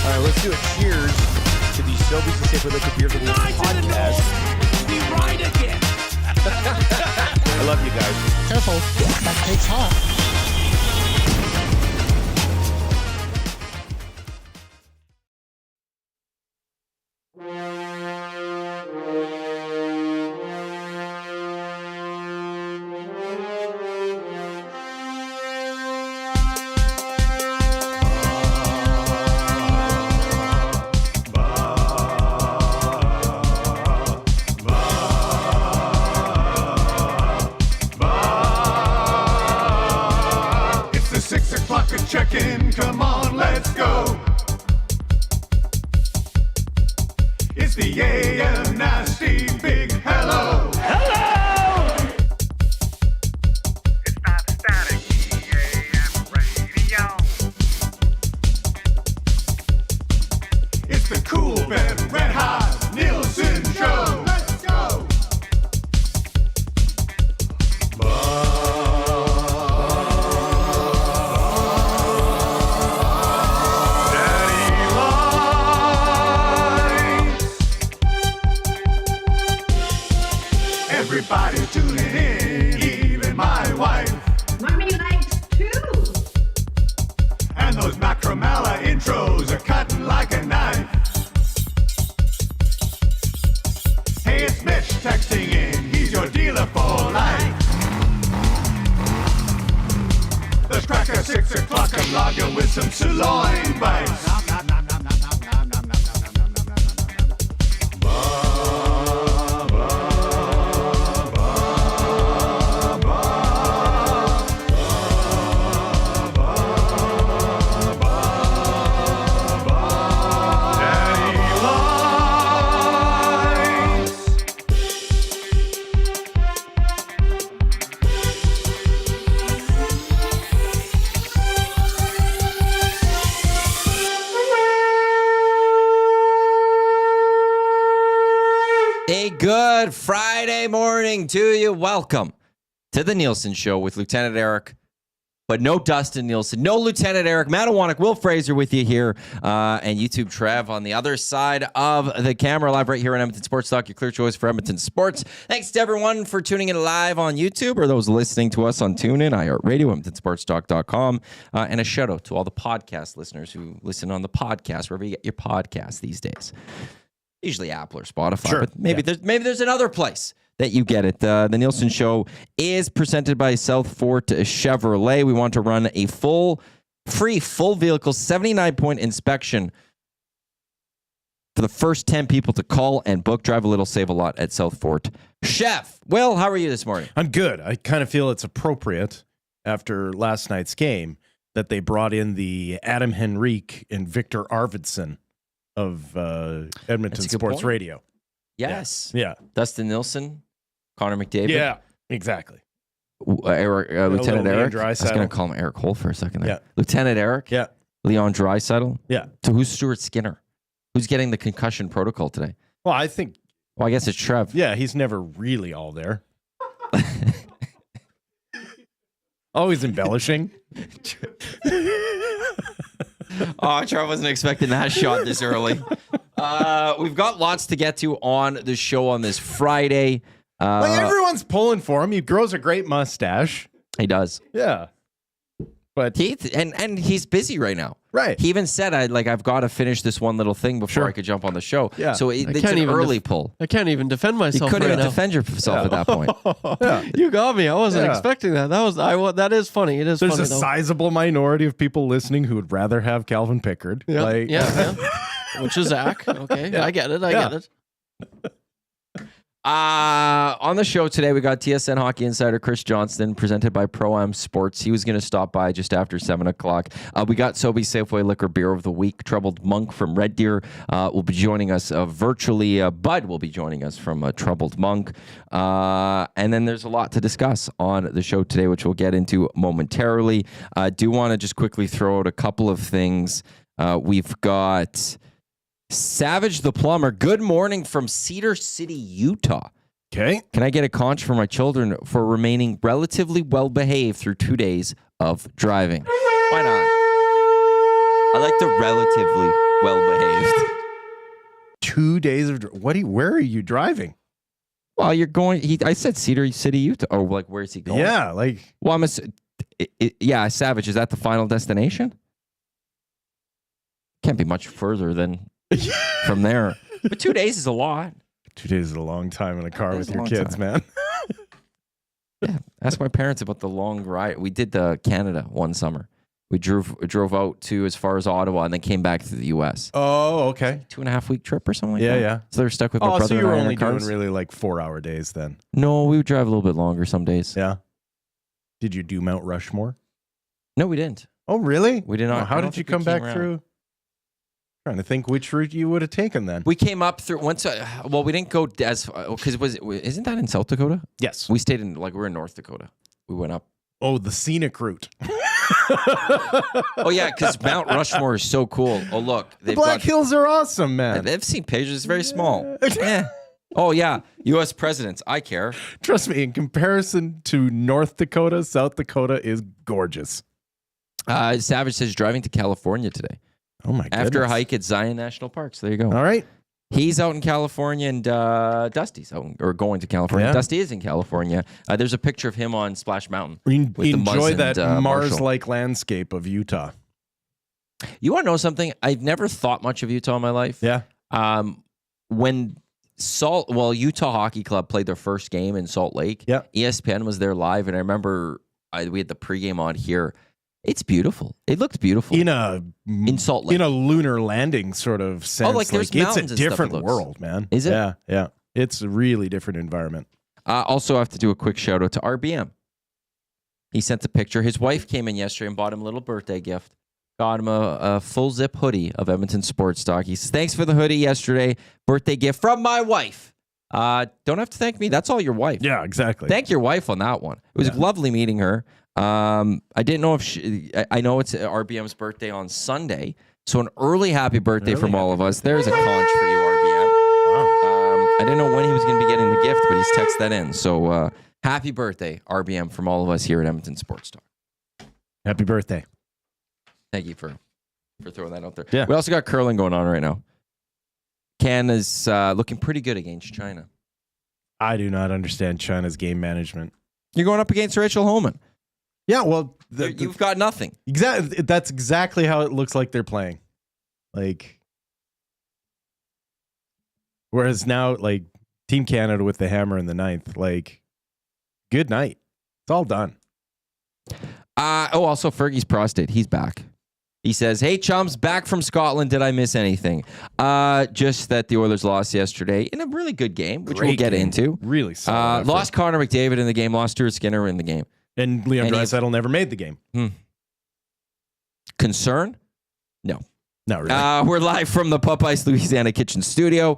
All right, let's do a cheers to the Sobeys and Safeway Liquor Beer podcast. We ride again. I love you guys. Careful, that cake's hot. Check-in, come on, let's go. It's the AM Nasty Big Hello. Hello! It's not static, AM radio. It's the Cool Ben Red Hot Nielson Show. Let's go. Everybody tuning in, even my wife. Mommy likes too. And those Macromella intros are cutting like a knife. Hey, it's Mitch texting in, he's your dealer for life. The cracker 6 o'clock, I'm logging with some sirloin bites. Good Friday morning to you. Welcome to the Nielson Show with Lieutenant Eric, but no Dustin Nielsen, no Lieutenant Eric. Matty, Iwanyk and Wil Fraser with you here, and YouTube Trev on the other side of the camera, live right here on Edmonton Sports Talk, your clear choice for Edmonton sports. Thanks to everyone for tuning in live on YouTube or those listening to us on TuneIn, iHeartRadio, EdmontonSportsTalk.com, and a shout out to all the podcast listeners who listen on the podcast, wherever you get your podcasts these days. Usually Apple or Spotify, Sure. but maybe there's another place that you get it. The Nielsen Show is presented by South Fort Chevrolet. We want to run a free full vehicle 79-point inspection for the first 10 people to call and book. Drive a little, save a lot at South Fort. Chef, Will, how are you this morning? I'm good. I kind of feel it's appropriate after last night's game that they brought in the Adam Henrique and Victor Arvidsson of Edmonton Sports point. Radio. Yes. Yeah. Dustin Nielsen, Connor McDavid. Yeah, exactly. Lieutenant Eric. I was Draisaitl. going to call him Eric Cole for a second there. Yeah. Lieutenant Eric. Yeah. Leon Draisaitl. Yeah. So who's Stuart Skinner? Who's getting the concussion protocol today? Well, I think. Well, I guess it's Trev. Yeah, he's never really all there. Always embellishing. Oh, Trev wasn't expecting that shot this early. We've got lots to get to on the show on this Friday. Everyone's pulling for him. He grows a great mustache. He does. Yeah. But and he's busy right now. Right. He even said, I've got to finish this one little thing before I could jump on the show. Yeah. So it's an early pull. I can't even defend myself. You couldn't right even now. defend yourself at that point. yeah. You got me. I wasn't expecting that. That is funny. It is. There's funny, a sizable minority of people listening who would rather have Calvin Pickard. Yeah. Like, yeah. Which is Zach. Okay. Yeah. I get it. I get it. On the show today, we got TSN Hockey Insider Chris Johnston, presented by Pro-Am Sports. He was going to stop by just after 7 o'clock. We got Sobeys Safeway Liquor Beer of the Week. Troubled Monk from Red Deer will be joining us virtually. Bud will be joining us from Troubled Monk. And then there's a lot to discuss on the show today, which we'll get into momentarily. I do want to just quickly throw out a couple of things. We've got Savage the Plumber. Good morning from Cedar City, Utah. Okay. Can I get a conch for my children for remaining relatively well-behaved through 2 days of driving? Why not? I like the relatively well behaved. 2 days of where are you driving? Well, you're going. I said Cedar City, Utah. Oh, like where's he going? Yeah, like Well, Savage. Is that the final destination? Can't be much further than from there. But 2 days is a lot. 2 days is a long time in a car with It's a your long kids, time. man. Yeah, ask my parents about the long ride. We did Canada one summer. We drove out to as far as Ottawa and then came back to the U.S. Oh, okay. 2.5 week trip or something like Yeah, that. yeah. So they're stuck with my Oh, brother so you and were I in only our doing cars. really like 4-hour days then. No, we would drive a little bit longer some days. Yeah. Did you do Mount Rushmore? No, we didn't. Oh, really? We did not. Oh, how I don't did you think we come came back around. through? Trying to think which route you would have taken then. We came up through once. Well, we didn't go as because isn't that in South Dakota? Yes. We stayed in we're in North Dakota. We went up. Oh, the scenic route. Oh yeah, because Mount Rushmore is so cool. Oh look, The Black Hills are awesome, man. They've seen pages. It's very small. Yeah. Oh yeah, U.S. presidents. I care. Trust me, in comparison to North Dakota, South Dakota is gorgeous. Savage says driving to California today Oh my goodness. after a hike at Zion National Park. So there you go. All right. He's out in California and Dusty's out or going to California. Yeah. Dusty is in California. There's a picture of him on Splash Mountain. Enjoy muzzed, that Marshall. Mars-like landscape of Utah. You want to know something? I've never thought much of Utah in my life. Yeah. When Utah Hockey Club played their first game in Salt Lake. Yeah. ESPN was there live, and I remember we had the pregame on here. It's beautiful. It looked beautiful in Salt Lake. In a lunar landing sort of sense. like, there's it's mountains a and stuff, different it looks. world, man. Is it? Yeah, yeah. It's a really different environment. Also, I have to do a quick shout out to RBM. He sent a picture. His wife came in yesterday and bought him a little birthday gift. Got him a full zip hoodie of Edmonton Sports Stock. He says, "Thanks for the hoodie yesterday. Birthday gift from my wife." Don't have to thank me. That's all your wife. Yeah, exactly. Thank your wife on that one. It was lovely meeting her. I didn't know if I know it's RBM's birthday on Sunday, so an early happy birthday from all of us. There's a conch for you, RBM. Wow. I didn't know when he was going to be getting the gift, but he's texted that in. So happy birthday, RBM, from all of us here at Edmonton Sports Talk. Happy birthday. Thank you for throwing that out there. Yeah. We also got curling going on right now. Canada's looking pretty good against China. I do not understand China's game management. You're going up against Rachel Holman. Yeah, well, You've got nothing. exactly. That's exactly how it looks like they're playing. Like, whereas now, like Team Canada with the hammer in the ninth, like, good night. It's all done. Also Fergie's prostate. He's back. He says, "Hey chums, back from Scotland. Did I miss anything? Just that the Oilers lost yesterday in a really good game, which we'll Great get game. into. Really solid. effort. Lost Connor McDavid in the game. Lost Stuart Skinner in the game. And Leon and he- Draisaitl never made the game. Concern? No. Not really. We're live from the Popeyes Louisiana Kitchen Studio.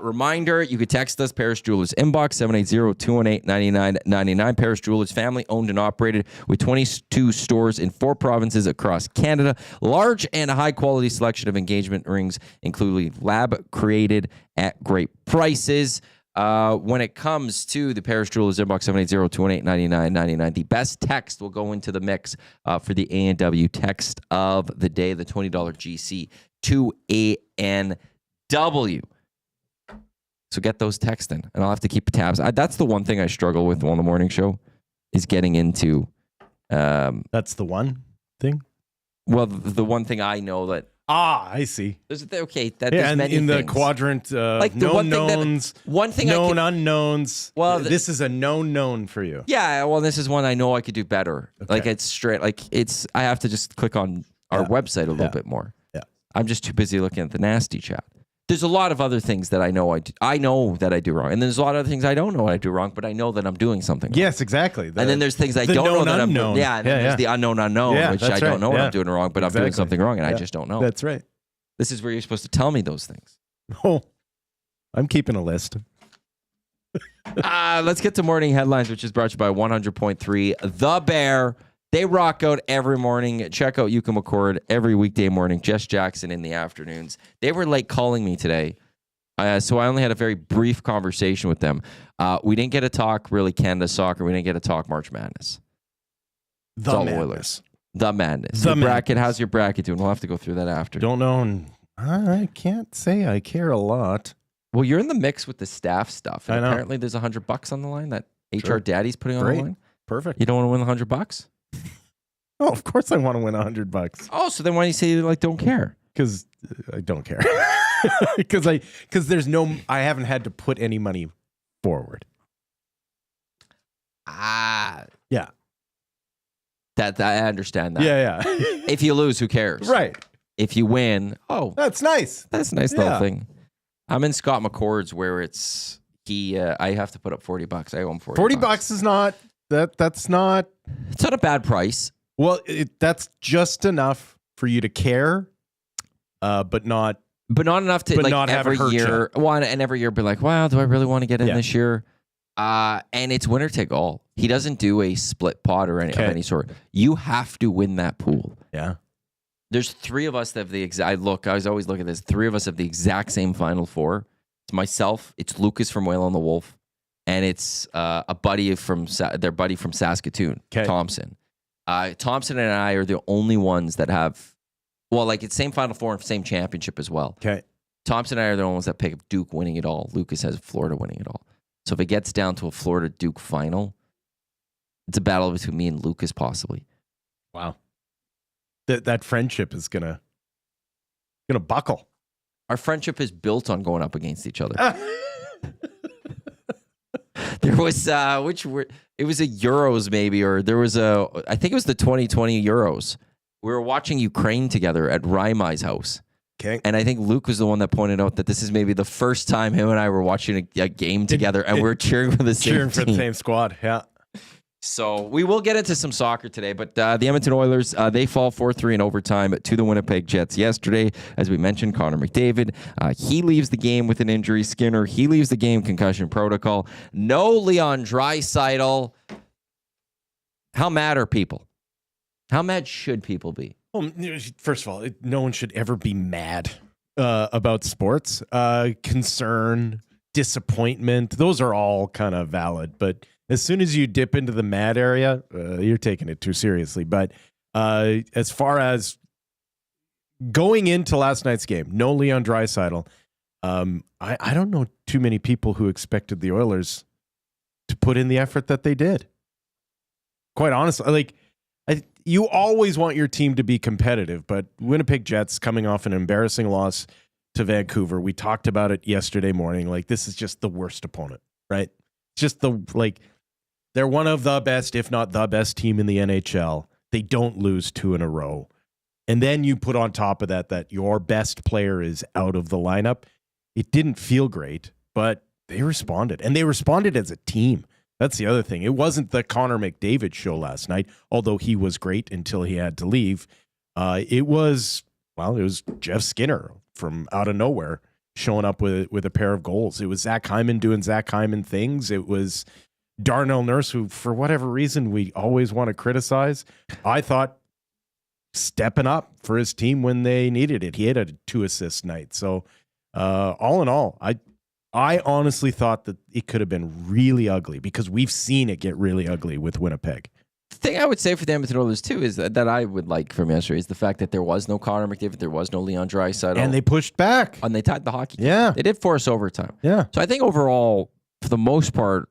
Reminder, you could text us, Paris Jewelers Inbox, 780-218-9999. Paris Jewelers, family owned and operated with 22 stores in 4 provinces across Canada. Large and high-quality selection of engagement rings, including lab-created at great prices. When it comes to the Paris Jewelers Inbox, 780-218-9999, the best text will go into the mix for the A&W text of the day, the $20 GC to A&W. So get those texts in, and I'll have to keep tabs. That's the one thing I struggle with on the morning show is getting into. That's the one thing? Well, the one thing I know that. I see. Okay, that Yeah, there's and many in the things. quadrant, Like the known one thing that- knowns, one thing known unknowns. Well, this is a known for you. Yeah, well, this is one I know I could do better. Okay. Like it's straight. Like it's. I have to just click on our website a little bit more. Yeah. I'm just too busy looking at the nasty chat. There's a lot of other things that I know I know that I do wrong, and there's a lot of other things I don't know I do wrong, but I know that I'm doing something wrong. Yes, exactly. And then there's things I the don't know known that I'm unknown. doing. Yeah, and then there's the unknown unknown, Yeah, which I that's don't right. know what Yeah. I'm doing wrong, but I'm doing Exactly. something wrong, and I Yeah. just don't know. That's right. This is where you're supposed to tell me those things. Oh, I'm keeping a list. Let's get to morning headlines, which is brought to you by 100.3 The Bear. They rock out every morning. Check out Yuka McCord every weekday morning. Jess Jackson in the afternoons. They were late calling me today, so I only had a very brief conversation with them. We didn't get to talk really Canada soccer. We didn't get to talk March Madness. The all madness. Oilers. The Madness. The Your bracket. madness. How's your bracket doing? We'll have to go through that after. Don't know, and I can't say I care a lot. Well, you're in the mix with the staff stuff. And I know. apparently there's $100 on the line that Sure. HR Daddy's putting on Great. the line. Perfect. You don't want to win the $100? Oh, of course I want to win $100 Oh, so then why do you say you like don't care? because I don't care. Because I haven't had to put any money forward. Ah, Yeah. that I understand that. Yeah. If you lose, who cares? Right. If you win, oh, That's nice. that's a nice little Yeah. thing. I'm in Scott McCord's where it's I have to put up $40. I owe him $40. $40 is not that's not It's not a bad price. well. That's just enough for you to care, but not. But not enough to But like not have every it hurt year. Well, and every year be like, wow, do I really want to get in Yeah. this year? And it's winner take all. He doesn't do a split pot or of Okay. any sort. You have to win that pool. Yeah. There's three of us that have the exact look. I was always looking at this. Three of us have the exact same Final Four. It's myself. It's Lucas from Whale on the Wolf, and it's a buddy from their buddy from Saskatoon, Okay. Thompson. Thompson and I are the only ones that have. Well, like it's same Final Four and same championship as well. Okay. Thompson and I are the only ones that pick Duke winning it all. Lucas has Florida winning it all. So if it gets down to a Florida Duke final, it's a battle between me and Lucas possibly. Wow. That friendship is gonna buckle. Our friendship is built on going up against each other. There was it was a Euros maybe, or there was I think it was the 2020 Euros. We were watching Ukraine together at Raimai's house. Okay. And I think Luke was the one that pointed out that this is maybe the first time him and I were watching a game together, and we're cheering for the same Cheering for the team. same squad. Yeah. So we will get into some soccer today, but the Edmonton Oilers, they fall 4-3 in overtime to the Winnipeg Jets yesterday. As we mentioned, Connor McDavid, he leaves the game with an injury. Skinner, he leaves the game concussion protocol. No Leon Draisaitl. How mad are people? How mad should people be? Well, first of all, no one should ever be mad about sports. Concern, disappointment, those are all kind of valid. But as soon as you dip into the mad area, you're taking it too seriously. But as far as going into last night's game, no Leon Draisaitl, I don't know too many people who expected the Oilers to put in the effort that they did. Quite honestly, like, you always want your team to be competitive, but Winnipeg Jets coming off an embarrassing loss to Vancouver. We talked about it yesterday morning. Like, this is just the worst opponent, right? Just they're one of the best, if not the best team in the NHL. They don't lose 2 in a row. And then you put on top of that your best player is out of the lineup. It didn't feel great, but they responded, and they responded as a team. That's the other thing. It wasn't the Connor McDavid show last night, although he was great until he had to leave. It was Jeff Skinner from out of nowhere showing up with a pair of goals. It was Zach Hyman doing Zach Hyman things. It was Darnell Nurse, who, for whatever reason, we always want to criticize. I thought stepping up for his team when they needed it. He had a 2-assist night. So all in all, I honestly thought that it could have been really ugly, because we've seen it get really ugly with Winnipeg. The thing I would say for the Edmonton Oilers, too, is that I would like from yesterday is the fact that there was no Connor McDavid, there was no Leon Draisaitl. And they pushed back. And they tied the hockey game. Yeah. They did force overtime. Yeah. So I think overall, for the most part,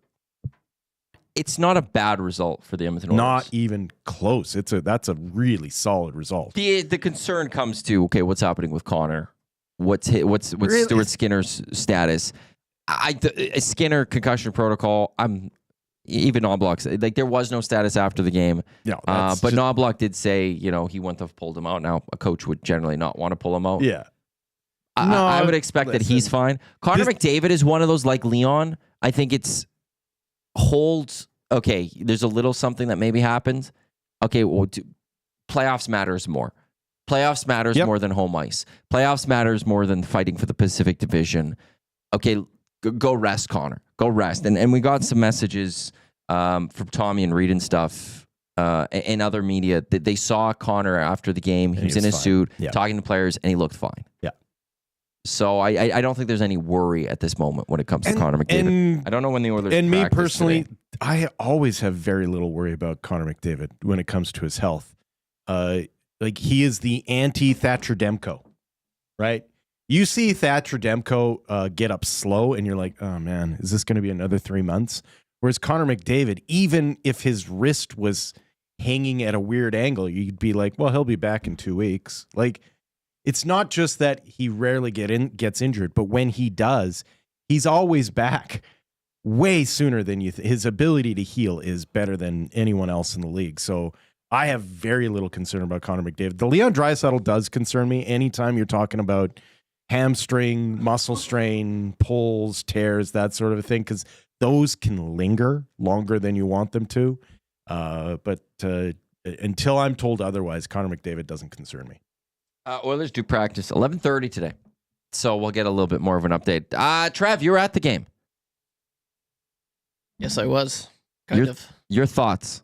it's not a bad result for the Edmonton Oilers. Not even close. That's a really solid result. The concern comes to, okay, what's happening with Connor? What's Really? Stuart Skinner's status? Skinner concussion protocol. Even Knobloch, like, there was no status after the game. Yeah, but Knobloch did say, he wouldn't have pulled him out. Now, a coach would generally not want to pull him out. Yeah. I would expect that he's fine. Connor McDavid is one of those, like Leon. I think it's holds. Okay, there's a little something that maybe happens. Okay, well, playoffs matters more. Playoffs matters more than home ice. Playoffs matters more than fighting for the Pacific Division. Okay, go rest, Connor. Go rest. And we got some messages from Tommy and Reed and stuff in other media that they saw Connor after the game. He was in his suit, talking to players, and he looked fine. Yeah. So I don't think there's any worry at this moment when it comes to Connor McDavid. I don't know when the Oilers and me practice personally, today. I always have very little worry about Connor McDavid when it comes to his health. Like, he is the anti-Thatcher Demko, right? You see Thatcher Demko get up slow, and you're like, oh, man, is this going to be another 3 months? Whereas Connor McDavid, even if his wrist was hanging at a weird angle, you'd be like, well, he'll be back in 2 weeks. Like, it's not just that he rarely gets injured, but when he does, he's always back way sooner than you his ability to heal is better than anyone else in the league. So I have very little concern about Connor McDavid. The Leon Draisaitl does concern me anytime you're talking about hamstring, muscle strain, pulls, tears, that sort of a thing, because those can linger longer than you want them to. But until I'm told otherwise, Connor McDavid doesn't concern me. Oilers do practice 11:30 today, so we'll get a little bit more of an update. Trev, you were at the game. Yes, I was. Kind of. Your thoughts?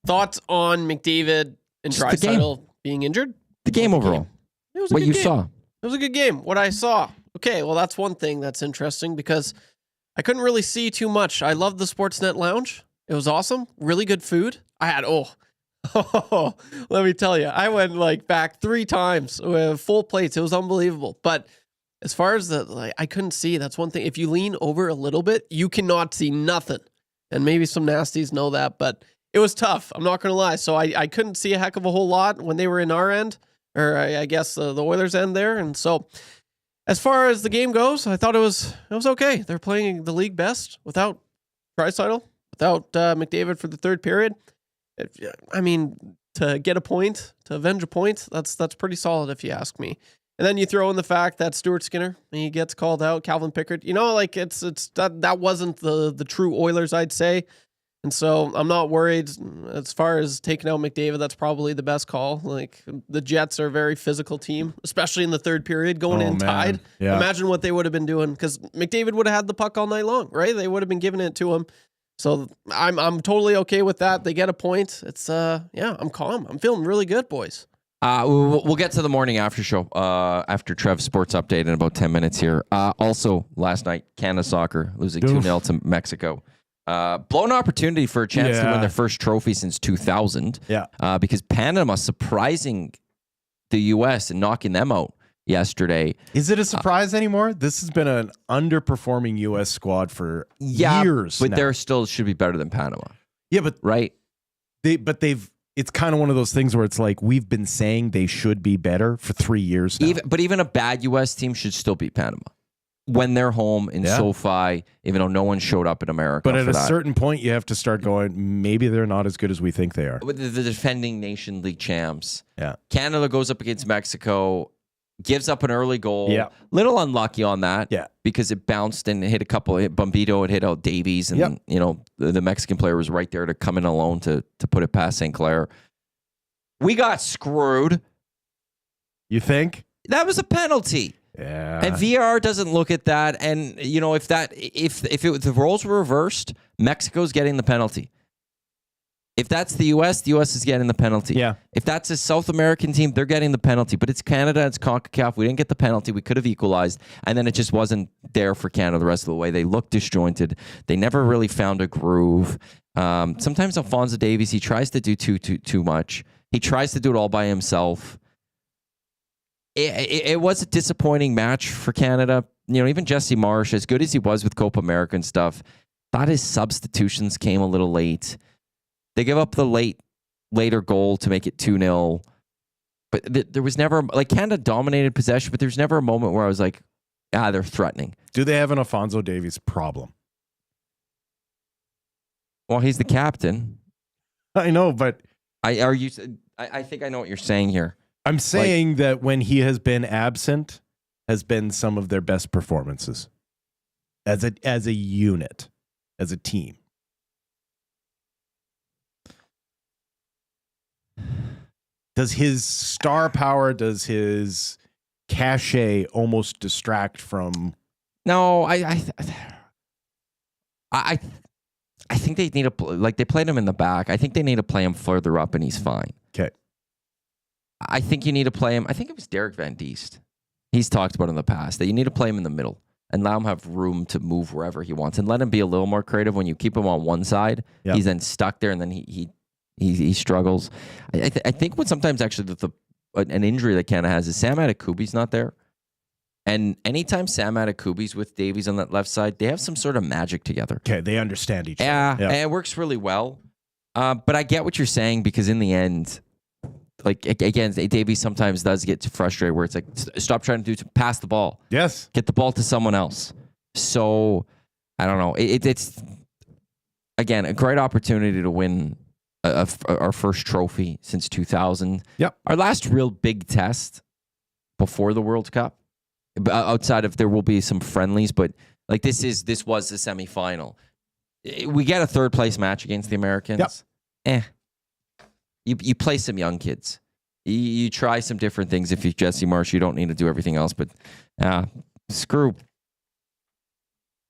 Thoughts on McDavid and Just the game. Draisaitl being injured? The game overall. It was a What good you game. saw? It was a good game. What I saw. Okay, well, that's one thing that's interesting because I couldn't really see too much. I loved the Sportsnet Lounge. It was awesome. Really good food. I had, let me tell you, I went like back 3 times with full plates. It was unbelievable. But as far as I couldn't see. That's one thing. If you lean over a little bit, you cannot see nothing. And maybe some nasties know that, but it was tough. I'm not going to lie. So I couldn't see a heck of a whole lot when they were in our end, or I guess the Oilers end there. And so as far as the game goes, I thought it was okay. They're playing the league best without Draisaitl, without McDavid for the third period. I mean, to get a point, to avenge a point, that's pretty solid if you ask me. And then you throw in the fact that Stuart Skinner, he gets called out, Calvin Pickard. Like it's that wasn't the true Oilers, I'd say. And so I'm not worried as far as taking out McDavid. That's probably the best call. Like the Jets are a very physical team, especially in the third period, going in tied. Yeah. Imagine what they would have been doing because McDavid would have had the puck all night long, right? They would have been giving it to him. So I'm totally okay with that. They get a point. It's I'm calm. I'm feeling really good, boys. We'll get to the morning after show after Trev's sports update in about 10 minutes here. Also, last night, Canada Soccer losing 2-0 to Mexico. Blown opportunity for a chance to win their first trophy since 2000. Yeah. Because Panama surprising the U.S. and knocking them out yesterday. Is it a surprise anymore? This has been an underperforming U.S. squad for years but now. there still should be better than Panama. Yeah, but right? It's kind of one of those things where it's like we've been saying they should be better for 3 years now. Even a bad U.S. team should still beat Panama when they're home in SoFi, even though no one showed up in America. But at a certain point, you have to start going, maybe they're not as good as we think they are. With the defending Nation League champs. Yeah. Canada goes up against Mexico, gives up an early goal. Yeah. Little unlucky on that. Yeah. Because it bounced and hit a couple. Bombito had hit out Davies, and the Mexican player was right there to come in alone to put it past St. Clair. We got screwed. You think? That was a penalty. Yeah. And VAR doesn't look at that. And if the roles were reversed, Mexico's getting the penalty. If that's the U.S. is getting the penalty. Yeah. If that's a South American team, they're getting the penalty. But it's Canada, it's CONCACAF. We didn't get the penalty. We could have equalized. And then it just wasn't there for Canada the rest of the way. They looked disjointed. They never really found a groove. Sometimes Alphonso Davies, he tries to do too much. He tries to do it all by himself. It was a disappointing match for Canada. Even Jesse Marsh, as good as he was with Copa America and stuff, thought his substitutions came a little late. They give up the later goal to make it 2-0. But there was never, Canada dominated possession, but there's never a moment where I was like, they're threatening. Do they have an Alphonso Davies problem? Well, he's the captain. I know, but I think I know what you're saying here. I'm saying that when he has been absent, has been some of their best performances as a unit, as a team. Does his star power, does his cachet almost distract from? No, I think they need to they played him in the back. I think they need to play him further up, and he's fine. Okay. I think you need to play him. I think it was Derek Van Diest. He's talked about in the past that you need to play him in the middle and let him have room to move wherever he wants, and let him be a little more creative. When you keep him on one side, he's then stuck there, and then he struggles. I think what sometimes actually an injury that Canada has is Sam Adekubi's not there. And anytime Sam Adekubi's with Davies on that left side, they have some sort of magic together. Okay, they understand each other. Yeah, and it works really well. But I get what you're saying because in the end, like again, Davies sometimes does get frustrated where it's like, stop trying to pass the ball. Yes. Get the ball to someone else. So I don't know. It's again a great opportunity to win our first trophy since 2000. Yep. Our last real big test before the World Cup. Outside of there will be some friendlies, but like this was the semifinal. We get a third place match against the Americans. Yep. You play some young kids. You try some different things. If you're Jesse Marsh, you don't need to do everything else. But screw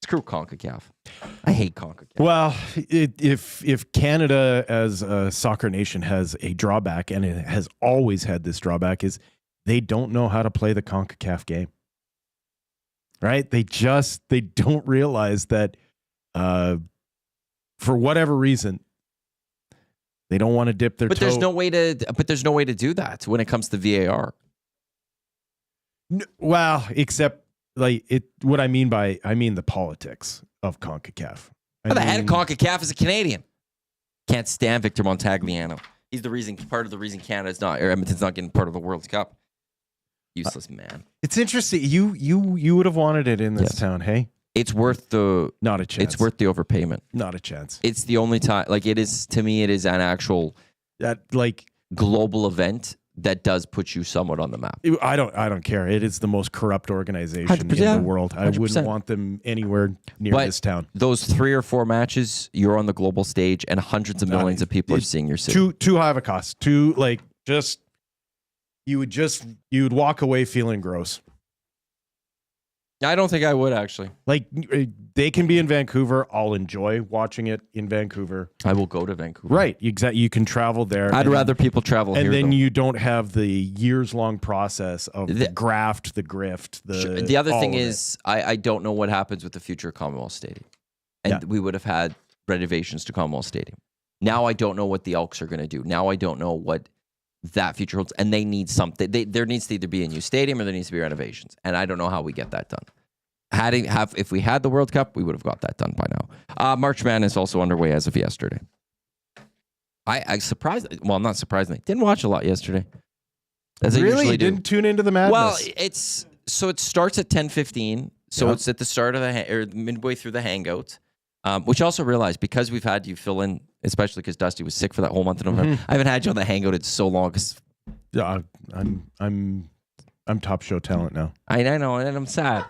CONCACAF. I hate CONCACAF. Well, if Canada as a soccer nation has a drawback, and it has always had this drawback, is they don't know how to play the CONCACAF game. Right? They don't realize that for whatever reason, they don't want to dip their toe. There's no way to do that when it comes to VAR. Well, except like what I mean the politics of CONCACAF. The head of CONCACAF is a Canadian. Can't stand Victor Montagliano. He's part of the reason Canada's not, or Edmonton's not getting part of the World Cup. Useless man. It's interesting. You would have wanted it in this town, hey? It's worth not a chance. It's worth the overpayment. Not a chance. It's the only time, like it is to me. It is an actual global event that does put you somewhat on the map. I don't care. It is the most corrupt organization 100%. in the world. I 100%. wouldn't want them anywhere near this town. Those 3 or 4 matches, you're on the global stage, and hundreds of millions of people are seeing your city. Too high of a cost. You would walk away feeling gross. I don't think I would actually. Like they can be in Vancouver. I'll enjoy watching it in Vancouver. I will go to Vancouver. Right. Exactly. You can travel there. I'd rather people travel here. And then though. you don't have the years-long process of the graft, the grift. The other thing is, I don't know what happens with the future of Commonwealth Stadium. And we would have had renovations to Commonwealth Stadium. Now I don't know what the Elks are going to do. Now I don't know what that future holds, and they need something. There needs to either be a new stadium or there needs to be renovations, and I don't know how we get that done. If we had the World Cup, we would have got that done by now. March Madness is also underway as of yesterday. I not surprisingly, didn't watch a lot yesterday. As really? I usually do. Didn't tune into the madness? Well, it starts at 10:15, so it's at the start of or midway through the hangout. Which I also realized, because we've had you fill in, especially because Dusty was sick for that whole month of November. I haven't had you on the hangout in so long. Cause I'm top show talent now. I know, and I'm sad.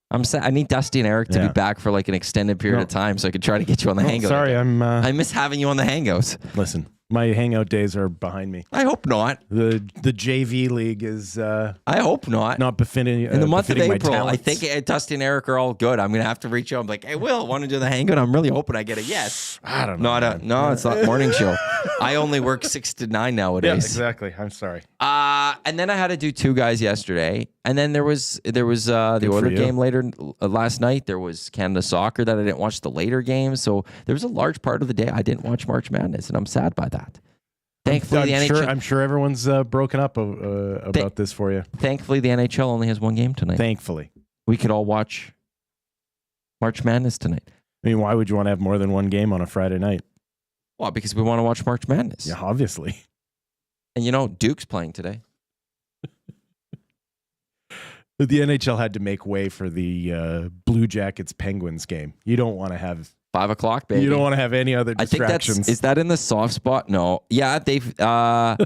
I need Dusty and Eric to be back for like an extended period of time, so I could try to get you on the hangout. Sorry, again. I miss having you on the hangouts. Listen, my hangout days are behind me. I hope not. The JV league is. I hope not befitting. In the month of April, I think think Dusty and Eric are all good. I'm gonna have to reach out. I'm like, hey, Will, want to do the hangout? I'm really hoping I get a yes. I don't know. No, it's not morning show. I only work 6 to 9 nowadays. Yeah, exactly. I'm sorry. And then I had to do 2 guys yesterday, and then there was the Oiler game later last night. There was Canada soccer that I didn't watch the later games, so there was a large part of the day I didn't watch March Madness, and I'm sad by that. Thankfully, the NHL. I'm sure everyone's broken up about this for you. Thankfully, the NHL only has 1 game tonight. Thankfully, we could all watch March Madness tonight. I mean, why would you want to have more than 1 game on a Friday night? Well, because we want to watch March Madness. Yeah, obviously. And Duke's playing today. The NHL had to make way for the Blue Jackets Penguins game. You don't want to have 5 o'clock, baby. You don't want to have any other distractions. I think is that in the soft spot? No. Yeah, they've. Oh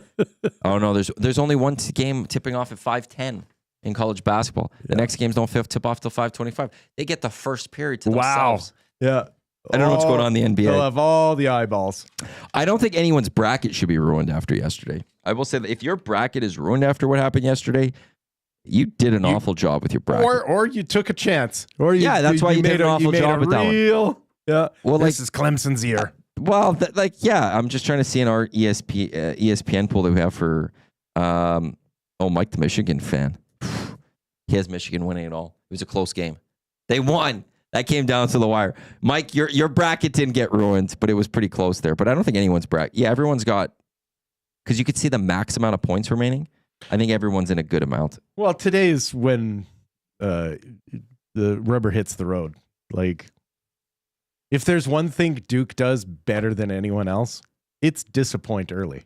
no, there's only 1 game tipping off at 5:10 in college basketball. The next games don't tip off till 5:25. They get the first period to themselves. Yeah. I don't know what's going on in the NBA. They'll have all the eyeballs. I don't think anyone's bracket should be ruined after yesterday. I will say that if your bracket is ruined after what happened yesterday, you did an awful job with your bracket. Or you took a chance. That's why you did an awful job with that one. Yeah. Well, this is Clemson's year. I'm just trying to see in our ESPN pool that we have for Mike, the Michigan fan. He has Michigan winning it all. It was a close game. They won. That came down to the wire. Mike, your bracket didn't get ruined, but it was pretty close there. But I don't think anyone's bracket. Yeah, everyone's got, because you could see the max amount of points remaining. I think everyone's in a good amount. Well, today is when the rubber hits the road. Like, if there's one thing Duke does better than anyone else, it's disappoint early.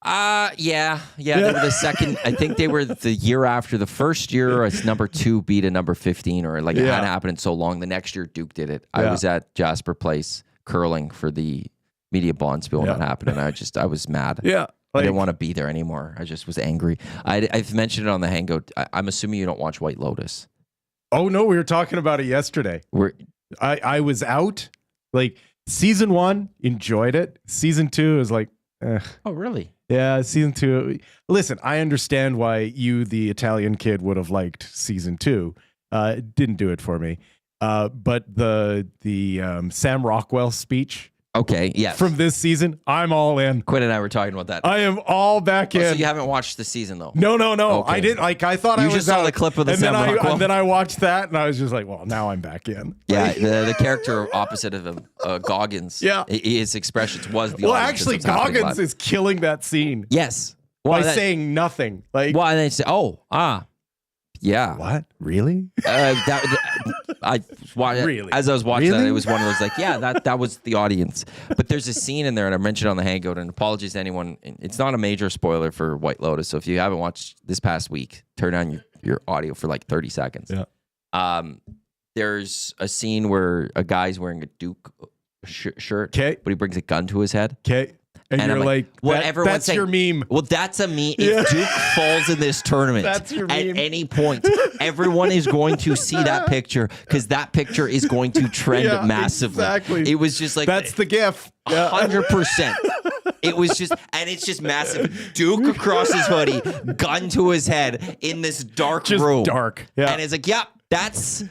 Yeah. They were the second. I think they were the year after. The first year, it's number 2 beat a number 15, or like it hadn't happened in so long. The next year, Duke did it. I was at Jasper Place curling for the media bond spill when that happened, and I was mad. Yeah. I didn't want to be there anymore. I just was angry. I've mentioned it on the Hangout. I'm assuming you don't watch White Lotus. Oh, no, we were talking about it yesterday. I was out. Like, season 1, enjoyed it. Season 2 is like, Oh, really? Yeah, season 2. Listen, I understand why you, the Italian kid, would have liked season 2. It didn't do it for me. But the Sam Rockwell speech. Okay, yes. From this season, I'm all in. Quinn and I were talking about that. I am all back in. So you haven't watched the season though? No. Okay. I didn't. Like, I thought I was just saw out. the clip of the Sam Rockwell. And then I watched that, and I was just like, well, now I'm back in. Yeah, the character opposite of him, Goggins. Yeah, his expressions was the. Well, actually, Goggins is killing that scene. Yes, by saying nothing. Like, well, and they say, yeah. What? Really? Really? As I was watching that, it was one of those like, yeah, that was the audience. But there's a scene in there, and I mentioned on the Hangout, and apologies to anyone. It's not a major spoiler for White Lotus, so if you haven't watched this past week, turn on your audio for like 30 seconds. Yeah. There's a scene where a guy's wearing a Duke shirt, but he brings a gun to his head. Okay. And you're I'm like, that's your meme. Well, that's a meme. If Duke falls in this tournament that's your meme. At any point, everyone is going to see that picture because that picture is going to trend massively. Exactly. It was just like, that's the gif. 100%. It was just, and it's just massive. Duke across his hoodie, gun to his head in this dark room. Dark. Yeah. And it's like, that's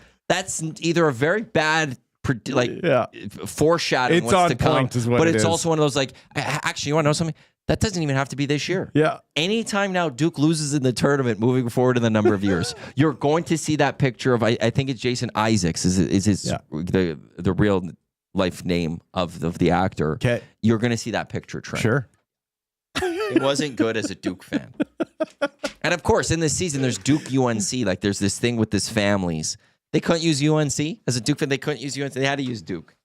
either a very bad foreshadowing it's what's to come, point is what but it it's is. also one of those like, actually, you want to know something? That doesn't even have to be this year. Yeah. Anytime now Duke loses in the tournament moving forward in the number of years, you're going to see that picture of, I think it's Jason Isaacs is his the real life name of the actor. Okay. You're going to see that picture trend. Sure. It wasn't good as a Duke fan. And of course, in this season, there's Duke UNC. Like, there's this thing with this families. They couldn't use UNC. As a Duke fan, they couldn't use UNC. They had to use Duke.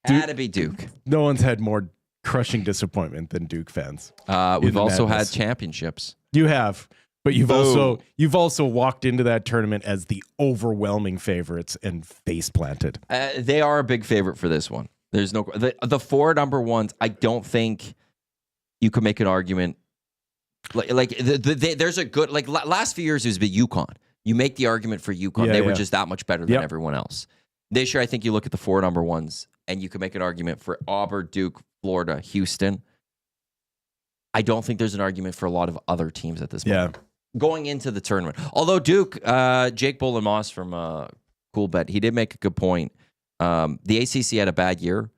Had to be Duke. No one's had more crushing disappointment than Duke fans. We've also had championships. You have. But you've also walked into that tournament as the overwhelming favorites and face planted. They are a big favorite for this one. There's no the 4 number ones. I don't think you could make an argument. There's a good last few years it was the UConn. You make the argument for UConn. They were just that much better than everyone else. This year, I think you look at the 4 number ones, and you can make an argument for Auburn, Duke, Florida, Houston. I don't think there's an argument for a lot of other teams at this moment. Going into the tournament. Although Duke, Jake Boland-Moss from Cool Bet, he did make a good point. The ACC had a bad year.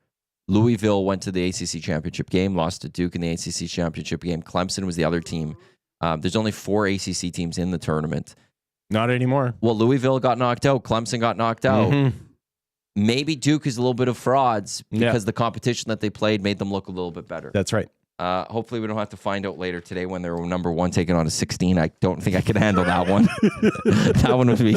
Louisville went to the ACC championship game, lost to Duke in the ACC championship game. Clemson was the other team. There's only 4 ACC teams in the tournament. Not anymore. Well, Louisville got knocked out. Clemson got knocked out. Mm-hmm. Maybe Duke is a little bit of frauds because the competition that they played made them look a little bit better. That's right. Hopefully we don't have to find out later today when they were number 1 taking on a 16. I don't think I can handle that one. That one would be...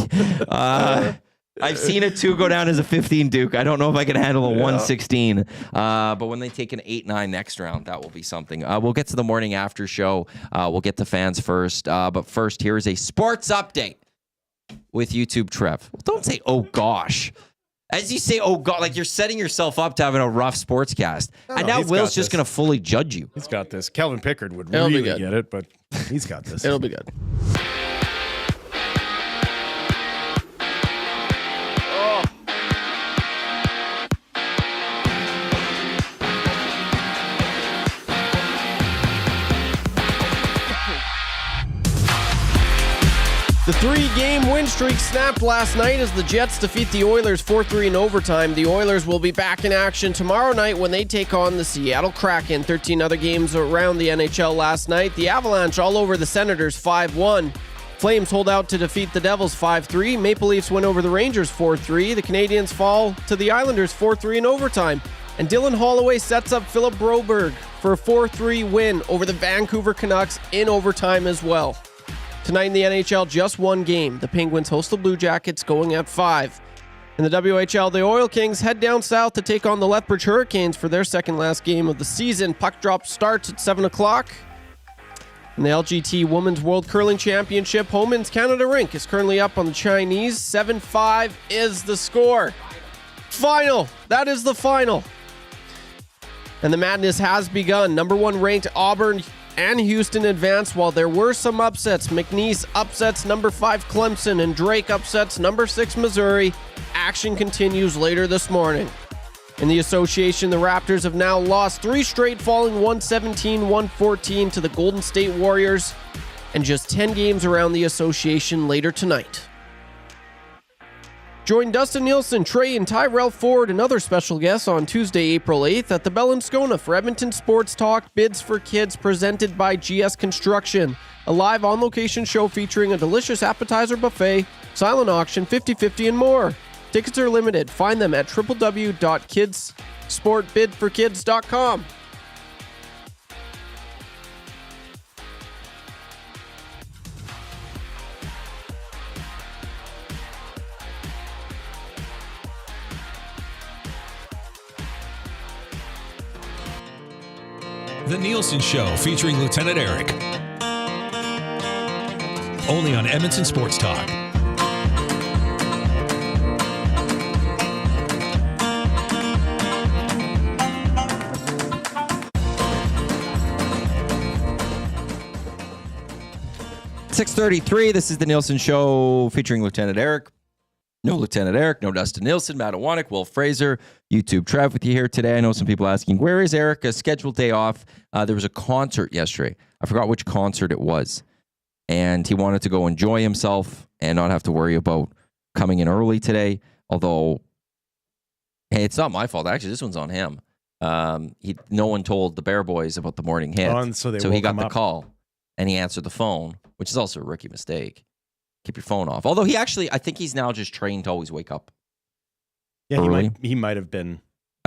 I've seen a 2 go down as a 15 Duke. I don't know if I can handle a 116. But when they take an 8-9 next round, that will be something. We'll get to the morning after show. We'll get to fans first. But first, here is a sports update with YouTube Trev. Don't say, oh, gosh. As you say, oh, God, like you're setting yourself up to having a rough sportscast. And now Will's just going to fully judge you. He's got this. Calvin Pickard would really get it, but he's got this. It'll be good. The 3-game win streak snapped last night as the Jets defeat the Oilers 4-3 in overtime. The Oilers will be back in action tomorrow night when they take on the Seattle Kraken. 13 other games around the NHL last night. The Avalanche all over the Senators 5-1. Flames hold out to defeat the Devils 5-3. Maple Leafs win over the Rangers 4-3. The Canadiens fall to the Islanders 4-3 in overtime. And Dylan Holloway sets up Philip Broberg for a 4-3 win over the Vancouver Canucks in overtime as well. Tonight in the NHL, just one game. The Penguins host the Blue Jackets going at 5. In the WHL, the Oil Kings head down south to take on the Lethbridge Hurricanes for their second last game of the season. Puck drop starts at 7 o'clock. In the LGT Women's World Curling Championship, Homan's Canada Rink is currently up on the Chinese. 7-5 is the score. Final. That is the final. And the madness has begun. Number 1 ranked Auburn and Houston advanced, while there were some upsets. McNeese upsets number 5 Clemson, and Drake upsets number 6 Missouri. Action continues later this morning. In the association, the Raptors have now lost 3 straight, falling 117-114 to the Golden State Warriors, and just 10 games around the association later tonight. Join Dustin Nielson, Trey, and Tyrell Ford and other special guests on Tuesday, April 8th at the Bell in Scona for Edmonton Sports Talk Bids for Kids presented by GS Construction, a live on-location show featuring a delicious appetizer buffet, silent auction, 50/50, and more. Tickets are limited. Find them at www.kidsportbidforkids.com. The Nielson Show featuring Lieutenant Eric. Only on Edmonton Sports Talk. .633, this is the Nielson Show featuring Lieutenant Eric. No Lieutenant Eric, no Dustin Nielson, Matty, Iwanyk, Wil Fraser, YouTube Trev with you here today. I know some people asking, where is Eric? A scheduled day off. There was a concert yesterday. I forgot which concert it was. And he wanted to go enjoy himself and not have to worry about coming in early today. Although, hey, it's not my fault. Actually, this one's on him. No one told the Bear Boys about the morning hit. So he got the call and he answered the phone, which is also a rookie mistake. Keep your phone off. Although I think he's now just trained to always wake up. Yeah, he might have been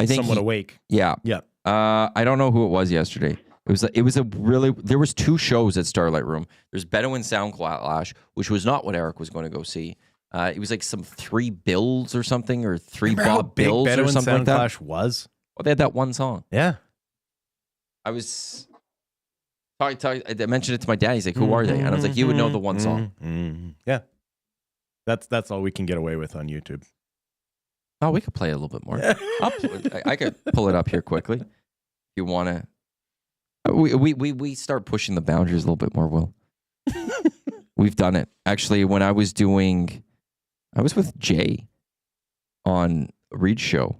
somewhat awake. Yeah. Yeah. I don't know who it was yesterday. There was 2 shows at Starlight Room. There's Bedouin Sound Clash, which was not what Eric was going to go see. It was like some 3 Bills or something, or 3 Bob Bills Bedouin or something Sound like that. Clash was? Well, they had that one song. Yeah. I was I mentioned it to my dad. He's like, who are they? And I was like, you would know the one song. Yeah. That's all we can get away with on YouTube. Oh, we could play a little bit more. I could pull it up here quickly. If you want to. We start pushing the boundaries a little bit more, Will. We've done it. Actually, when I was with Jay on Reed's show,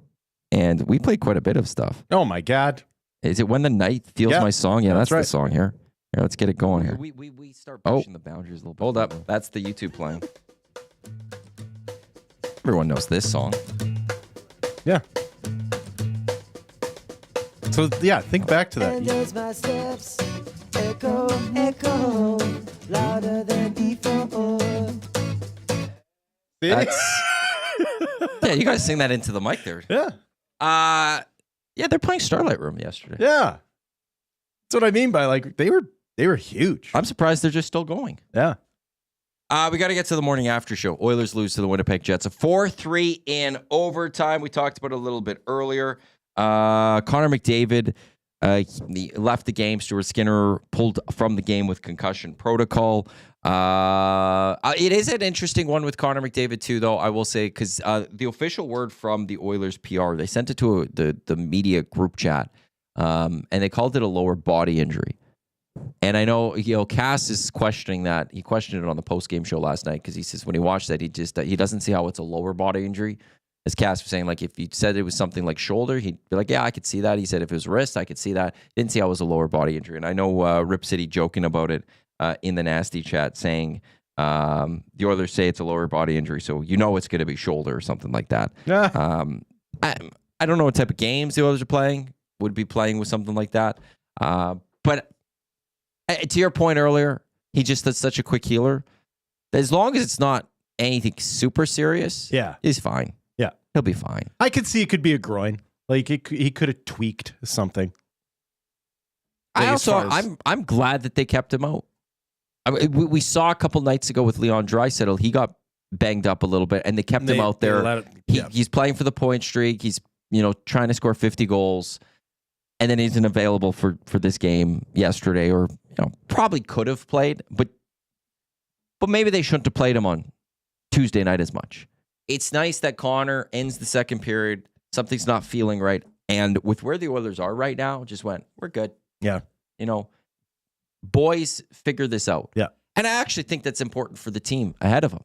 and we played quite a bit of stuff. Oh, my God. Is it When the Night Feels My Song? Yeah, that's right. the song here. Here, let's get it going here. We start pushing the boundaries a little bit. Hold up. That's the YouTube playing. Everyone knows this song. Yeah. So, yeah, think back to that. And as my steps echo, echo, louder than before. That's... yeah, you guys sing that into the mic there. Yeah. Yeah, they're playing Starlight Room yesterday. Yeah. That's what I mean by, like, they were huge. I'm surprised they're just still going. Yeah. We got to get to the morning after show. Oilers lose to the Winnipeg Jets. A 4-3 in overtime. We talked about it a little bit earlier. Connor McDavid he left the game. Stuart Skinner pulled from the game with concussion protocol. It is an interesting one with Connor McDavid too, though, I will say, because the official word from the Oilers PR, they sent it to the media group chat, and they called it a lower body injury. And I know, Cass is questioning that. He questioned it on the post-game show last night because he says when he watched that, he doesn't see how it's a lower body injury. As Cass was saying, like, if you said it was something like shoulder, he'd be like, yeah, I could see that. He said if it was wrist, I could see that. Didn't see how it was a lower body injury. And I know Rip City joking about it in the nasty chat, saying the Oilers say it's a lower body injury, so it's going to be shoulder or something like that. Yeah. I don't know what type of games the Oilers are playing. Would be playing with something like that. But to your point earlier, he just does such a quick healer. As long as it's not anything super serious, he's fine. Yeah. He'll be fine. I could see it could be a groin. Like he could have tweaked something. I'm glad that they kept him out. I mean, we saw a couple nights ago with Leon Draisaitl. He got banged up a little bit, and they kept him out there. He's playing for the point streak. He's trying to score 50 goals, and then he isn't available for this game yesterday, or probably could have played, but maybe they shouldn't have played him on Tuesday night as much. It's nice that Connor ends the second period. Something's not feeling right, and with where the Oilers are right now, just we're good. Yeah, boys figure this out. Yeah, and I actually think that's important for the team ahead of them.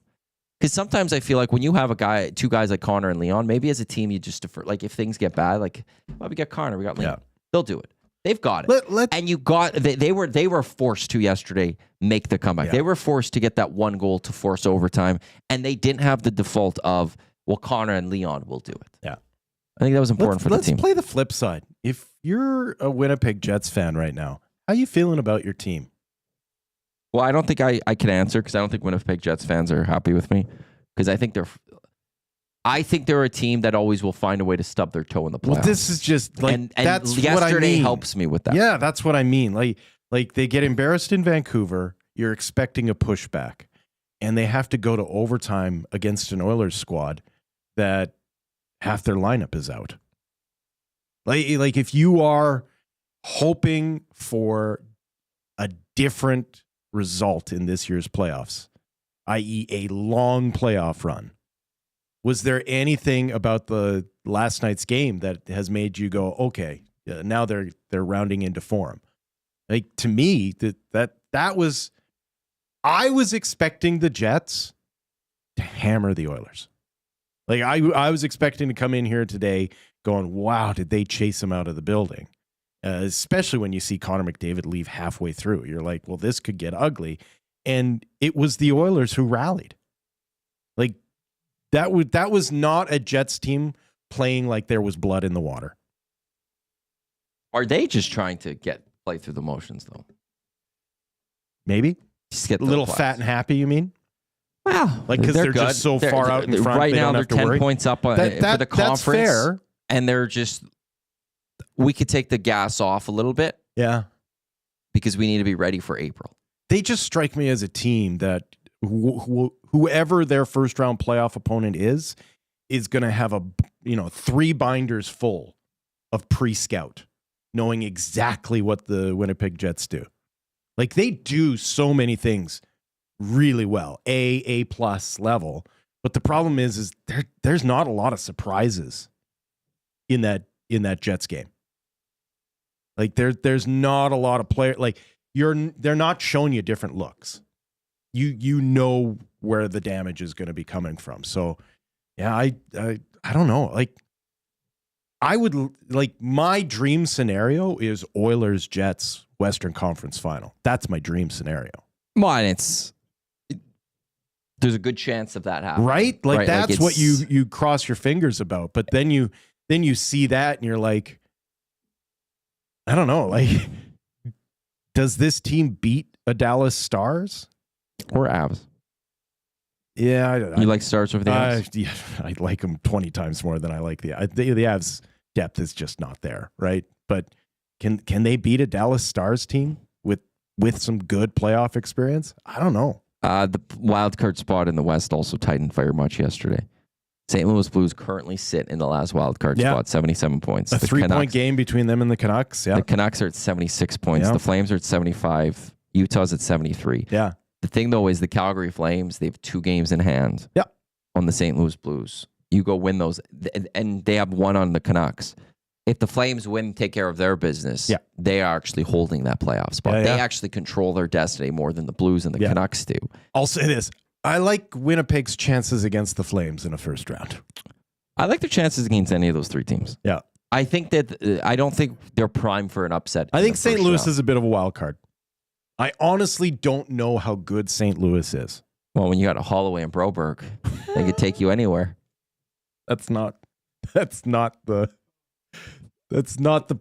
Because sometimes I feel like when you have two guys like Connor and Leon, maybe as a team you just defer. Like if things get bad, we got Connor, we got Leon. Yeah. They'll do it. They've got it. And they were forced to yesterday make the comeback. Yeah. They were forced to get that one goal to force overtime, and they didn't have the default of, well, Connor and Leon will do it. Yeah. I think that was important for the team. Let's play the flip side. If you're a Winnipeg Jets fan right now, how are you feeling about your team? Well, I don't think I can answer because I don't think Winnipeg Jets fans are happy with me because I think they're a team that always will find a way to stub their toe in the playoffs. Well, this is just like and that's yesterday what I mean. Helps me with that. Yeah, that's what I mean. Like they get embarrassed in Vancouver. You're expecting a pushback, and they have to go to overtime against an Oilers squad that half their lineup is out. Like if you are hoping for a different result in this year's playoffs, i.e. a long playoff run, was there anything about the last night's game that has made you go, okay, now they're rounding into form? Like to me, that was, I was expecting the Jets to hammer the Oilers. Like I was expecting to come in here today going, wow, did they chase him out of the building? Especially when you see Connor McDavid leave halfway through. You're like, well, this could get ugly. And it was the Oilers who rallied. Like that was not a Jets team playing like there was blood in the water. Are they just trying to play through the motions though? Maybe. Just get a little fat and happy, you mean? Wow. Like because they're just so far out in front. Right now they're 10 worry. points up for the conference. That's fair. And they're just, we could take the gas off a little bit. Yeah. Because we need to be ready for April. They just strike me as a team that whoever their first round playoff opponent is going to have 3 binders full of pre-scout, knowing exactly what the Winnipeg Jets do. Like they do so many things really well, A+ level. But the problem is there's not a lot of surprises in that Jets game. Like there's not a lot of player, like they're not showing you different looks. You know where the damage is going to be coming from. So yeah, I don't know. Like I would like my dream scenario is Oilers Jets Western Conference Final. That's my dream scenario. Well, and there's a good chance of that happening. Right? Like that's what you cross your fingers about. But then you see that and you're like, I don't know, like does this team beat a Dallas Stars or Avs? Yeah, you like Stars over the Avs? Yeah, I like them 20 times more than I like the Avs. Depth is just not there, right? But can they beat a Dallas Stars team with some good playoff experience? I don't know. The wild card spot in the West also tightened very much yesterday. St. Louis Blues currently sit in the last wild card spot, 77 points. A 3-point game between them and the Canucks. Yeah, the Canucks are at 76 points. Yeah. The Flames are at 75. Utah's at 73. Yeah. The thing though is the Calgary Flames, they have 2 games in hand. Yeah. On the St. Louis Blues, you go win those, and they have 1 on the Canucks. If the Flames win, take care of their business, they are actually holding that playoff spot. Yeah, they actually control their destiny more than the Blues and the Canucks do. I'll say this. I like Winnipeg's chances against the Flames in a first round. I like their chances against any of those 3 teams. Yeah. I think that I don't think they're primed for an upset. I think St. Louis is a bit of a wild card. I honestly don't know how good St. Louis is. Well, when you got a Holloway and Broberg, they could take you anywhere. That's not the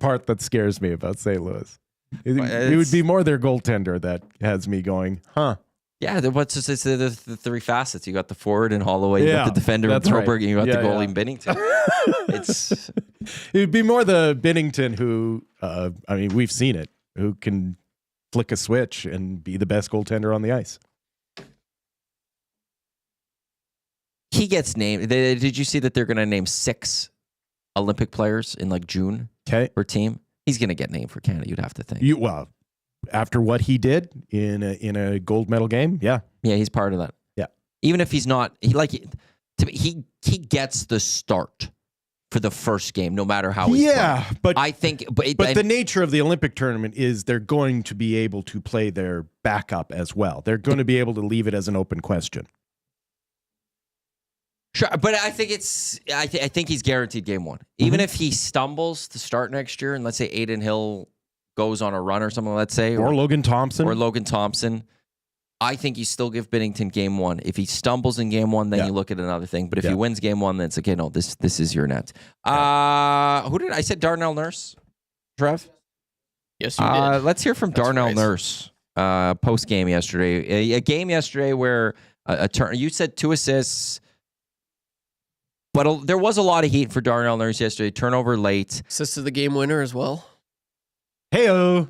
part that scares me about St. Louis. It would be more their goaltender that has me going, huh? Yeah, what's just the 3 facets? You got the forward and Holloway, you got the defender and Broberg, and you got the goalie and Binnington. It would be more the Binnington who, we've seen it, who can flick a switch and be the best goaltender on the ice. He gets named. Did you see that they're going to name 6 Olympic players in like June Okay. per team? He's going to get named for Canada, you'd have to think. Well, after what he did in a gold medal game, yeah. Yeah, he's part of that. Yeah. Even if he's not, he gets the start for the first game, no matter how he's playing. but I think, but the nature of the Olympic tournament is they're going to be able to play their backup as well. They're going to be able to leave it as an open question. Sure, but I think I think he's guaranteed game 1. Even if he stumbles to start next year, and let's say Aiden Hill goes on a run or something, let's say, Or Logan Thompson. I think you still give Binnington game 1. If he stumbles in game 1, then you look at another thing. But if he wins game 1, then it's okay. No, this is your net. Who did I said? Darnell Nurse, Trev. Yes, you did. Let's hear from Darnell Nurse. Post game yesterday, a game yesterday where a turn. You said 2 assists. But there was a lot of heat for Darnell Nurse yesterday. Turnover late. Assist to the game winner as well. Hey-o.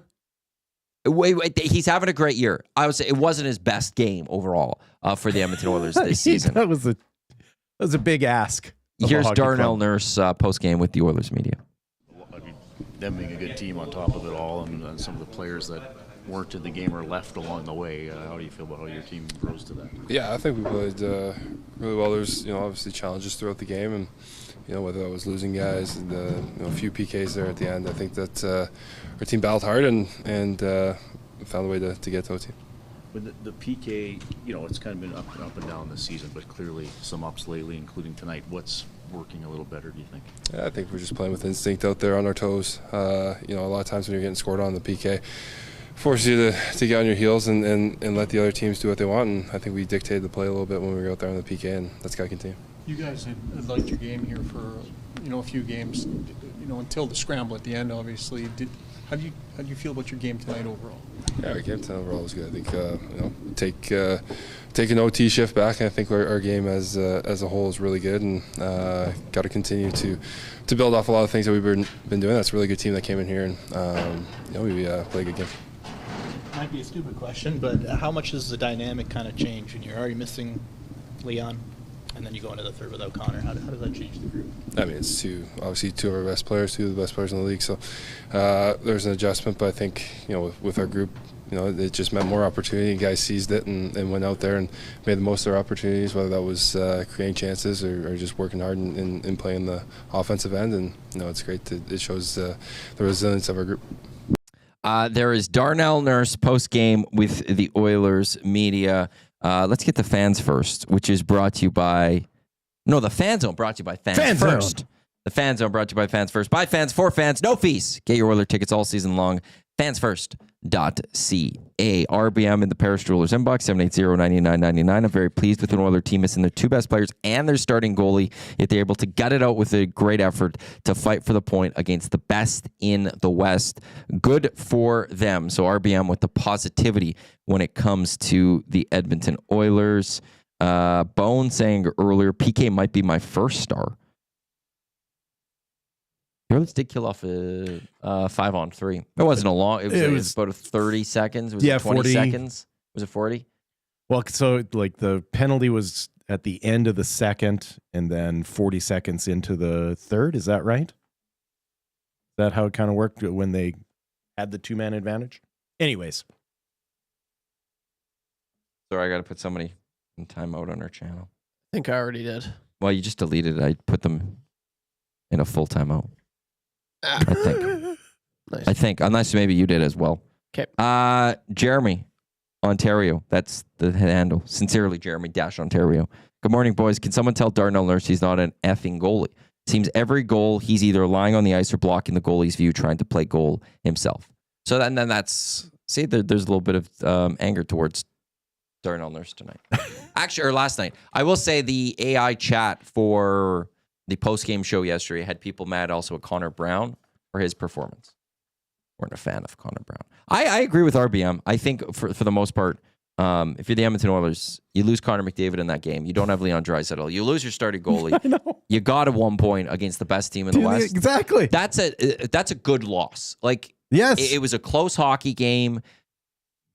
Wait, he's having a great year. I would say it wasn't his best game overall for the Edmonton Oilers this season. That was a big ask. Here's Darnell Nurse post game with the Oilers media. I mean, them being a good team on top of it all, and some of the players that weren't in the game or left along the way. How do you feel about how your team rose to that? Yeah, I think we played really well. There's obviously challenges throughout the game, and whether I was losing guys and a few PKs there at the end. I think that our team battled hard and found a way to get to OT. With the PK, it's kind of been up and down this season, but clearly some ups lately, including tonight. What's working a little better, do you think? Yeah, I think we're just playing with instinct out there on our toes. A lot of times when you're getting scored on, the PK forces you to get on your heels and let the other teams do what they want. And I think we dictated the play a little bit when we were out there on the PK, and that's got to continue. You guys had liked your game here for a few games, until the scramble at the end. Obviously, how do you feel about your game tonight overall? Yeah, our game tonight overall was good. I think take an OT shift back, and I think our game as a whole is really good, and got to continue to build off a lot of things that we've been doing. That's a really good team that came in here, and we played a good game. Might be a stupid question, but how much does the dynamic kind of change when you're already missing Leon, and then you go into the third without Connor? How does that change the group? I mean, it's obviously two of our best players, 2 of the best players in the league. So there's an adjustment, but I think with our group, it just meant more opportunity. Guys seized it and went out there and made the most of their opportunities, whether that was creating chances or just working hard and playing the offensive end. And it's great. It shows the resilience of our group. There is Darnell Nurse post game with the Oilers media. Let's get the fans first, which is brought to you by. No, the Fan Zone brought to you by Fans First. The Fan Zone brought to you by Fans First. By fans, for fans, no fees. Get your Oiler tickets all season long. Fansfirst.ca. RBM in the Paris Jewelers inbox, 780-9999. I'm very pleased with an Oiler team missing their 2 best players and their starting goalie, yet they're able to gut it out with a great effort to fight for the point against the best in the West. Good for them. So RBM with the positivity when it comes to the Edmonton Oilers. Bone saying earlier, PK might be my first star. The Oilers did kill off a 5-on-3. It wasn't a long. It was about 30 seconds. Was it 20 40 seconds? Was it 40? Well, so the penalty was at the end of the second, and then 40 seconds into the third. Is that right? Is that how it kind of worked when they had the 2-man advantage? Anyways, Sorry, I got to put somebody in timeout on our channel. I think I already did. Well, you just deleted it. I put them in a full timeout. I think. Nice. I think, unless maybe you did as well. Okay. Jeremy, Ontario. That's the handle. Sincerely, Jeremy Ontario. Good morning, boys. Can someone tell Darnell Nurse he's not an effing goalie? Seems every goal he's either lying on the ice or blocking the goalie's view, trying to play goal himself. So then that's there's a little bit of anger towards Darnell Nurse tonight. Actually, or last night. I will say the AI chat for the post-game show yesterday had people mad also at Connor Brown for his performance. Weren't a fan of Connor Brown. I agree with RBM. I think for the most part, if you're the Edmonton Oilers, you lose Connor McDavid in that game. You don't have Leon Draisaitl. You lose your starting goalie. I know. You got at one point against the best team in the West. Exactly. That's a good loss. Like, yes, it was a close hockey game.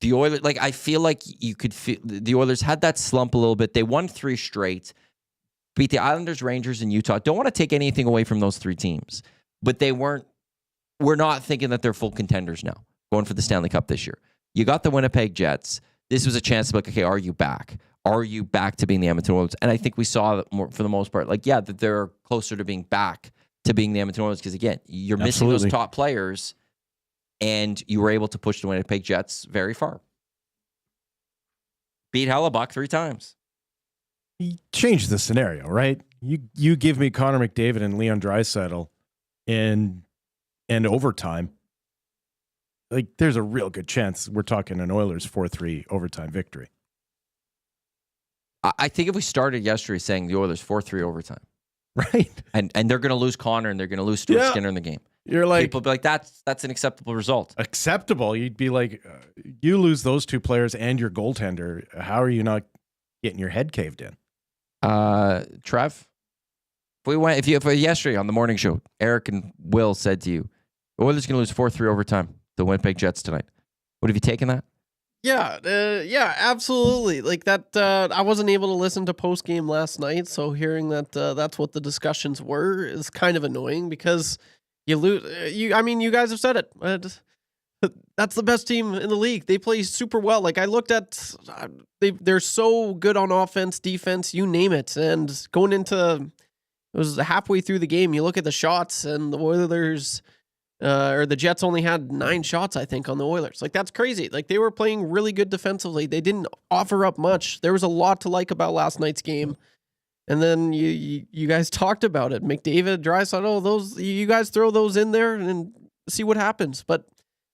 The Oilers, like, I feel like you could feel the Oilers had that slump a little bit. They won 3 straight, beat the Islanders, Rangers, and Utah. Don't want to take anything away from those 3 teams, but we're not thinking that they're full contenders now, going for the Stanley Cup this year. You got the Winnipeg Jets. This was a chance to be like, okay, are you back? Are you back to being the Edmonton Oilers? And I think we saw that more, for the most part, like, yeah, that they're closer to being back to being the Edmonton Oilers because, again, you're missing those top players, and you were able to push the Winnipeg Jets very far. Beat Hellebuck 3 times. You change the scenario, right? You give me Connor McDavid and Leon Draisaitl in overtime. Like, there's a real good chance we're talking an Oilers 4-3 overtime victory. I think if we started yesterday saying the Oilers 4-3 overtime, right, and they're going to lose Connor and they're going to lose Stuart Skinner in the game, you're like, people be like, that's an acceptable result. Acceptable? You'd be like, you lose those 2 players and your goaltender. How are you not getting your head caved in? Trev, if yesterday on the morning show, Eric and Will said to you, the Oilers going to lose 4-3 overtime, the Winnipeg Jets tonight. Would have you taken that? Yeah, absolutely. Like that, I wasn't able to listen to post game last night, so hearing that that's what the discussions were is kind of annoying because you lose. You guys have said it. That's the best team in the league. They play super well. Like I looked at, they're so good on offense, defense, you name it. And going into, it was halfway through the game. You look at the shots, and the Oilers. Or the Jets only had 9 shots, I think, on the Oilers. Like, that's crazy. Like, they were playing really good defensively. They didn't offer up much. There was a lot to like about last night's game. And then you guys talked about it. McDavid, Draisaitl, you guys throw those in there and see what happens. But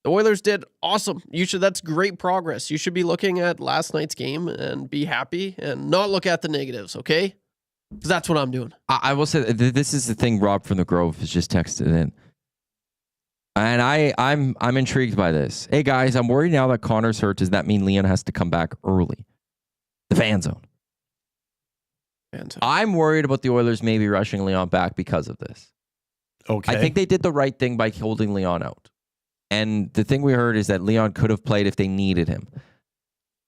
the Oilers did awesome. That's great progress. You should be looking at last night's game and be happy and not look at the negatives, okay? Because that's what I'm doing. I will say this is the thing Rob from the Grove has just texted in. And I'm intrigued by this. Hey guys, I'm worried now that Connor's hurt. Does that mean Leon has to come back early? The fan zone. I'm worried about the Oilers maybe rushing Leon back because of this. Okay. I think they did the right thing by holding Leon out. And the thing we heard is that Leon could have played if they needed him.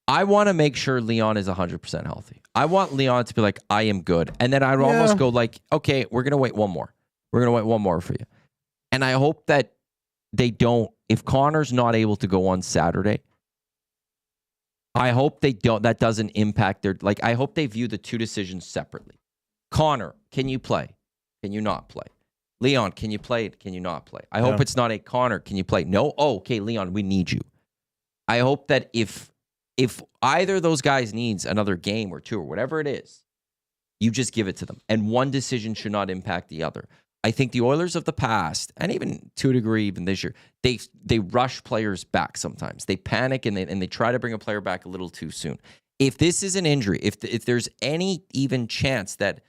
I want to make sure Leon is 100% healthy. I want Leon to be like, I am good. And then I'd almost go like, okay, we're going to wait one more. We're going to wait one more for you. And I hope that they don't, if Connor's not able to go on Saturday, I hope that doesn't impact I hope they view the 2 decisions separately. Connor, can you play? Can you not play? Leon, can you play? Can you not play? I hope it's not a Connor, can you play? No? Oh, okay, Leon, we need you. I hope that if either of those guys needs another game or 2 or whatever it is, you just give it to them. And one decision should not impact the other. I think the Oilers of the past, and even to a degree even this year, they rush players back sometimes. They panic and they try to bring a player back a little too soon. If this is an injury, if there's any even chance that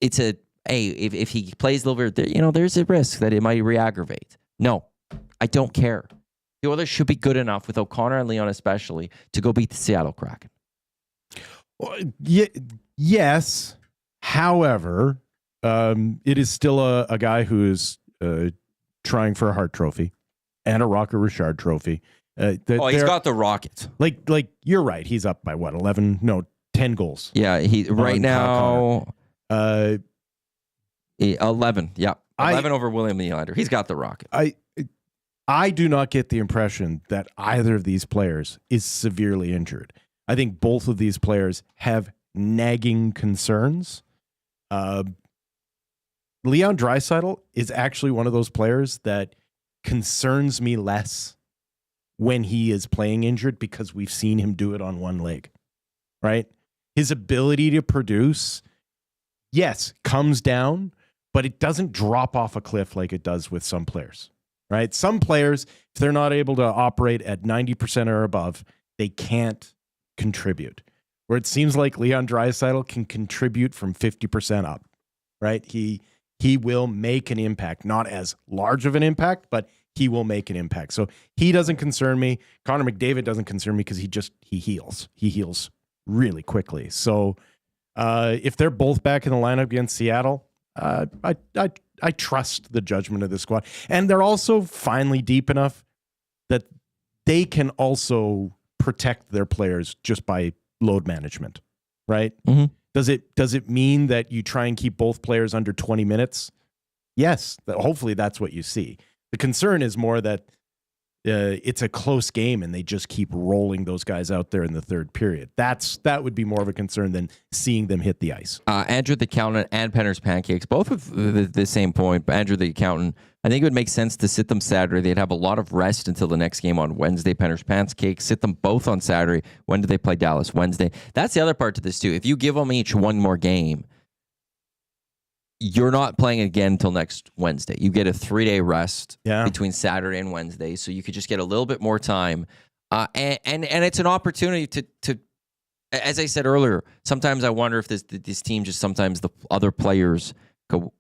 it's if he plays a little bit, there's a risk that it might re-aggravate. No, I don't care. The Oilers should be good enough with O'Connor and Leon especially to go beat the Seattle Kraken. Well, yes. However, it is still a guy who is trying for a Hart Trophy and a Rocket Richard Trophy. He's got the Rocket. Like you're right. He's up by what, 10 goals. Yeah, he right now 11. Yeah, 11 over William Nylander. He's got the Rocket. I do not get the impression that either of these players is severely injured. I think both of these players have nagging concerns. Leon Draisaitl is actually one of those players that concerns me less when he is playing injured because we've seen him do it on one leg, right? His ability to produce, yes, comes down, but it doesn't drop off a cliff like it does with some players, right? Some players, if they're not able to operate at 90% or above, they can't contribute. Where it seems like Leon Draisaitl can contribute from 50% up, right? He will make an impact, not as large of an impact, but he will make an impact. So he doesn't concern me. Connor McDavid doesn't concern me because he heals. He heals really quickly. So if they're both back in the lineup against Seattle, I trust the judgment of the squad. And they're also finally deep enough that they can also protect their players just by load management, right? Mm-hmm. Does it mean that you try and keep both players under 20 minutes? Yes. Hopefully that's what you see. The concern is more that it's a close game and they just keep rolling those guys out there in the third period. That would be more of a concern than seeing them hit the ice. Andrew the Accountant and Penner's Pancakes, both with the same point. But Andrew the Accountant, I think it would make sense to sit them Saturday. They'd have a lot of rest until the next game on Wednesday. Penner's Pancakes, sit them both on Saturday. When do they play Dallas? Wednesday. That's the other part to this too. If you give them each one more game, you're not playing again until next Wednesday. You get a 3-day rest between Saturday and Wednesday, so you could just get a little bit more time. And it's an opportunity to, as I said earlier, sometimes I wonder if this team just sometimes the other players go.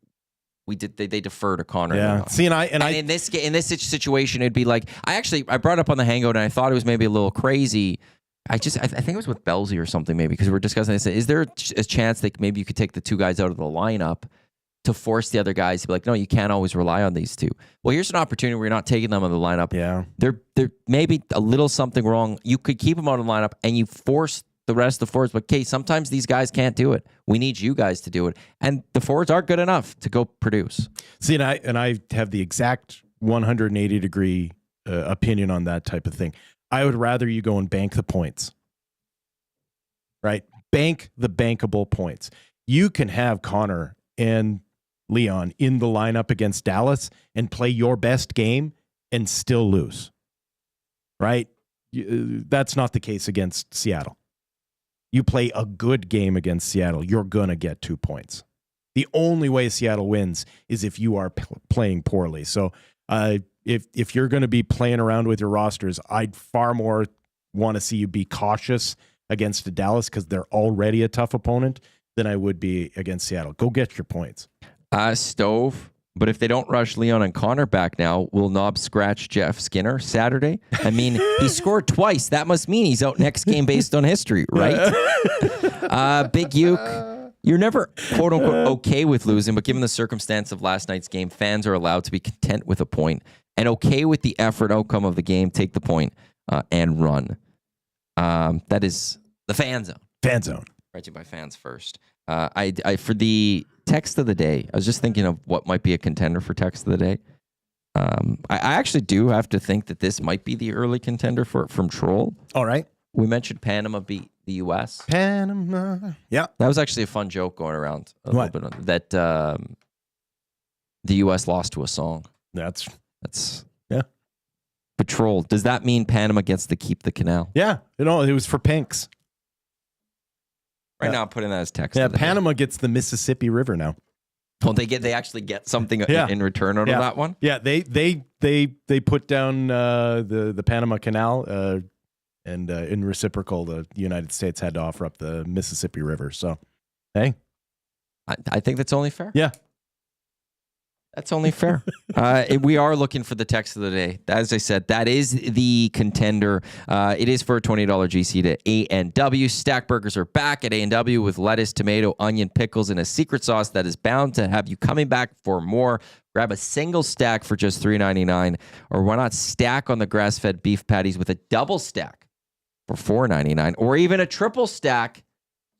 They defer to Connor. Yeah. See, in this situation, it'd be like I brought up on the Hangout, and I thought it was maybe a little crazy. I think it was with Belsey or something maybe because we were discussing this. Is there a chance that maybe you could take the two guys out of the lineup to force the other guys to be like, no, you can't always rely on these two. Well, here's an opportunity where you're not taking them out of the lineup. Yeah. There may be a little something wrong. You could keep them out of the lineup and you force the rest of the forwards. But, okay, sometimes these guys can't do it. We need you guys to do it. And the forwards are good enough to go produce. See, and I have the exact 180-degree opinion on that type of thing. I would rather you go and bank the points. Right? Bank the bankable points. You can have Connor and Leon in the lineup against Dallas and play your best game and still lose. Right? That's not the case against Seattle. You play a good game against Seattle, you're going to get 2 points. The only way Seattle wins is if you are playing poorly. So if you're going to be playing around with your rosters, I'd far more want to see you be cautious against the Dallas because they're already a tough opponent than I would be against Seattle. Go get your points. Stove. But if they don't rush Leon and Connor back now, will Knob scratch Jeff Skinner Saturday? I mean, he scored twice. That must mean he's out next game based on history, right? Big Uke, you're never, quote unquote, okay with losing, but given the circumstance of last night's game, fans are allowed to be content with a point and okay with the effort outcome of the game, take the point and run. That is the Fan Zone. Fan Zone. Brought to you by Fans First. I for the text of the day, I was just thinking of what might be a contender for text of the day. I actually do have to think that this might be the early contender from Troll. All right. We mentioned Panama beat the U.S. Panama. Yeah. That was actually a fun joke going around a little bit on that the U.S. lost to a song. That's yeah. But Troll, does that mean Panama gets to keep the canal? Yeah. It was for Pinks. Right now, I'm putting that as text. Yeah, Panama gets the Mississippi River now. Well, they actually get something in return out of that one. Yeah, they put down the Panama Canal, and in reciprocal, the United States had to offer up the Mississippi River. So, hey, I think that's only fair. Yeah. That's only fair. We are looking for the text of the day. As I said, that is the contender. It is for a $20 GC to A&W. Stack burgers are back at A&W with lettuce, tomato, onion, pickles, and a secret sauce that is bound to have you coming back for more. Grab a single stack for just $3.99, or why not stack on the grass-fed beef patties with a double stack for $4.99, or even a triple stack,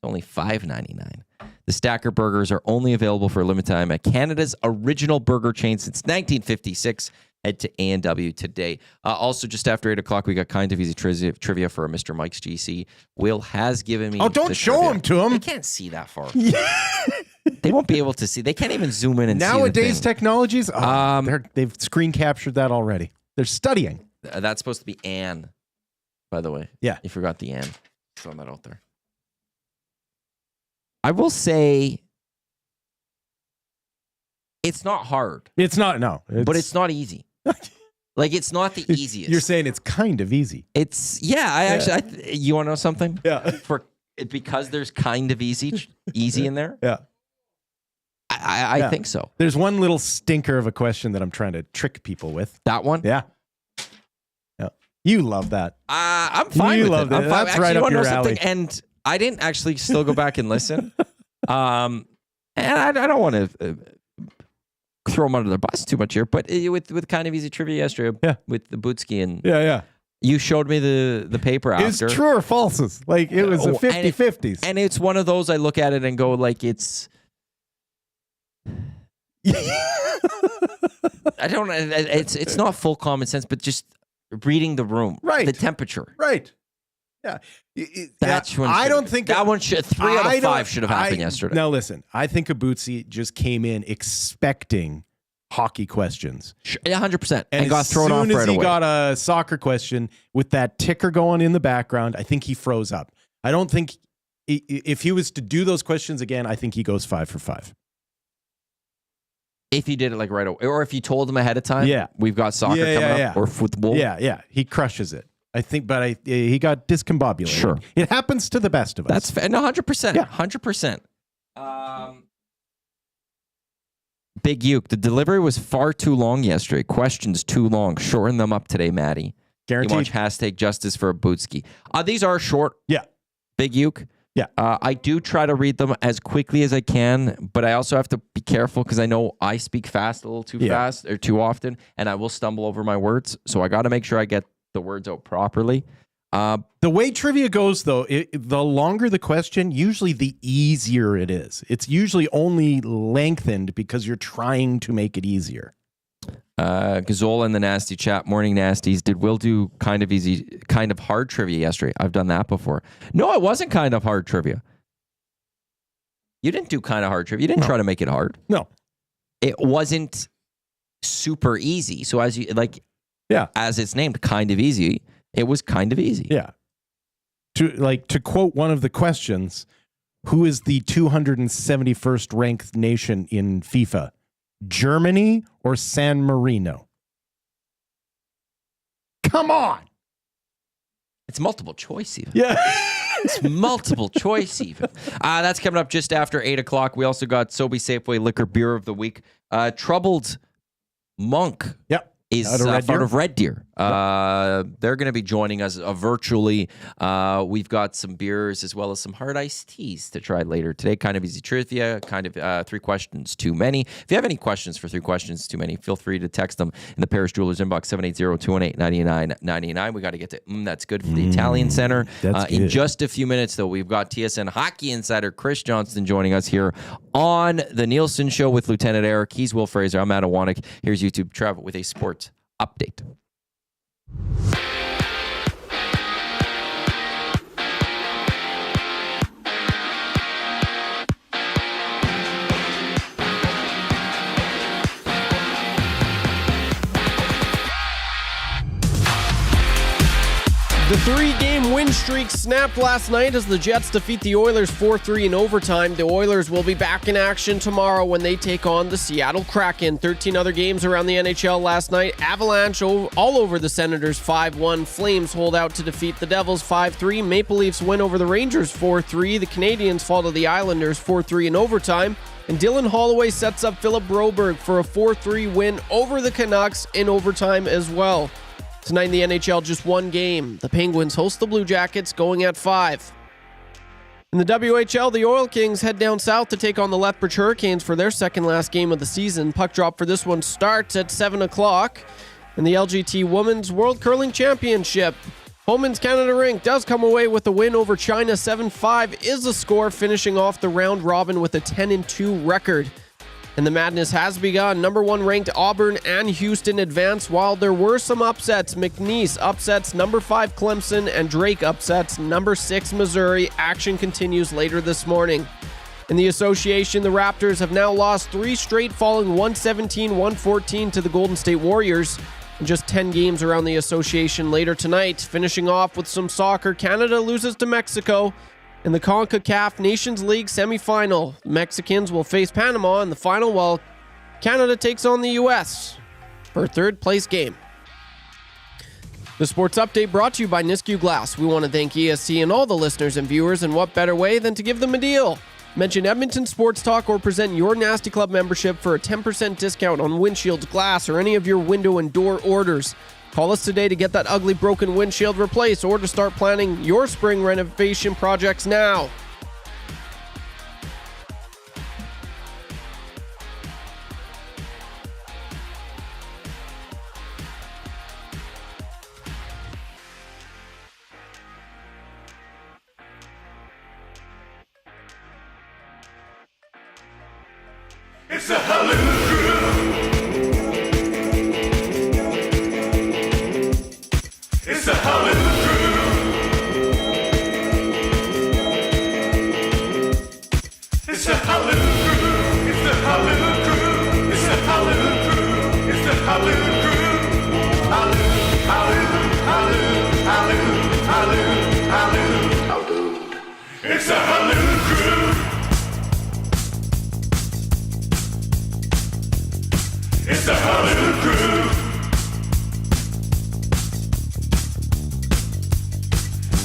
only $5.99. The Stacker Burgers are only available for a limited time at Canada's original burger chain since 1956. Head to A&W today. Also, just after 8 o'clock, we got kind of easy trivia for Mr. Mike's GC. Will has given me. Oh, don't show them to him. They can't see that far. They won't be able to see. They can't even zoom in and see. Nowadays, technologies, they've screen captured that already. They're studying. That's supposed to be Anne, by the way. Yeah. You forgot the Anne. Throw that out there. I will say it's not hard. It's not, no. But it's not easy. Like, it's not the easiest. You're saying it's kind of easy. It's, you want to know something? Yeah. Because there's kind of easy in there? Yeah. I think so. There's one little stinker of a question that I'm trying to trick people with. That one? Yeah. You love that. I'm fine with it. That's right up your alley. And I didn't actually still go back and listen. And I don't want to throw them under the bus too much here, but with kind of easy trivia yesterday with the Bootski and You showed me the paper after. It's true or falses. Like, it was a 50-50s. And it's one of those I look at it and go, like, it's... I don't. It's not full common sense, but just reading the room, right? The temperature, right? Yeah, that's when I don't think that one should 3 out of 5 should have happened yesterday. Now listen, I think Abutsi just came in expecting hockey questions, 100%, and got thrown off right away. As soon as he got a soccer question with that ticker going in the background, I think he froze up. I don't think if he was to do those questions again, I think he goes 5 for 5. If he did it like right away, or if you told him ahead of time, yeah, we've got soccer coming up, or football. Yeah, he crushes it. I think, but he got discombobulated. Sure. It happens to the best of us. That's fair. No, 100%. Yeah. 100%. Big Uke, the delivery was far too long yesterday. Questions too long. Shorten them up today, Matty. Guaranteed. You watch hashtag justice for Abutski. These are short. Yeah. Big Uke. Yeah. I do try to read them as quickly as I can, but I also have to be careful because I know I speak fast a little too fast or too often, and I will stumble over my words. So I got to make sure I get the words out properly. The way trivia goes, though, the longer the question, usually the easier it is. It's usually only lengthened because you're trying to make it easier. Gazzola in the nasty chat, morning nasties. Did Will do kind of easy, kind of hard trivia yesterday? I've done that before. No, it wasn't kind of hard trivia. You didn't do kind of hard trivia. You didn't try to make it hard. No. It wasn't super easy. So as you as it's named, kind of easy, it was kind of easy. Yeah. To quote one of the questions, who is the 271st ranked nation in FIFA? Germany or San Marino? Come on. It's multiple choice even. Yeah. It's multiple choice even. That's coming up just after 8 o'clock. We also got Sobeys Safeway Liquor Beer of the Week. Troubled Monk. Yep. Is part of Red Deer. They're going to be joining us virtually. We've got some beers as well as some hard iced teas to try later today. Kind of easy trivia, kind of 3 questions too many. If you have any questions for 3 questions too many, feel free to text them in the Paris Jewelers inbox, 780-218-9999. We got to get to that's good for the Italian Center. In just a few minutes, though, we've got TSN hockey insider Chris Johnston joining us here on the Nielson Show with Lieutenant Eric. He's Wil Fraser. I'm Matt Iwanyk. Here's YouTube Trevor with a sports update. The 3-game win streak snapped last night as the Jets defeat the Oilers 4-3 in overtime. The Oilers will be back in action tomorrow when they take on the Seattle Kraken. 13 other games around the NHL last night. Avalanche all over the Senators 5-1. Flames hold out to defeat the Devils 5-3. Maple Leafs win over the Rangers 4-3. The Canadiens fall to the Islanders 4-3 in overtime. And Dylan Holloway sets up Philip Broberg for a 4-3 win over the Canucks in overtime as well. Tonight in the NHL, just one game. The Penguins host the Blue Jackets, going at 5. In the WHL, the Oil Kings head down south to take on the Lethbridge Hurricanes for their second last game of the season. Puck drop for this one starts at 7 o'clock. In the LGT Women's World Curling Championship, Homan's Canada Rink does come away with a win over China. 7-5 is the score, finishing off the round robin with a 10-2 record. And the madness has begun. Number 1 ranked Auburn and Houston advance, while there were some upsets. McNeese upsets number 5 Clemson, and Drake upsets number 6 Missouri. Action continues later this morning. In the association, the Raptors have now lost 3 straight, falling 117-114 to the Golden State Warriors. In just 10 games around the association later tonight. Finishing off with some soccer, Canada loses to Mexico in the CONCACAF Nations League semifinal. Mexicans will face Panama in the final, while Canada takes on the U.S. for a third-place game. The sports update brought to you by Nisku Glass. We want to thank ESC and all the listeners and viewers, and what better way than to give them a deal? Mention Edmonton Sports Talk or present your Nasty Club membership for a 10% discount on windshields, glass, or any of your window and door orders. Call us today to get that ugly broken windshield replaced or to start planning your spring renovation projects now. It's the Halloo Crew. It's the Halloo Crew. It's the Halloo Crew. It's the Halloo Crew. It's the Halloo Crew. It's the Halloo Crew. Halloo, halloo, halloo, halloo, halloo, halloo, halloo. It's the Halloo Crew. It's the Halloo Crew.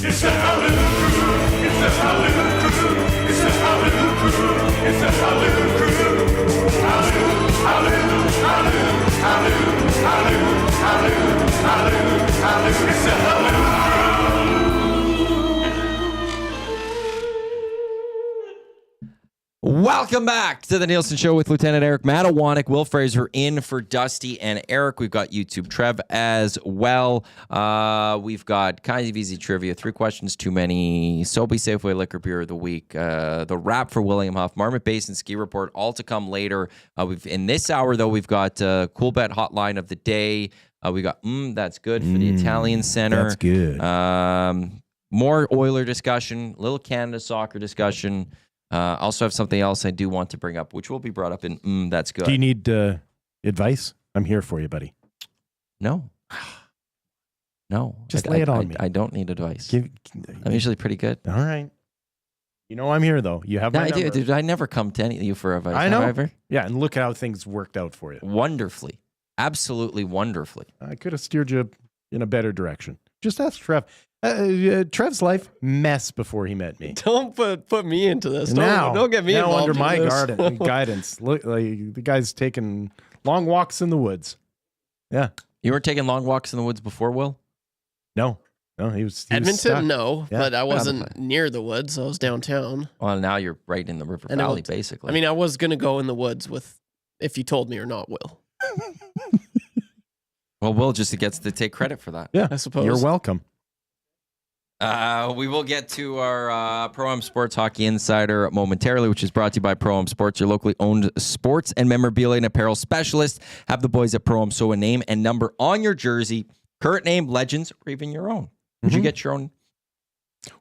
It's the Halloo Crew. It's the Halloo Crew. It's the Halloo Crew. It's the Halloo Crew. Halloo, halloo, halloo, halloo, halloo, halloo, halloo, halloo. It's the Halloo Crew. Welcome back to the Nielson Show with Lieutenant Eric, Matt Iwanyk, Wil Fraser in for Dusty and Eric. We've got YouTube Trev as well. We've got kind of easy trivia, 3 questions too many, Sobeys Safeway Liquor Beer of the Week, the wrap for William Huff, Marmot Basin Ski Report, all to come later. In this hour, though, we've got Cool Bet Hotline of the Day. We got That's Good for the Italian Center. That's good. More Oiler discussion, little Canada soccer discussion. Also have something else I do want to bring up, which will be brought up in That's Good. Do you need advice? I'm here for you, buddy. No. No. Just lay it on me. I don't need advice. I'm usually pretty good. All right. You know I'm here, though. You have my number. Dude, I never come to any of you for advice. I know. Have I ever? Yeah, and look how things worked out for you. Wonderfully. Absolutely wonderfully. I could have steered you in a better direction. Just ask Trev. Trev's life mess before he met me. Don't put me into this. Don't get me involved under my in this. guidance. Look, like the guy's taking long walks in the woods. Yeah. You were taking long walks in the woods before, Will? No, he was Edmonton, stuck. no, Yeah. but I wasn't near the woods. I was downtown. Well, now you're right in the River And Valley, basically. I mean, I was gonna go in the woods if you told me or not, Will. Well, Will just gets to take credit for that. Yeah, I suppose. You're welcome. We will get to our Pro-Am Sports Hockey Insider momentarily, which is brought to you by Pro-Am Sports, your locally owned sports and memorabilia and apparel specialist. Have the boys at Pro-Am sew a name and number on your jersey, current name, legends, or even your own. Would you get your own?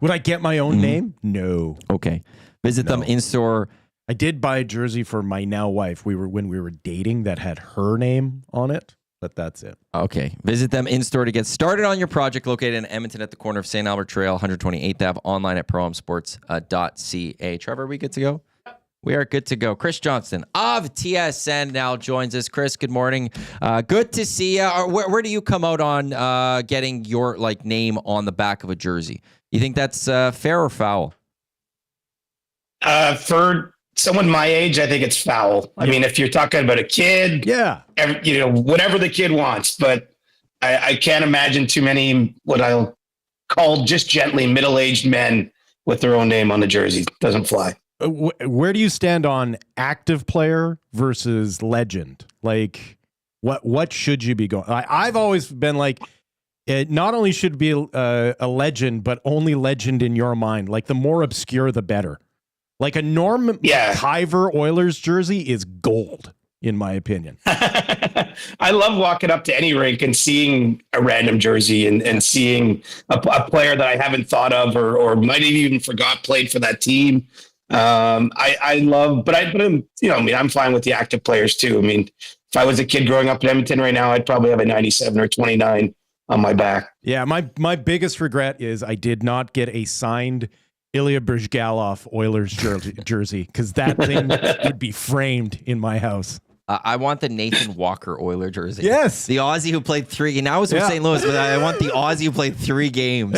Would I get my own name? No. Okay. Visit them in-store. I did buy a jersey for my now wife. When we were dating that had her name on it, but that's it. Okay. Visit them in-store to get started on your project, located in Edmonton at the corner of St. Albert Trail, 128th Ave, online at proamsports.ca. Trevor, are we good to go? We are good to go. Chris Johnston of TSN now joins us. Chris, good morning. Good to see you. Where do you come out on getting your name on the back of a jersey? You think that's fair or foul? For someone my age, I think it's foul. I mean, if you're talking about a kid, whatever the kid wants, but I can't imagine too many what I'll call just gently middle-aged men with their own name on the jersey. Doesn't fly. Where do you stand on active player versus legend? Like, what should you be going? I've always been like, it not only should be a legend, but only legend in your mind. Like, the more obscure, the better. Like a Norm McIver Oilers jersey is gold, in my opinion. I love walking up to any rink and seeing a random jersey and seeing a player that I haven't thought of or might have even forgot played for that team. I love, but I'm fine with the active players too. I mean, if I was a kid growing up in Edmonton right now, I'd probably have a 97 or 29 on my back. Yeah. My biggest regret is I did not get a signed Ilya Bryzgalov Oilers jersey, because that thing would be framed in my house. I want the Nathan Walker Oiler jersey. Yes. The Aussie who played 3 games. Now I was from St. Louis, but I want the Aussie who played 3 games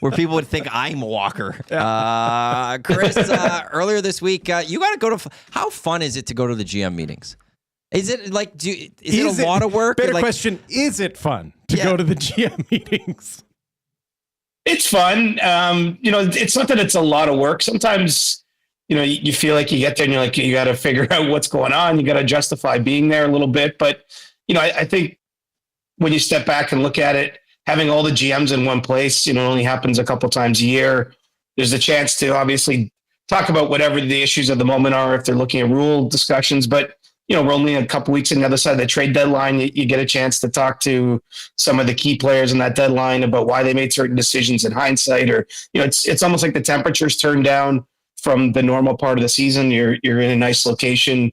where people would think I'm Walker. Chris, earlier this week, you got to go to... How fun is it to go to the GM meetings? Is it like... Is it a lot of work? Better question, is it fun to go to the GM meetings? It's fun. It's not that it's a lot of work. Sometimes, you feel like you get there and you're like, you got to figure out what's going on. You got to justify being there a little bit. But, I think when you step back and look at it, having all the GMs in one place, only happens a couple times a year. There's a chance to obviously talk about whatever the issues of the moment are, if they're looking at rule discussions. But we're only a couple weeks on the other side of the trade deadline. You get a chance to talk to some of the key players in that deadline about why they made certain decisions in hindsight, or, it's almost like the temperature's turned down from the normal part of the season. You're in a nice location.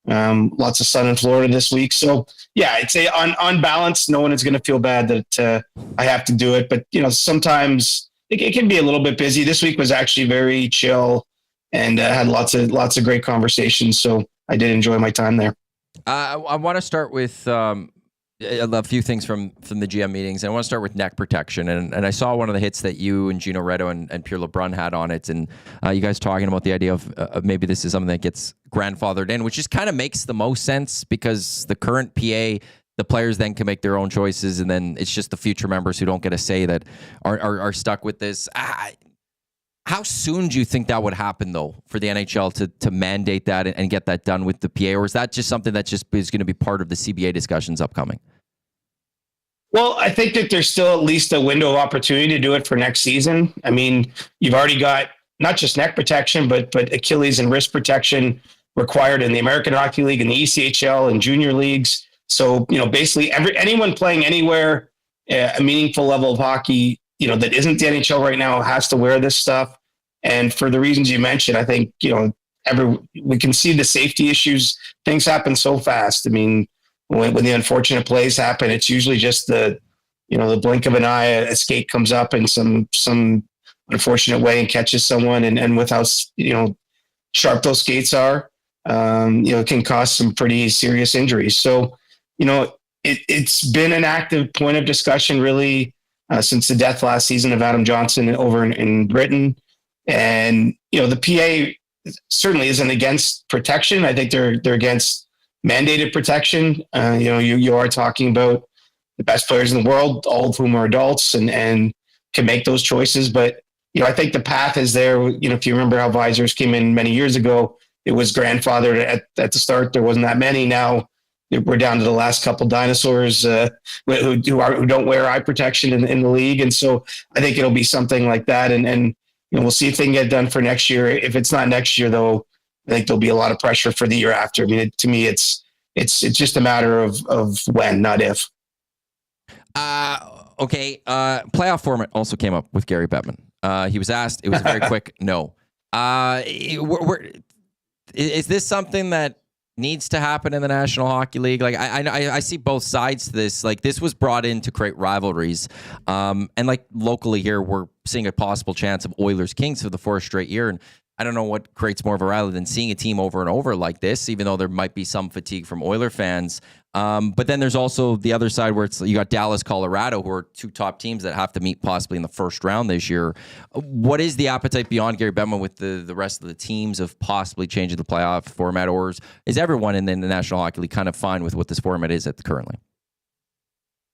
Lots of sun in Florida this week. So yeah, I'd say on balance, no one is going to feel bad that I have to do it. But, sometimes it can be a little bit busy. This week was actually very chill and had lots of great conversations. So I did enjoy my time there. I want to start with a few things from the GM meetings. I want to start with neck protection. And I saw one of the hits that you and Gino Retto and Pierre LeBrun had on it. And you guys talking about the idea of maybe this is something that gets grandfathered in, which just kind of makes the most sense because the current PA, the players then can make their own choices. And then it's just the future members who don't get a say that are stuck with this. How soon do you think that would happen, though, for the NHL to mandate that and get that done with the PA? Or is that just something that just is going to be part of the CBA discussions upcoming? Well, I think that there's still at least a window of opportunity to do it for next season. I mean, you've already got not just neck protection, but Achilles and wrist protection required in the American Hockey League and the ECHL and junior leagues. So, basically anyone playing anywhere, a meaningful level of hockey, that isn't the NHL right now has to wear this stuff. And for the reasons you mentioned, I think, we can see the safety issues. Things happen so fast. I mean, when the unfortunate plays happen, it's usually just the blink of an eye, a skate comes up in some unfortunate way and catches someone. And with how, sharp those skates are, it can cause some pretty serious injuries. So, it's been an active point of discussion really since the death last season of Adam Johnston over in Britain. And, the PA certainly isn't against protection. I think they're against mandated protection. You are talking about the best players in the world, all of whom are adults and can make those choices. But, I think the path is there. If you remember how visors came in many years ago, it was grandfathered at the start. There wasn't that many. Now we're down to the last couple dinosaurs who don't wear eye protection in the league. And so I think it'll be something like that. And we'll see if they can get it done for next year. If it's not next year, though, I think there'll be a lot of pressure for the year after. I mean, to me, it's just a matter of when, not if. Okay. Playoff format also came up with Gary Bettman. He was asked. It was a very quick no. Is this something that needs to happen in the National Hockey League? Like I see both sides to this. Like this was brought in to create rivalries, and like locally here, we're seeing a possible chance of Oilers Kings for the fourth straight year. And I don't know what creates more of a rivalry than seeing a team over and over like this, even though there might be some fatigue from Oiler fans. But then there's also the other side where you got Dallas, Colorado, who are two top teams that have to meet possibly in the first round this year. What is the appetite beyond Gary Bettman with the rest of the teams of possibly changing the playoff format, or is everyone in the National Hockey League kind of fine with what this format is currently?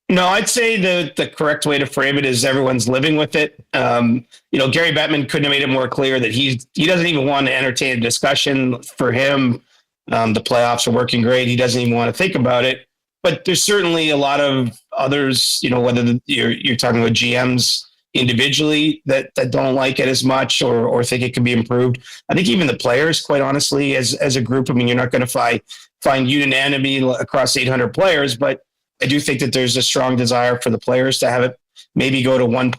No, I'd say the correct way to frame it is everyone's living with it. Gary Bettman couldn't have made it more clear that he doesn't even want to entertain a discussion. For him, the playoffs are working great. He doesn't even want to think about it. But there's certainly a lot of others, whether you're talking about GMs individually that don't like it as much or think it can be improved. I think even the players, quite honestly, as a group, I mean, you're not going to find unanimity across 800 players, but I do think that there's a strong desire for the players to have it maybe go to 1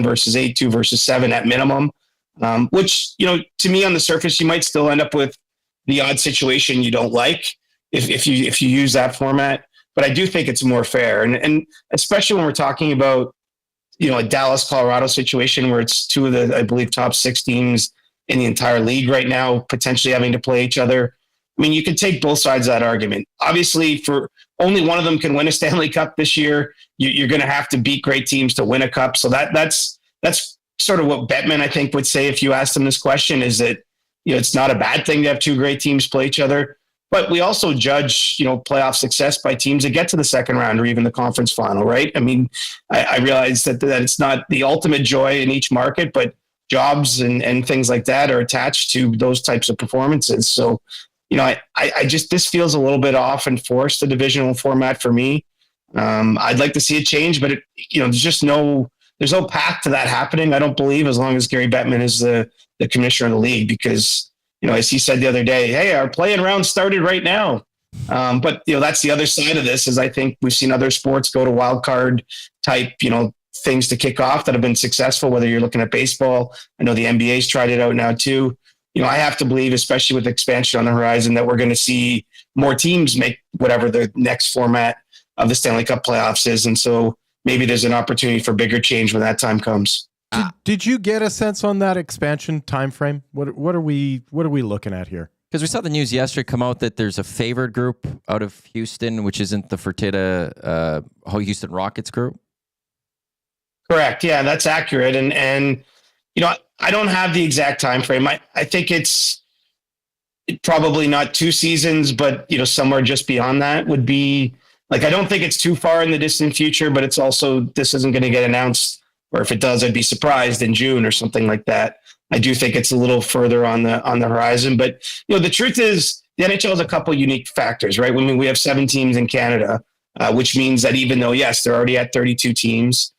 versus 8, 2 versus 7 at minimum, which, to me on the surface, you might still end up with the odd situation you don't like if you use that format. But I do think it's more fair. And especially when we're talking about, a Dallas, Colorado situation where it's two of the, I believe, top 6 teams in the entire league right now, potentially having to play each other. I mean, you can take both sides of that argument. Obviously, for only one of them can win a Stanley Cup this year, you're going to have to beat great teams to win a cup. So that's sort of what Bettman, I think, would say if you asked him this question, is that, it's not a bad thing to have two great teams play each other. But we also judge, playoff success by teams that get to the second round or even the conference final, right? I mean, I realize that it's not the ultimate joy in each market, but jobs and things like that are attached to those types of performances. So, I just, this feels a little bit off and forced, the divisional format for me. I'd like to see it change, but there's no path to that happening, I don't believe, as long as Gary Bettman is the commissioner of the league, because, as he said the other day, hey, our playing round started right now. But that's the other side of this. Is I think we've seen other sports go to wild card type, things to kick off that have been successful. Whether you're looking at baseball, I know the NBA's tried it out now too. I have to believe, especially with expansion on the horizon, that we're going to see more teams make whatever the next format of the Stanley Cup playoffs is. And so maybe there's an opportunity for bigger change when that time comes. Did you get a sense on that expansion time frame? What are we looking at here? Because we saw the news yesterday come out that there's a favored group out of Houston, which isn't the Fertitta Houston Rockets group. Correct. Yeah, that's accurate. And I don't have the exact time frame. I think it's probably not 2 seasons, but somewhere just beyond that would be like, I don't think it's too far in the distant future, but it's also, this isn't going to get announced, or if it does, I'd be surprised in June or something like that. I do think it's a little further on the horizon, but the truth is the NHL has a couple unique factors, right? I mean, we have 7 teams in Canada, which means that even though, yes, they're already at 32 teams,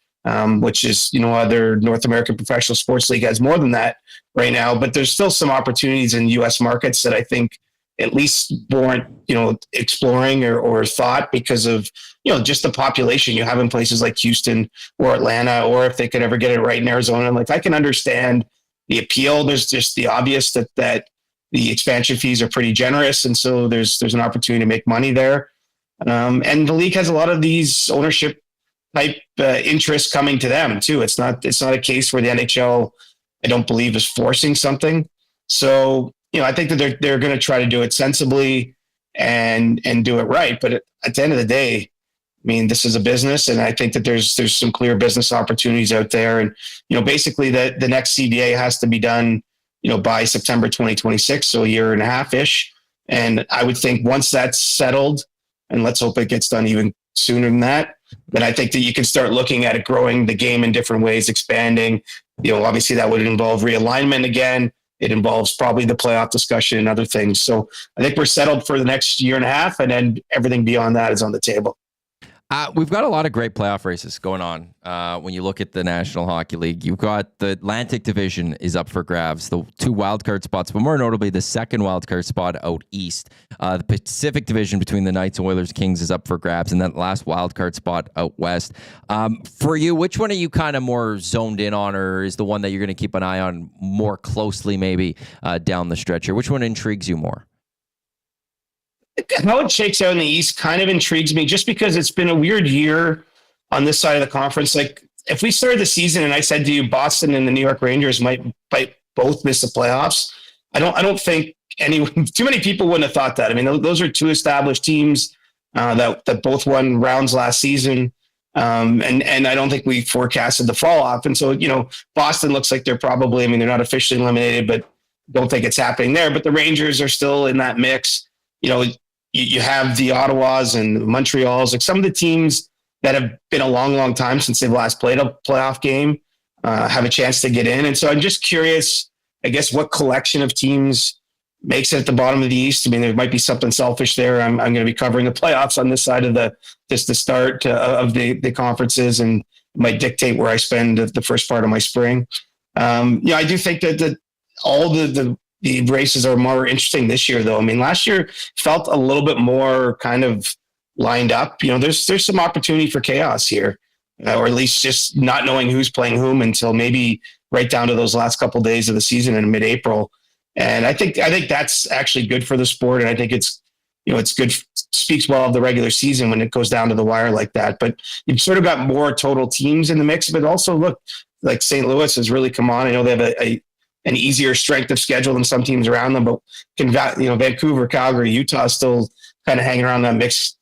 which is, other North American professional sports league has more than that right now, but there's still some opportunities in US markets that I think at least warrant, exploring or thought because of, just the population you have in places like Houston or Atlanta, or if they could ever get it right in Arizona. Like, I can understand the appeal. There's just the obvious that the expansion fees are pretty generous. And so there's an opportunity to make money there. And the league has a lot of these ownership type interests coming to them too. It's not a case where the NHL, I don't believe, is forcing something. So, I think that they're going to try to do it sensibly and do it right. But at the end of the day, I mean, this is a business, and I think that there's some clear business opportunities out there. And, basically the next CBA has to be done, by September 2026, so a year and a half-ish. And I would think once that's settled, and let's hope it gets done even sooner than that, then I think that you can start looking at it, growing the game in different ways, expanding. Obviously that would involve realignment again. It involves probably the playoff discussion and other things. So I think we're settled for the next year and a half, and then everything beyond that is on the table. We've got a lot of great playoff races going on. When you look at the National Hockey League, you've got the Atlantic Division is up for grabs, the 2 wildcard spots, but more notably the second wildcard spot out east. The Pacific Division between the Knights and Oilers Kings is up for grabs, and that last wildcard spot out west. For you, which one are you kind of more zoned in on, or is the one that you're going to keep an eye on more closely maybe down the stretch here? Which one intrigues you more? How it shakes out in the East kind of intrigues me, just because it's been a weird year on this side of the conference. Like, if we started the season and I said to you, Boston and the New York Rangers might both miss the playoffs, I don't think too many people wouldn't have thought that. I mean, those are 2 established teams that both won rounds last season. And I don't think we forecasted the fall off. And so, Boston looks like they're probably, they're not officially eliminated, but don't think it's happening there. But the Rangers are still in that mix. You have the Ottawas and Montreals, like some of the teams that have been a long, long time since they've last played a playoff game, have a chance to get in. And so I'm just curious, I guess, what collection of teams makes it at the bottom of the East. There might be something selfish there. I'm going to be covering the playoffs on this side of the start of the conferences, and it might dictate where I spend the first part of my spring. I do think that all the races are more interesting this year, though. Last year felt a little bit more kind of lined up. There's some opportunity for chaos here, or at least just not knowing who's playing whom until maybe right down to those last couple of days of the season in mid-April. And I think that's actually good for the sport, and I think it's good, speaks well of the regular season when it goes down to the wire like that. But you've sort of got more total teams in the mix, but also look, like St. Louis has really come on. I know they have an easier strength of schedule than some teams around them, but Vancouver, Calgary, Utah is still kind of hanging around that mix.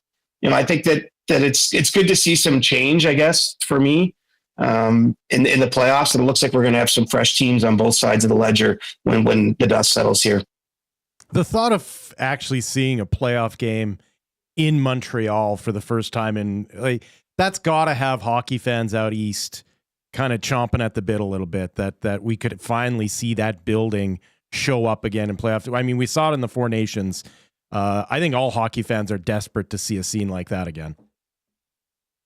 I think that it's good to see some change, I guess, for me, in the playoffs. And it looks like we're going to have some fresh teams on both sides of the ledger when the dust settles here. The thought of actually seeing a playoff game in Montreal for the first time that's got to have hockey fans out east kind of chomping at the bit a little bit, that we could finally see that building show up again in playoff. We saw it in the Four Nations. I think all hockey fans are desperate to see a scene like that again.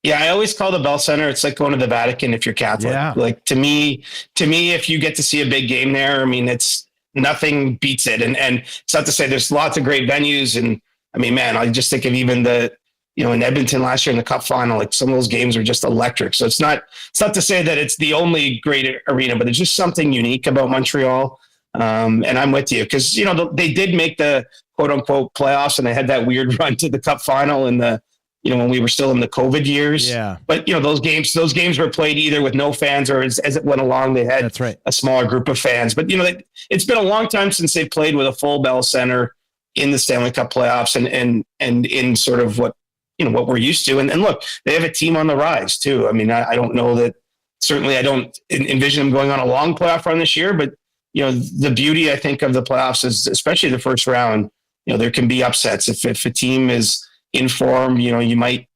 Yeah, I always call the Bell Center, it's like going to the Vatican if you're Catholic. Yeah. Like to me, if you get to see a big game there, it's nothing beats it. And it's not to say there's lots of great venues and I mean, man, I just think of even in Edmonton last year in the Cup final, like some of those games are just electric. So it's not to say that it's the only great arena, but it's just something unique about Montreal. And I'm with you because, they did make the quote unquote playoffs and they had that weird run to the Cup final in the, when we were still in the COVID years. Yeah. But, those games were played either with no fans or as it went along, they had a smaller group of fans. But, it's been a long time since they played with a full Bell Center in the Stanley Cup playoffs and in sort of what we're used to. And look, they have a team on the rise too. I mean, I don't know that, certainly I don't envision them going on a long playoff run this year, but the beauty I think of the playoffs is especially the first round, there can be upsets. If a team is in form, you might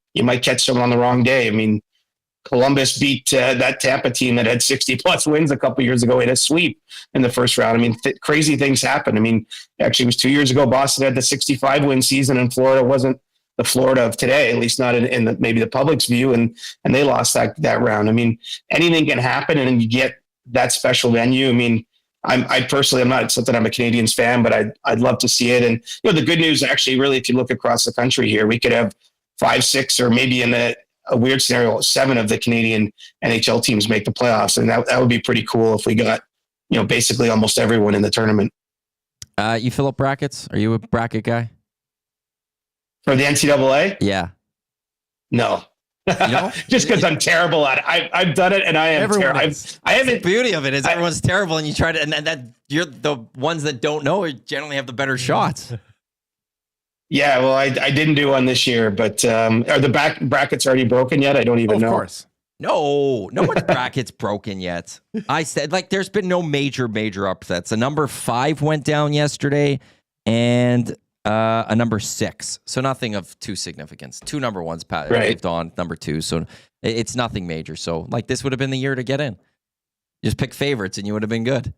catch someone on the wrong day. I mean, Columbus beat that Tampa team that had 60 plus wins a couple years ago in a sweep in the first round. I mean, crazy things happen. I mean, actually it was 2 years ago, Boston had the 65 win season and Florida wasn't the Florida of today, at least not in maybe the public's view. And they lost that round. I mean, anything can happen and you get that special venue. I mean, I personally, I'm not something I'm a Canadiens fan, but I'd love to see it. And, the good news actually, really, if you look across the country here, we could have 5, 6, or maybe in a weird scenario, 7 of the Canadian NHL teams make the playoffs. And that would be pretty cool if we got, basically almost everyone in the tournament. You fill up brackets? Are you a bracket guy? For the NCAA? Yeah. No. Just because I'm terrible at it. I've done it and I am terrible. I haven't. The beauty of it is everyone's terrible and you try to, and that you're the ones that don't know generally have the better shots. Yeah, well, I didn't do one this year, but are the brackets already broken yet? I don't even know. Of course. No one's bracket's broken yet. I said, there's been no major upsets. A number 5 went down yesterday and a number 6. So nothing of too significance. 2 number 1s moved on, number 2. So it's nothing major. So this would have been the year to get in. Just pick favorites and you would have been good.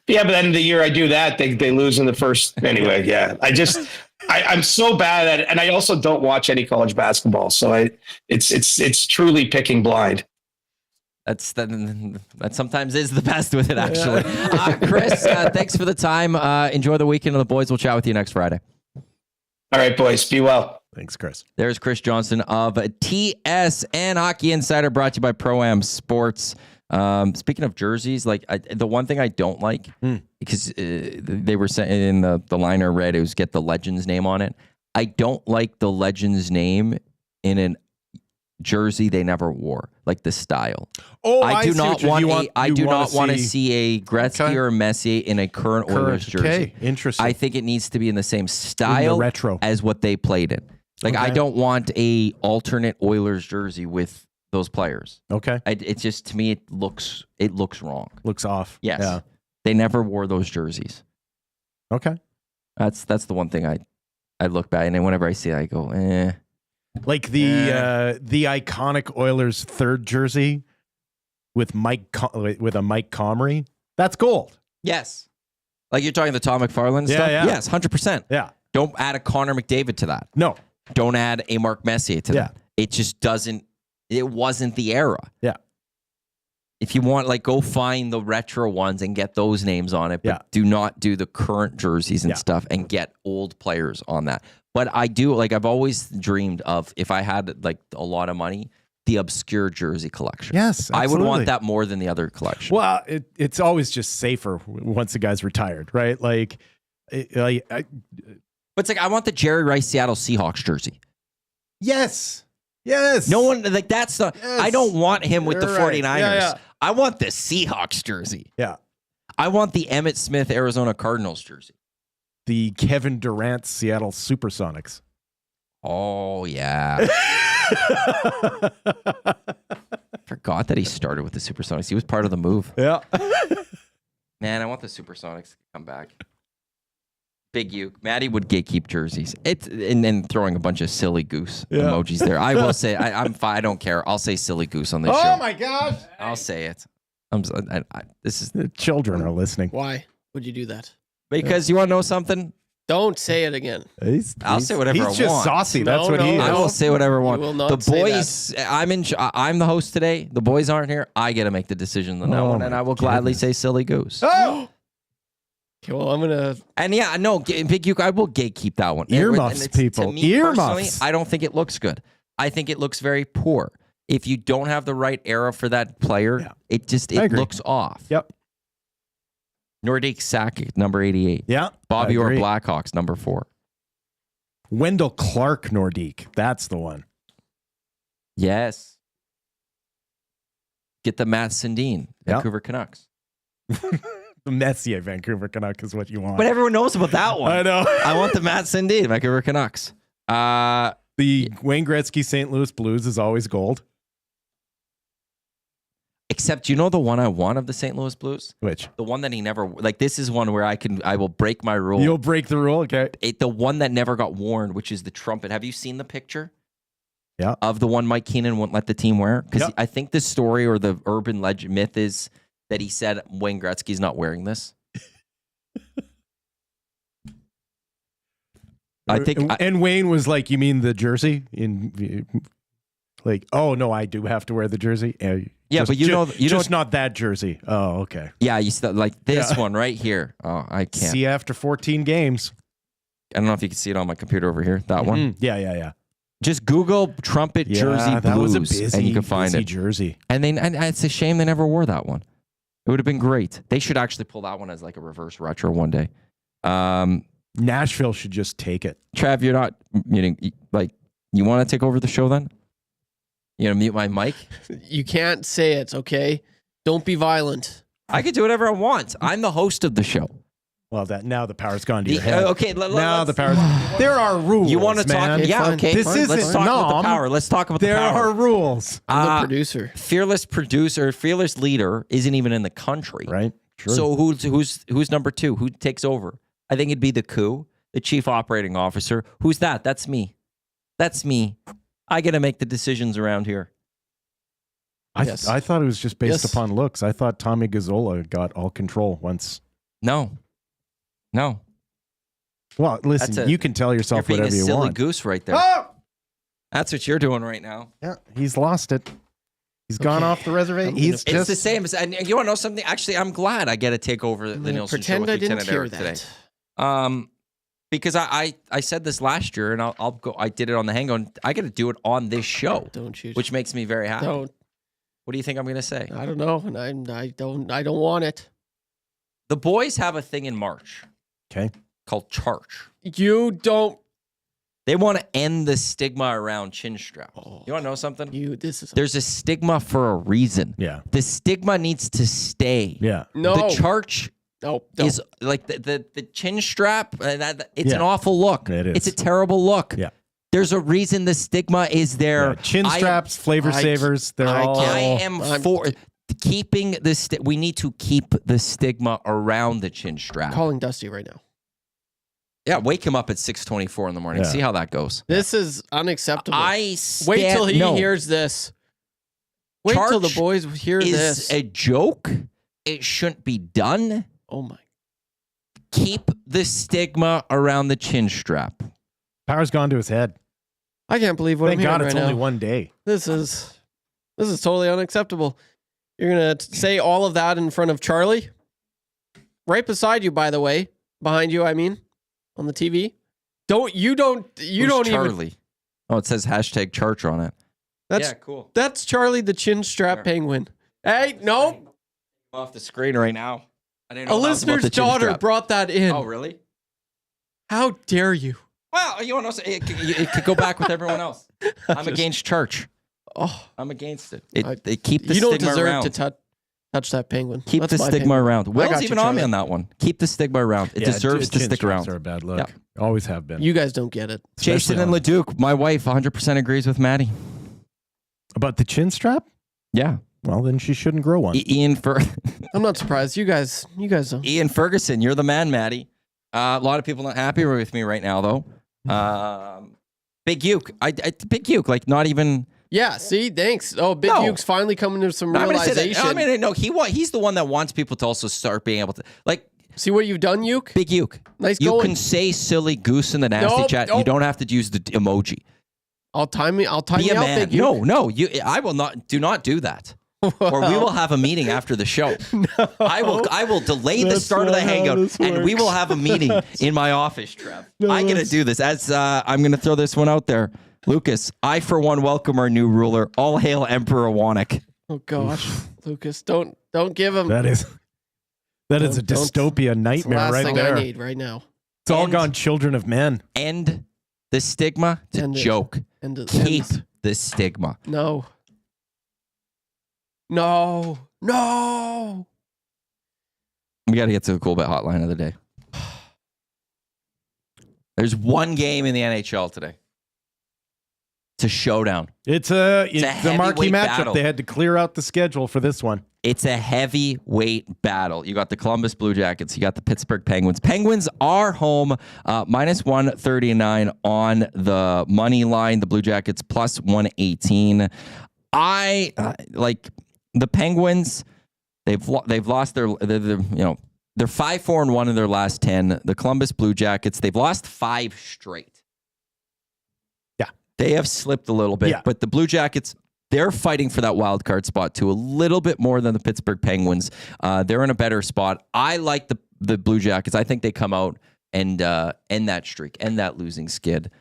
Yeah, but end of the year I do that. They lose in the first anyway. Yeah. I'm so bad at it. And I also don't watch any college basketball. So it's truly picking blind. That sometimes is the best with it, actually. Chris, thanks for the time. Enjoy the weekend of the boys. We'll chat with you next Friday. All right, boys. Be well. Thanks, Chris. There's Chris Johnston of TS and Hockey Insider, brought to you by Pro-Am Sports. Speaking of jerseys, the one thing I don't like, because they were saying in the liner read, it was get the legend's name on it. I don't like the legend's name in an jersey they never wore, like the style. Oh, I do not want. I do not want to see a Gretzky or a Messi in a current Oilers jersey. Okay, interesting. I think it needs to be in the same style retro as what they played in. I don't want a alternate Oilers jersey with those players. Okay, it's just, to me, it looks wrong. Looks off. Yes. Yeah. They never wore those jerseys. Okay, that's the one thing I look back, and then whenever I see it, I go, eh. Like the iconic Oilers 3rd jersey with a Mike Comrie. That's gold. Yes. Like you're talking the Tom McFarlane stuff? Yeah. Yes, 100%. Yeah. Don't add a Connor McDavid to that. No. Don't add a Mark Messier to that. It just doesn't, it wasn't the era. Yeah. If you want, go find the retro ones and get those names on it, but do not do the current jerseys and stuff and get old players on that. But I do, I've always dreamed of, if I had a lot of money, the obscure jersey collection. Yes, absolutely. I would want that more than the other collection. Well, it's always just safer once the guy's retired, right? But it's I want the Jerry Rice Seattle Seahawks jersey. Yes. No one, that's the, I don't want him with the 49ers. Yeah. I want the Seahawks jersey. Yeah. I want the Emmitt Smith Arizona Cardinals jersey. The Kevin Durant Seattle Supersonics. Oh, yeah. Forgot that he started with the Supersonics. He was part of the move. Yeah. Man, I want the Supersonics to come back. Big Uke. Matty would gatekeep jerseys. And then throwing a bunch of silly goose emojis there. I will say, I'm fine. I don't care. I'll say silly goose on this show. Oh, my gosh. I'll say it. This is the children are listening. Why would you do that? Because you want to know something? Don't say it again. I'll say whatever I want. He's just saucy. That's what he is. I will say whatever I want. You will not the boys, say that. I'm the host today. The boys aren't here. I get to make the decision on that one, and I will gladly say silly goose. Oh! Okay, well, I'm gonna. And yeah, no, Big Uke, I will gatekeep that one. Earmuffs, And people. To me personally, Earmuffs. I don't think it looks good. I think it looks very poor. If you don't have the right era for that player, it agree. looks off. Yep. Nordique Sakic, number 88. Yeah. Bobby I Orr agree. Blackhawks, number 4. Wendell Clark Nordique. That's the one. Yes. Get the Matt Sundin, Vancouver Canucks. The Messier Vancouver Canuck is what you want. But everyone knows about that one. I know. I want the Matt Sundin, Vancouver Canucks. The Wayne Gretzky St. Louis Blues is always gold. Except, you know the one I want of the St. Louis Blues? Which? The one that he never, like, this is one where I will break my rule. You'll break the rule? Okay. The one that never got worn, which is the trumpet. Have you seen the picture? Yeah. Of the one Mike Keenan wouldn't let the team wear? Because I think the story or the urban legend myth is that he said Wayne Gretzky's not wearing this. I think, and Wayne was like, "You mean the jersey?" Like, "Oh no, I do have to wear the jersey." Yeah, but you know, just not that jersey. Oh, okay. Yeah, you still like this one right here. Oh, I can't see after 14 games. I don't know if you can see it on my computer over here. That one. Yeah. Just Google trumpet jersey that blues, was a busy, and you can find busy it. Jersey. And it's a shame they never wore that one. It would have been great. They should actually pull that one as like a reverse retro one day. Nashville should just take it. Trav, you're not muting. Like, you want to take over the show then? You gonna mute my mic? You can't say it, okay? Don't be violent. I can do whatever I want. I'm the host of the show. Well, now the power's gone to your head. Okay, now the power's. There are rules. You want to talk? Yeah, okay. This isn't. Let's talk about the power. Let's talk about the there power. There are rules. I'm the producer. Fearless leader isn't even in the country. Right. True. So who's number 2? Who takes over? I think it'd be the coup, the chief operating officer. Who's that? That's me. That's me. I get to make the decisions around here. I thought it was just based upon looks. I thought Tommy Gazzola got all control once. No. Well, listen, you can tell yourself you're being whatever a you silly want. Goose right there. Oh! That's what you're doing right now. Yeah, he's lost it. He's gone off the reservation. It's the same. And you want to know something? Actually, I'm glad I get to take over the Nielson Show with I didn't Lieutenant hear Eric that. today. Because I said this last year, and I'll go. I did it on the Hangout. I got to do it on this show. Don't you? Which makes me very happy. Don't. What do you think I'm going to say? I don't know, and I don't want it. The boys have a thing in March. Okay. Called Charge. You don't. They want to end the stigma around chin straps. You want to know something? There's a stigma for a reason. Yeah. The stigma needs to stay. Yeah. No. The Charge is don't. like the chin strap. It's an awful look. It is. It's a terrible look. Yeah. There's a reason the stigma is there. Yeah, chin straps, flavor savers, they're all. I am for keeping this. We need to keep the stigma around the chin strap. Calling Dusty right now. Yeah, wake him up at 6:24 in the morning. Yeah. See how that goes. This is unacceptable. Wait stand- till he no. hears this. Wait till the Charge boys hear is this. a joke. It shouldn't be done. Oh my. Keep the stigma around the chin strap. Power's gone to his head. I can't believe what Thank I'm hearing God it's right only now. one day. This is totally unacceptable. You're gonna say all of that in front of Charlie, right beside you. By the way, behind you. I mean, on the TV. You don't Charlie? even. Oh, it says hashtag Charge on it. That's cool. That's Charlie the chin strap penguin. Hey, no. Off the screen right now. I didn't A know that was about listener's the chin daughter strap. brought that in. Oh, really? How dare you? Well, you want to it could go back with everyone else. I'm against church. Oh, I'm against it. They keep the you don't stigma deserve around. to touch that penguin. Keep That's the my stigma penguin. around. I Will's got you, even on me Charlie. on that one. Keep the stigma around. It deserves to chin stick straps around. are a bad look. Yeah. Always have been. You guys don't get it. Jason and Leduc, my wife, 100% agrees with Matty. About the chin strap? Yeah. Well, then she shouldn't grow one. I'm not surprised. You guys don't. Ian Ferguson, you're the man, Matty. A lot of people not happy with me right now, though. Big Uke. Big Uke, like not even... Yeah, see, thanks. Oh, Big Uke's finally coming to some I'm gonna say that- realization. no, he's the one that wants people to also start being able to... like. See what you've done, Uke? Big Uke. Nice You going. can say silly goose in the nasty chat. You don't have to use the emoji. I'll time Be you a out, man. Big Uke. No, I will not. Do not do that. or we will have a meeting after the show. I will delay the start of the hangout, and we will have a meeting in my office, Trev. I'm going to do this. As I'm going to throw this one out there. Lucas, I, for one, welcome our new ruler. All hail Emperor Iwanyk. Oh, gosh. Lucas, don't give him. That is a dystopia nightmare last right thing there. I need right now. It's all gone children of men. End the stigma. It's a joke. Keep the stigma. No. We got to get to the cool bet hotline of the day. There's one game in the NHL today. It's a showdown. It's a marquee matchup. Battle. They had to clear out the schedule for this one. It's a heavyweight battle. You got the Columbus Blue Jackets. You got the Pittsburgh Penguins. Penguins are home, minus 139 on the money line. The Blue Jackets plus 118. I like the Penguins. They've lost they're 5-4-1 in their last 10. The Columbus Blue Jackets, they've lost 5 straight. Yeah. They have slipped a little bit, but the Blue Jackets, they're fighting for that wild card spot too, a little bit more than the Pittsburgh Penguins. They're in a better spot. I like the Blue Jackets. I think they come out and end that streak, end that losing skid.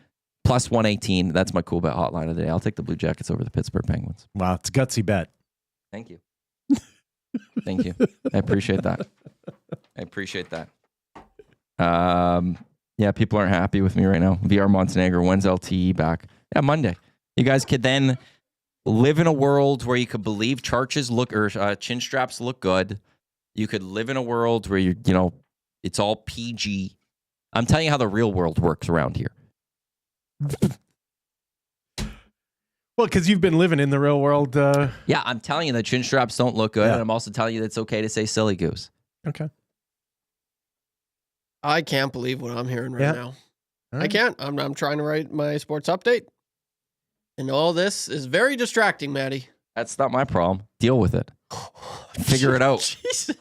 Plus 118. That's my cool bet hotline of the day. I'll take the Blue Jackets over the Pittsburgh Penguins. Wow, it's a gutsy bet. Thank you. Thank you. I appreciate that. Yeah, people aren't happy with me right now. VR Montenegro, when's LTE back? Yeah, Monday. You guys could then live in a world where you could believe chin straps look good. You could live in a world where it's all PG. I'm telling you how the real world works around here. Well, because you've been living in the real world. Yeah, I'm telling you that chin straps don't look good, and I'm also telling you that it's okay to say silly goose. Okay. I can't believe what I'm hearing right now. Right. I can't. I'm trying to write my sports update, and all this is very distracting, Matty. That's not my problem. Deal with it. Figure it out. Jesus.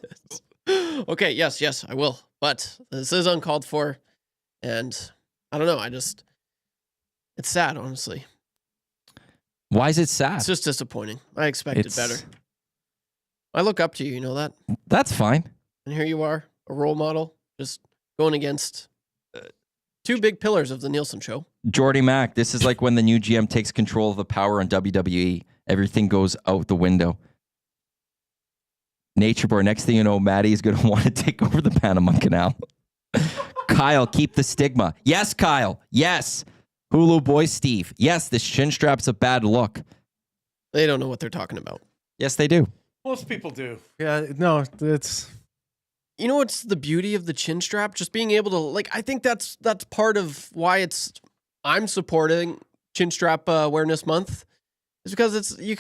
Okay, yes, I will. But this is uncalled for, and I don't know. It's sad, honestly. Why is it sad? It's just disappointing. I expected better. I look up to you, you know that? That's fine. And here you are, a role model, just going against 2 big pillars of the Nielson Show. Jordy Mac, this is like when the new GM takes control of the power on WWE. Everything goes out the window. Nature Boy, next thing you know, Matty is going to want to take over the Panama Canal. Kyle, keep the stigma. Yes, Kyle. Yes. Hulu boy Steve. Yes, this chin strap's a bad look. They don't know what they're talking about. Yes, they do. Most people do. Yeah, no, it's... You know what's the beauty of the chin strap? Just being able to, I think that's part of why I'm supporting Chin Strap Awareness Month. Is because you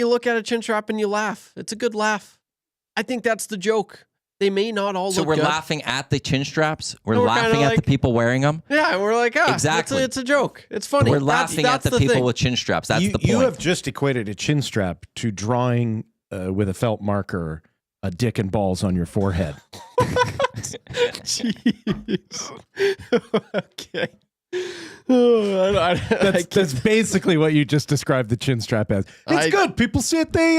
look at a chin strap and you laugh. It's a good laugh. I think that's the joke. They may not all look good. So we're laughing at the chin straps? We're laughing at the people wearing them? Yeah, we're like, exactly. It's a joke. It's funny. We're laughing at the people with chin straps. That's the point. You have just equated a chin strap to drawing with a felt marker a dick and balls on your forehead. Jeez. Okay. That's basically what you just described the chin strap as. It's good. People see it, they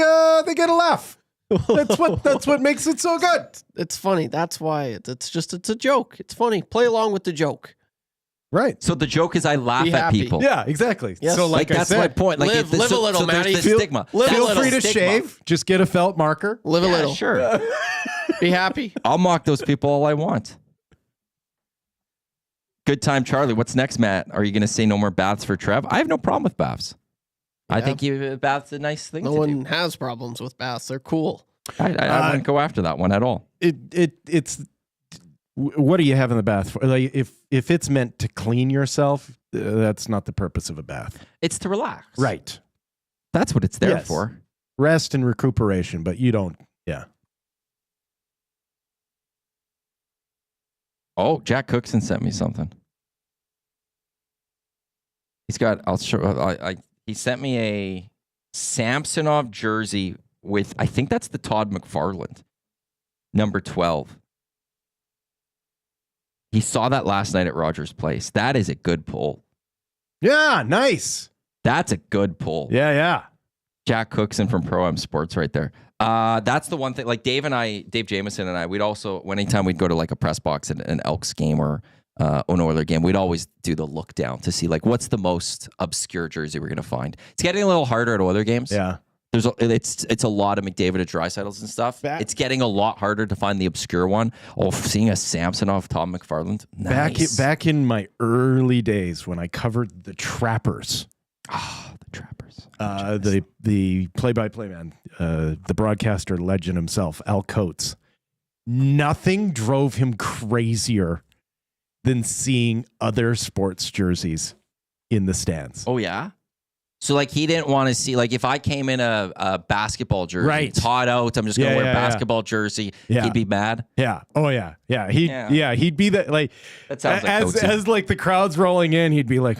get a laugh. That's what makes it so good. It's funny. That's why it's a joke. It's funny. Play along with the joke. Right. So the joke is I laugh at people. Yeah, exactly. Yes. So that's my point. Live a little, Matty. There's the stigma. Feel free to shave. Just get a felt marker. Live a little. Sure. Be happy. I'll mock those people all I want. Good time, Charlie. What's next, Matt? Are you going to say no more baths for Trev? I have no problem with baths. Yeah. I think baths a nice thing. No one has problems with baths. They're cool. I wouldn't go after that one at all. It's what do you have in the bath for? Like if it's meant to clean yourself, that's not the purpose of a bath. It's to relax. Right. That's what it's there for. Rest and recuperation, but you don't. Yeah. Oh, Jack Cookson sent me something. He's got. I'll show. He sent me a Samsonov jersey with. I think that's the Todd McFarland, number 12. He saw that last night at Rogers Place. That is a good pull. Yeah, nice. That's a good pull. Yeah. Jack Cookson from Pro M Sports right there. That's the one thing. Like Dave Jameson and I, we'd also, anytime we'd go to like a press box at an Elks game or an Oiler game, we'd always do the look down to see like what's the most obscure jersey we're going to find. It's getting a little harder at Oiler games. Yeah. It's a lot of McDavid and Draisaitls and stuff. It's getting a lot harder to find the obscure one. Oh, seeing a Samsonov, Tom McFarland. Nice. Back in my early days when I covered the Trappers. The Trappers. The play-by-play man, the broadcaster legend himself, Al Coates. Nothing drove him crazier than seeing other sports jerseys in the stands. Oh, yeah? So, like, he didn't want to see, like, if I came in a basketball jersey, it's hot out, I'm just going to wear a basketball jersey, he'd be mad. Yeah. Oh, yeah. Yeah. He'd be that, like, that sounds like as like, the crowd's rolling in, he'd be like,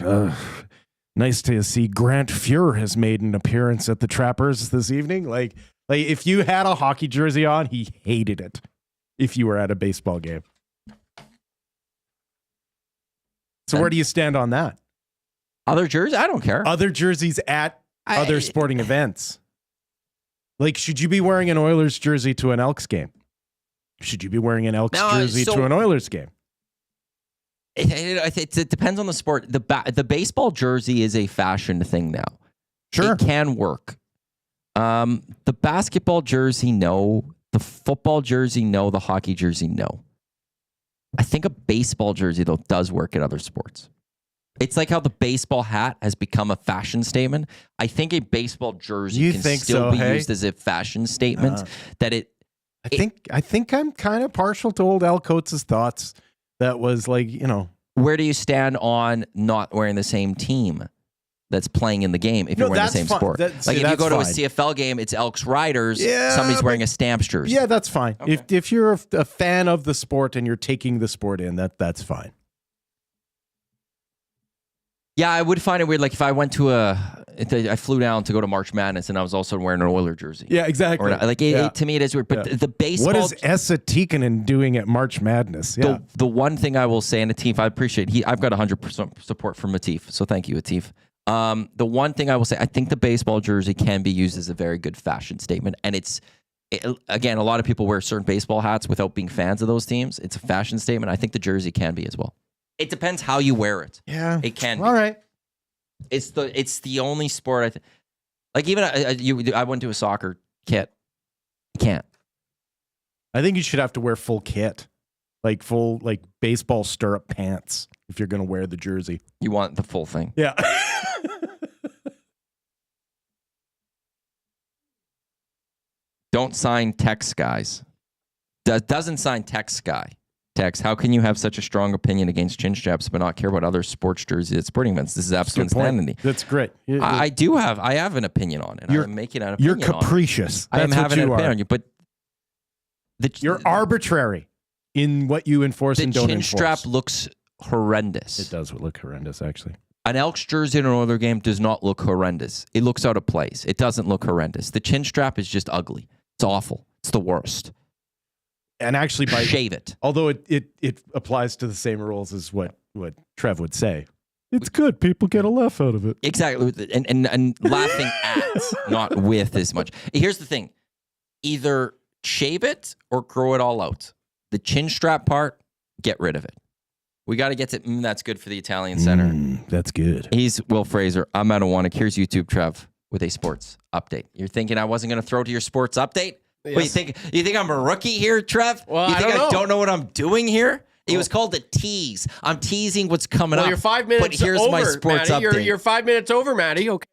nice to see Grant Fuhr has made an appearance at the Trappers this evening. Like if you had a hockey jersey on, he hated it if you were at a baseball game. So where do you stand on that? Other jerseys? I don't care. Other jerseys at other sporting events. Like, should you be wearing an Oilers jersey to an Elks game? Should you be wearing an Elks jersey to an Oilers game? It depends on the sport. The baseball jersey is a fashion thing now. Sure. It can work. The basketball jersey, no. The football jersey, no. The hockey jersey, no. I think a baseball jersey, though, does work in other sports. It's like how the baseball hat has become a fashion statement. I think a baseball jersey can still be used as a fashion statement. I think I'm kind of partial to old Al Coates' thoughts. That was like, where do you stand on not wearing the same team that's playing in the game if you're wearing the same sport? If you go to a CFL game, it's Elks Riders. Somebody's wearing a Stamps jersey. Yeah, that's fine. Okay. If you're a fan of the sport and you're taking the sport in, that's fine. Yeah, I would find it weird. Like if I went to I flew down to go to March Madness and I was also wearing an Oiler jersey. Yeah, exactly. To me, it is weird. But the baseball. What is Esa Tikkanen doing at March Madness? Yeah. The one thing I will say, and Atif, I appreciate. I've got 100% support from Atif, so thank you, Atif. The one thing I will say, I think the baseball jersey can be used as a very good fashion statement, and again, a lot of people wear certain baseball hats without being fans of those teams. It's a fashion statement. I think the jersey can be as well. It depends how you wear it. Yeah, it can. All right. It's the only sport like even I went to a soccer kit. You can't. I think you should have to wear full kit, like full baseball stirrup pants if you're going to wear the jersey. You want the full thing. Yeah. Don't sign text guys. Doesn't sign text guy. Text, how can you have such a strong opinion against chin straps but not care about other sports jerseys at sporting events? This is absolute insanity. That's great. I have an opinion on it. I'm making an opinion. You're capricious. I am having an opinion on you, but you're arbitrary in what you enforce and don't enforce. The chin strap looks horrendous. It does look horrendous, actually. An Elks jersey in an Oiler game does not look horrendous. It looks out of place. It doesn't look horrendous. The chin strap is just ugly. It's awful. It's the worst. And actually, shave it. Although it applies to the same rules as what Trev would say. It's good. People get a laugh out of it. Exactly. And laughing at, not with as much. Here's the thing. Either shave it or grow it all out. The chin strap part, get rid of it. We got to get to, that's good for the Italian center. That's good. He's Wil Fraser. I'm Iwanyk. Here's YouTube Trev with a sports update. You're thinking I wasn't going to throw to your sports update? Yes. What, you think I'm a rookie here, Trev? Well, you think I don't know what I'm doing here? It was called a tease. I'm teasing what's coming up. You're 5 minutes but here's over, my sports Matty. update. You're 5 minutes over, Matty. Okay.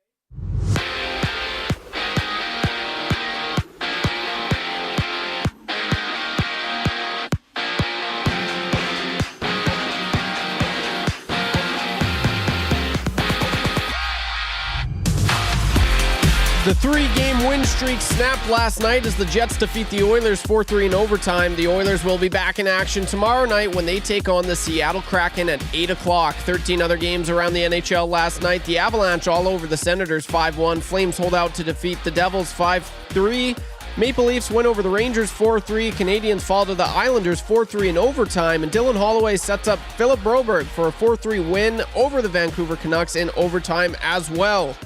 The 3-game win streak snapped last night as the Jets defeat the Oilers 4-3 in overtime. The Oilers will be back in action tomorrow night when they take on the Seattle Kraken at 8 o'clock. 13 other games around the NHL last night. The Avalanche all over the Senators 5-1. Flames hold out to defeat the Devils 5-3. Maple Leafs win over the Rangers 4-3. Canadiens fall to the Islanders 4-3 in overtime. And Dylan Holloway sets up Philip Broberg for a 4-3 win over the Vancouver Canucks in overtime as well.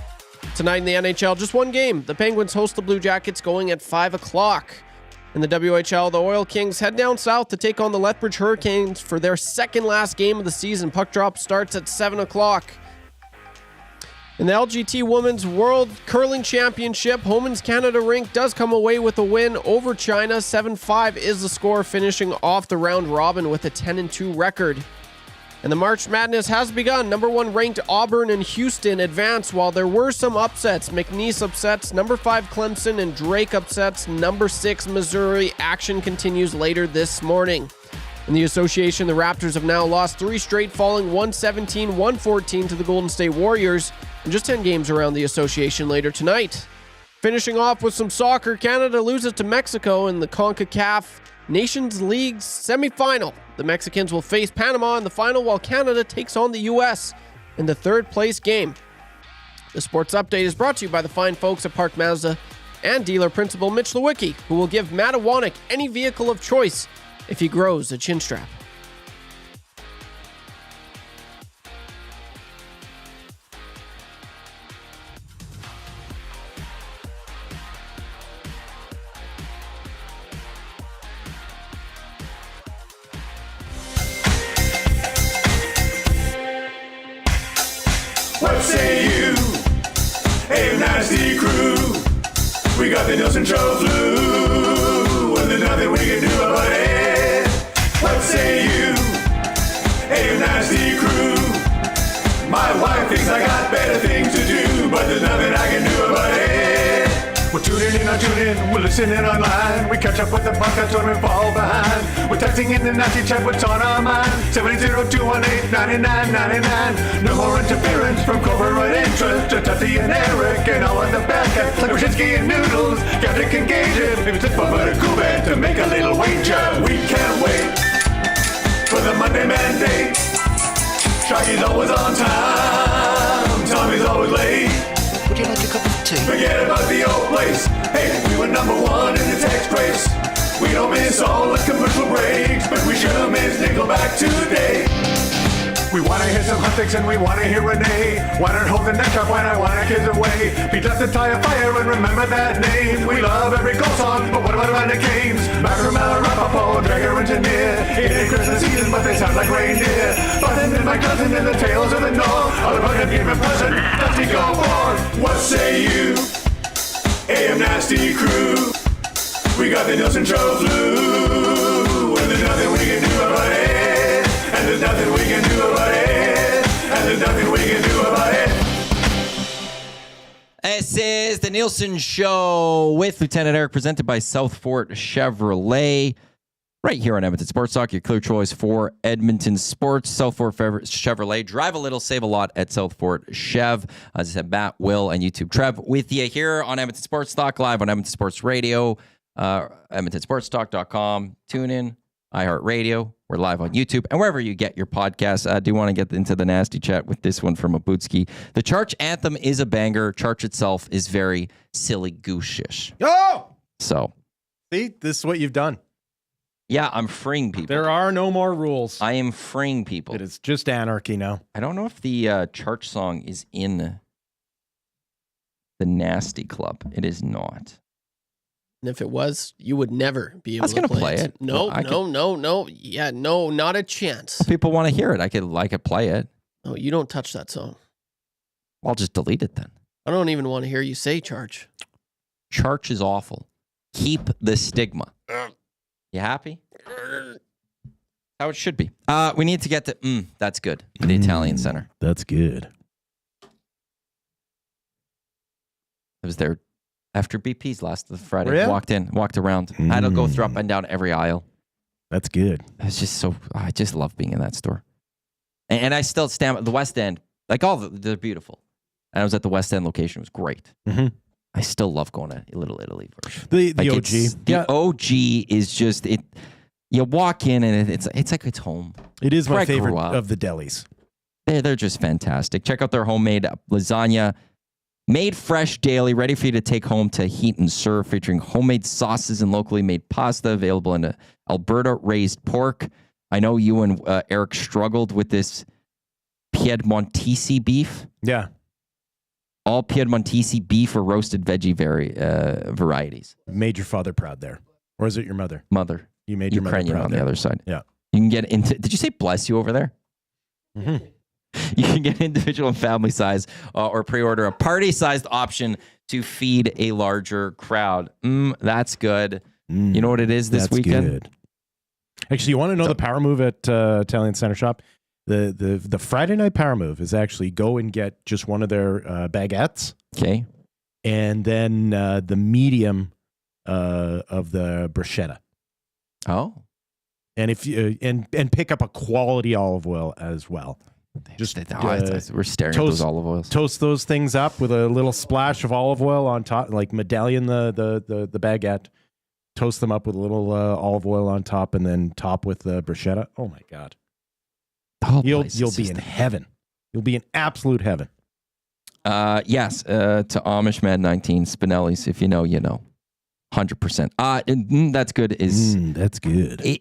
Tonight in the NHL, just one game. The Penguins host the Blue Jackets going at 5 o'clock. In the WHL, the Oil Kings head down south to take on the Lethbridge Hurricanes for their second last game of the season. Puck drop starts at 7 o'clock. In the LGT Women's World Curling Championship, Homans Canada Rink does come away with a win over China. 7-5 is the score, finishing off the round robin with a 10-2 record. And the March Madness has begun. Number 1 ranked Auburn and Houston advance, while there were some upsets. McNeese upsets number 5 Clemson, and Drake upsets number 6 Missouri. Action continues later this morning. In the association, the Raptors have now lost 3 straight, falling 117-114 to the Golden State Warriors in just 10 games around the association later tonight. Finishing off with some soccer, Canada loses to Mexico in the CONCACAF Nations League semifinal. The Mexicans will face Panama in the final, while Canada takes on the U.S. in the third-place game. The sports update is brought to you by the fine folks at Park Mazda and dealer principal Mitch Lewicki, who will give Matt Iwanyk any vehicle of choice if he grows a chin strap. What say you? Hey, nasty crew. We got the Nielson Show flu, and there's nothing we can do about it. What say you? Hey, nasty crew. My wife thinks I got better things to do, but there's nothing I can do about it. We're tuning in on TuneIn, we're listening online. We catch up with the podcast when we fall behind. We're texting in the nasty chat, what's on our mind. 780-218-9999. No more interference from corporate interest. To Tuffy and Eric and all of the bad cats like Brzezinski and Noodles. Gadget can gauge it if it's a fun but a cool band to make a little wager. We can't wait for the Monday mandate. Shaggy's always on time, Tommy's always late. Would you like a cup of tea? Forget about the old place. Hey, we were number 1 in the text race. We don't miss all the commercial breaks, but we sure miss Nickelback today. We wanna hear some hot things and we wanna hear Renee. Why not hold the neck up when Iwanyk is away? Beat up the tire fire and remember that name. We love every goal song, but what about the games? Back from Rappaport, Dragger Engineer. It ain't Christmas season, but they sound like reindeer. Button and my cousin and the tales of the North. All about him giving present, Dusty go forth. What say you? AM Nasty crew. We got the Nielson Show flu, and there's nothing we can do about it. And there's nothing we can do about it. And there's nothing we can do about it. This is the Nielson Show with Lieutenant Eric, presented by Southfort Chevrolet. Right here on Edmonton Sports Talk, your clear choice for Edmonton sports. Southfort Chevrolet. Drive a little, save a lot at Southfort Chev. As I said, Matt, Will, and YouTube Trev with you here on Edmonton Sports Talk, live on Edmonton Sports Radio, EdmontonSportsTalk.com. Tune in, iHeartRadio. We're live on YouTube and wherever you get your podcasts. I do want to get into the nasty chat with this one from Abutski. The Church anthem is a banger. Church itself is very silly goose-ish. Oh! So. See, this is what you've done. Yeah, I'm freeing people. There are no more rules. I am freeing people. It is just anarchy now. I don't know if the church song is in the Nasty Club. It is not. And if it was, you would never be able to play it. No, no. Yeah, no, not a chance. If people want to hear it, I could play it. No, you don't touch that song. I'll just delete it then. I don't even want to hear you say Charge. Church is awful. Keep the stigma. You happy? How it should be. We need to get to that's good for the Italian Center. That's good. I was there after BP's last Friday. Oh, yeah? Walked around. I had to go through up and down every aisle. That's good. It's just I just love being in that store. And I still stand at the West End. Like they're beautiful. And I was at the West End location. It was great. Mm-hmm. I still love going to Little Italy version. The OG. The OG is just it. You walk in and it's like it's home. It is my Where I favorite grew up. of the delis. They're just fantastic. Check out their homemade lasagna, made fresh daily, ready for you to take home to heat and serve, featuring homemade sauces and locally made pasta, available in Alberta raised pork. I know you and Eric struggled with this Piedmontese beef. Yeah. all Piedmontese beef or roasted veggie varieties. Made your father proud there. Or is it your mother? Mother. You made your mother Ukrainian proud on there. the other side. Yeah. You can get into, did you say bless you over there? Mm-hmm. You can get individual and family size or pre-order a party-sized option to feed a larger crowd. That's good. You know what it is this weekend? Good. Actually, you want to know the power move at Italian Center Shop? The Friday night power move is actually go and get just one of their baguettes. Okay. And then the medium of the bruschetta. Oh. And if you and pick up a quality olive oil as well. Just we're staring at those olive oils. Toast those things up with a little splash of olive oil on top, like medallion the baguette. Toast them up with a little olive oil on top, and then top with the bruschetta. Oh my God! You'll be in heaven. You'll be in absolute heaven. Yes. To Amish Man 19 Spinelli's. If you know, you know. 100%. That's good. That's good.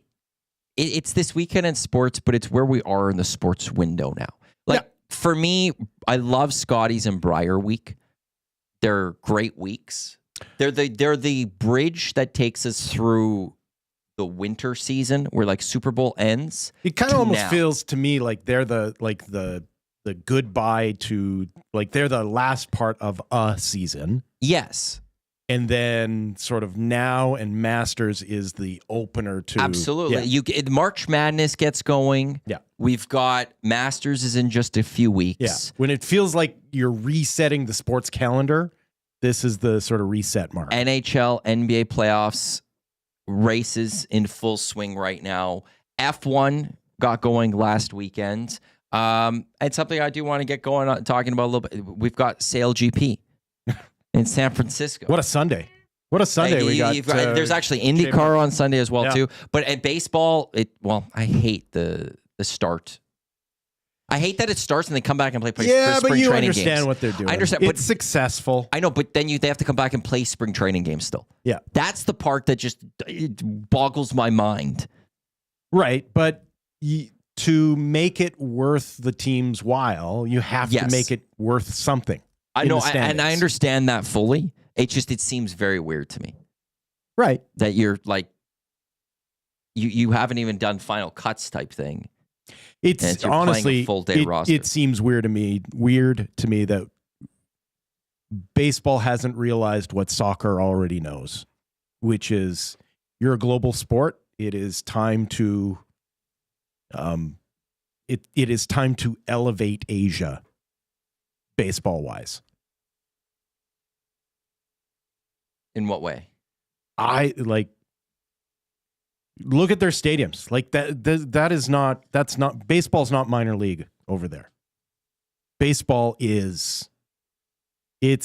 It's this weekend in sports, but it's where we are in the sports window now. Like for me, I love Scotties and Briar Week. They're great weeks. They're the bridge that takes us through the winter season, where like Super Bowl ends. It kind of almost feels to me like they're the goodbye to, like, they're the last part of a season. Yes. And then sort of now and Masters is the opener to... Absolutely. March Madness gets going. Yeah. We've got Masters is in just a few weeks. Yeah. When it feels like you're resetting the sports calendar, this is the sort of reset mark. NHL, NBA playoffs, races in full swing right now. F1 got going last weekend. And something I do want to get going on, talking about a little bit. We've got Sail GP. In San Francisco. What a Sunday. What a Sunday we got. There's actually IndyCar on Sunday as well, too. But at baseball, I hate the start. I hate that it starts and they come back and play spring training games. Yeah, but you understand what they're doing. I understand. It's successful. I know, but then they have to come back and play spring training games still. Yeah. That's the part that just boggles my mind. Right, but to make it worth the team's while, you have to make it worth something. I know, and I understand that fully. It seems very weird to me. Right. That you're like, you haven't even done final cuts type thing. It's honestly, full day roster. It seems weird to me that baseball hasn't realized what soccer already knows, which is you're a global sport. It is time to, it is time to elevate Asia baseball wise. In what way? Look at their stadiums. Like that's not baseball's not minor league over there. Baseball it's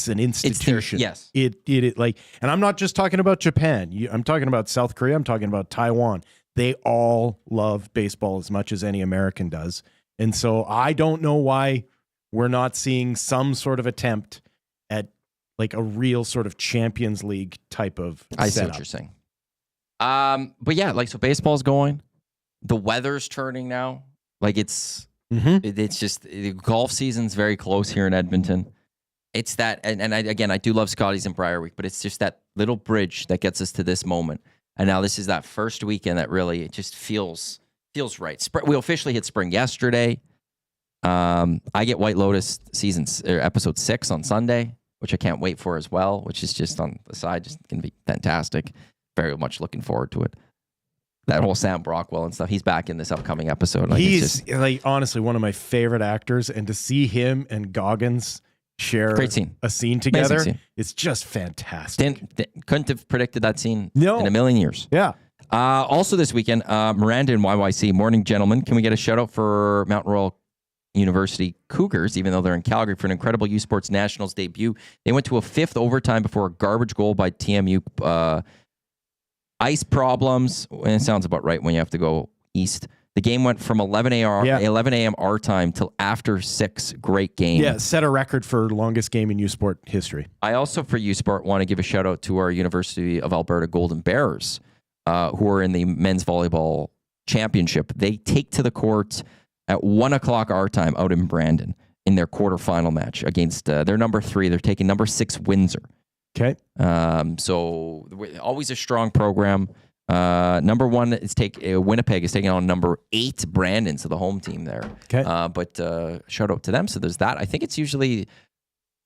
an institution. Yes. It like, and I'm not just talking about Japan. I'm talking about South Korea. I'm talking about Taiwan. They all love baseball as much as any American does. And so I don't know why we're not seeing some sort of attempt at like a real sort of Champions League type of setup. I see what you're saying. But yeah, like, so baseball's going. The weather's turning now. Like it's just the golf season's very close here in Edmonton. It's that, and I do love Scotties and Briar Week, but it's just that little bridge that gets us to this moment. And now this is that first weekend that really, it just feels right. We officially hit spring yesterday. I get White Lotus episode 6 on Sunday, which I can't wait for as well, which is just on the side, just going to be fantastic. Very much looking forward to it. That whole Sam Brockwell and stuff. He's back in this upcoming episode. Like, he's like honestly one of my favorite actors, and to see him and Goggins share a scene together, it's just fantastic. Couldn't have predicted that scene in a million years. Yeah. Also this weekend, Miranda and YYC. Morning, gentlemen. Can we get a shout out for Mount Royal University Cougars, even though they're in Calgary, for an incredible U Sports Nationals debut? They went to a 5th overtime before a garbage goal by TMU. Ice problems. It sounds about right when you have to go east. The game went from 11 a.m. our time till after 6. Great game. Yeah, set a record for longest game in U Sport history. I also, for U Sport, want to give a shout out to our University of Alberta Golden Bears, who are in the men's volleyball championship. They take to the court at 1 o'clock our time out in Brandon. in their quarterfinal match against their number 3. They're taking number 6 Windsor. Okay. So always a strong program. Number 1 is Winnipeg is taking on number 8 Brandon, so the home team there. Okay. But shout out to them. So there's that. I think it's usually,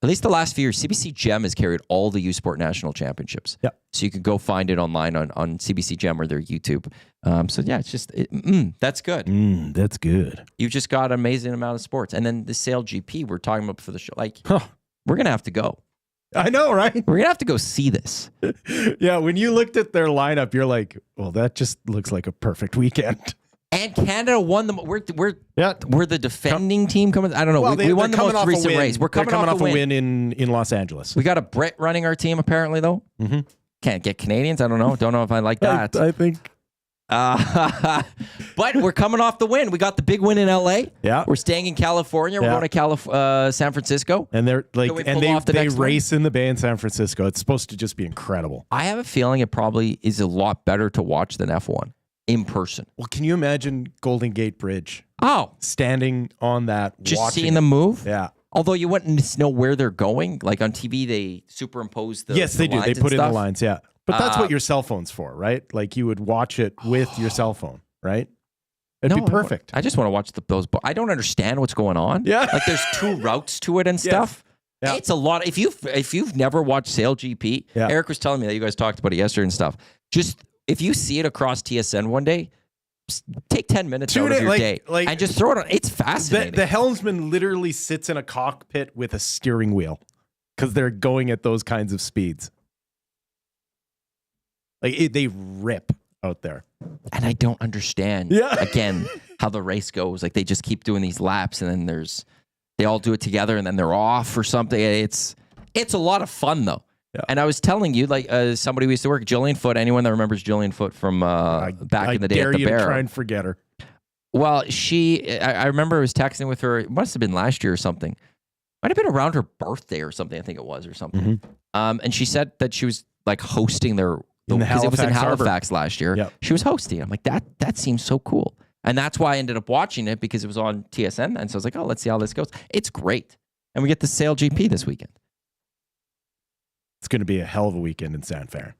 at least the last few years, CBC Gem has carried all the U Sport National Championships. Yeah. So you can go find it online on CBC Gem or their YouTube. So yeah, it's just, that's good. That's good. You've just got an amazing amount of sports. And then the Sale GP we're talking about for the show, like, we're going to have to go. I know, right? We're going to have to go see this. Yeah, when you looked at their lineup, you're like, well, that just looks like a perfect weekend. And Canada won them. We're the defending team coming. I don't know. Well, we won the most recent race. We're coming off a win in Los Angeles. We got a Brit running our team apparently though. Mm-hmm. Can't get Canadians. I don't know. Don't know if I like that. I think. But we're coming off the win. We got the big win in LA. Yeah. We're staying in California. We're going to San Francisco. And they're like, and they race in the Bay in San Francisco. It's supposed to just be incredible. I have a feeling it probably is a lot better to watch than F1 in person. Well, can you imagine Golden Gate Bridge? Oh, standing on that, just seeing them move. Yeah. Although you wouldn't know where they're going. Like on TV, they superimpose the Yes, they do. They put in the lines. Yeah. But that's what your cell phone's for, right? Like you would watch it with your cell phone, right? It'd be perfect. I just want to watch those. I don't understand what's going on. Yeah. Like there's 2 routes to it and stuff. Yes. Yeah. It's a lot. If you've never watched Sale GP, Eric was telling me that you guys talked about it yesterday and stuff. Just if you see it across TSN one day, take 10 minutes out of your day and just throw it on. It's fascinating. The helmsman literally sits in a cockpit with a steering wheel because they're going at those kinds of speeds. Like they rip out there. And I don't understand, again, how the race goes. Like they just keep doing these laps and then they all do it together and then they're off or something. It's a lot of fun though. Yeah. And I was telling you, like somebody we used to work, Jillian Foote, anyone that remembers Jillian Foote from back in the day at the Bear. To try and forget her. Well, I remember I was texting with her. It must have been last year or something. Might have been around her birthday or something. I think it was or something. Mm-hmm. And she said that she was like hosting because it was in Halifax last year. Yep. She was hosting. I'm like, that seems so cool. And that's why I ended up watching it because it was on TSN. And so I was like, oh, let's see how this goes. It's great. And we get the Sale GP this weekend. It's going to be a hell of a weekend in San Fer.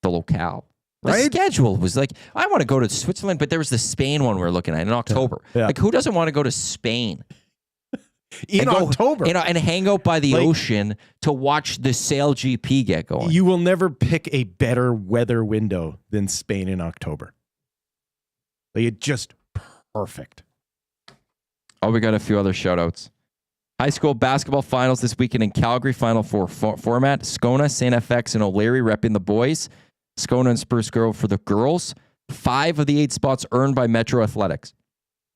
The locale. The schedule was like, I want to go to Switzerland, but there was the Spain one we were looking at in October. Yeah. Like, who doesn't want to go to Spain? In October. And hang out by the ocean to watch the Sale GP get going. You will never pick a better weather window than Spain in October. Like, it's just perfect. Oh, we got a few other shout-outs. High school basketball finals this weekend in Calgary, Final Four format. Scona, St. FX, and O'Leary repping the boys. Scona and Spruce Grove for the girls. 5 of the 8 spots earned by Metro Athletics,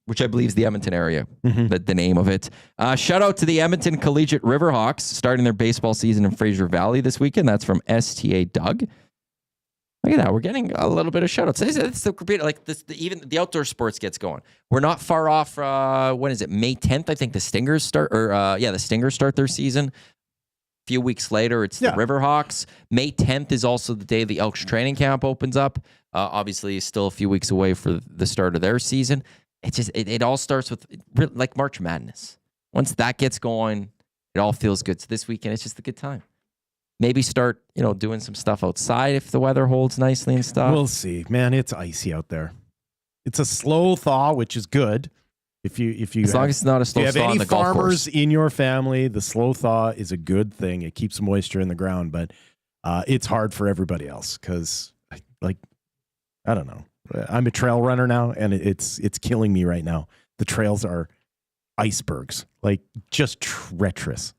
which I believe is the Edmonton area, the name of it. Shout out to the Edmonton Collegiate Riverhawks starting their baseball season in Fraser Valley this weekend. That's from STA Doug. Look at that. We're getting a little bit of shout outs. It's like this, even the outdoor sports gets going. We're not far off. When is it? May 10th, I think the Stingers start, the Stingers start their season. A few weeks later, it's the Riverhawks. May 10th is also the day the Elks training camp opens up. Obviously, still a few weeks away for the start of their season. It just it all starts with like March Madness. Once that gets going, it all feels good. So this weekend, it's just a good time. Maybe start, doing some stuff outside if the weather holds nicely and stuff. We'll see, man. It's icy out there. It's a slow thaw, which is good. If you as long as it's not a slow thaw. If you have any on the golf farmers course. in your family, the slow thaw is a good thing. It keeps moisture in the ground, but it's hard for everybody else because, I don't know. I'm a trail runner now, and it's killing me right now. The trails are icebergs, like just treacherous.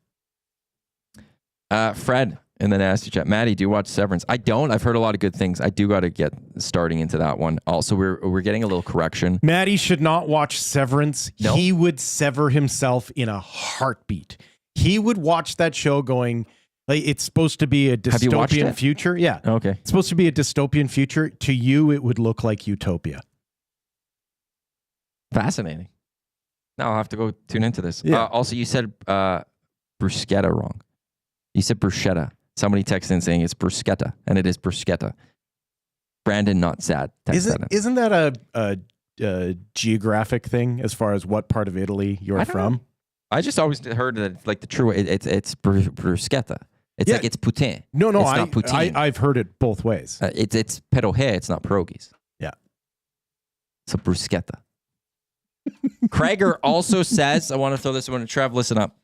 Fred in the nasty chat. Matty, do you watch Severance? I don't. I've heard a lot of good things. I do got to get starting into that one. Also, we're getting a little correction. Matty should not watch Severance. No? He would sever himself in a heartbeat. He would watch that show going, like, it's supposed to be a dystopian future. Yeah. Okay. It's supposed to be a dystopian future. To you, it would look like utopia. Fascinating. Now I'll have to go tune into this. Yeah. Also, you said bruschetta wrong. You said bruschetta. Somebody texted in saying it's bruschetta, and it is bruschetta. Brandon, not sad. Isn't that a geographic thing as far as what part of Italy you're from? I just always heard that like the true it's bruschetta. It's like it's poutine. No, it's not poutine. I've heard it both ways. It's pierogi. It's not pierogies. Yeah. It's a bruschetta. Krager also says, I want to throw this one to Trev. Listen up.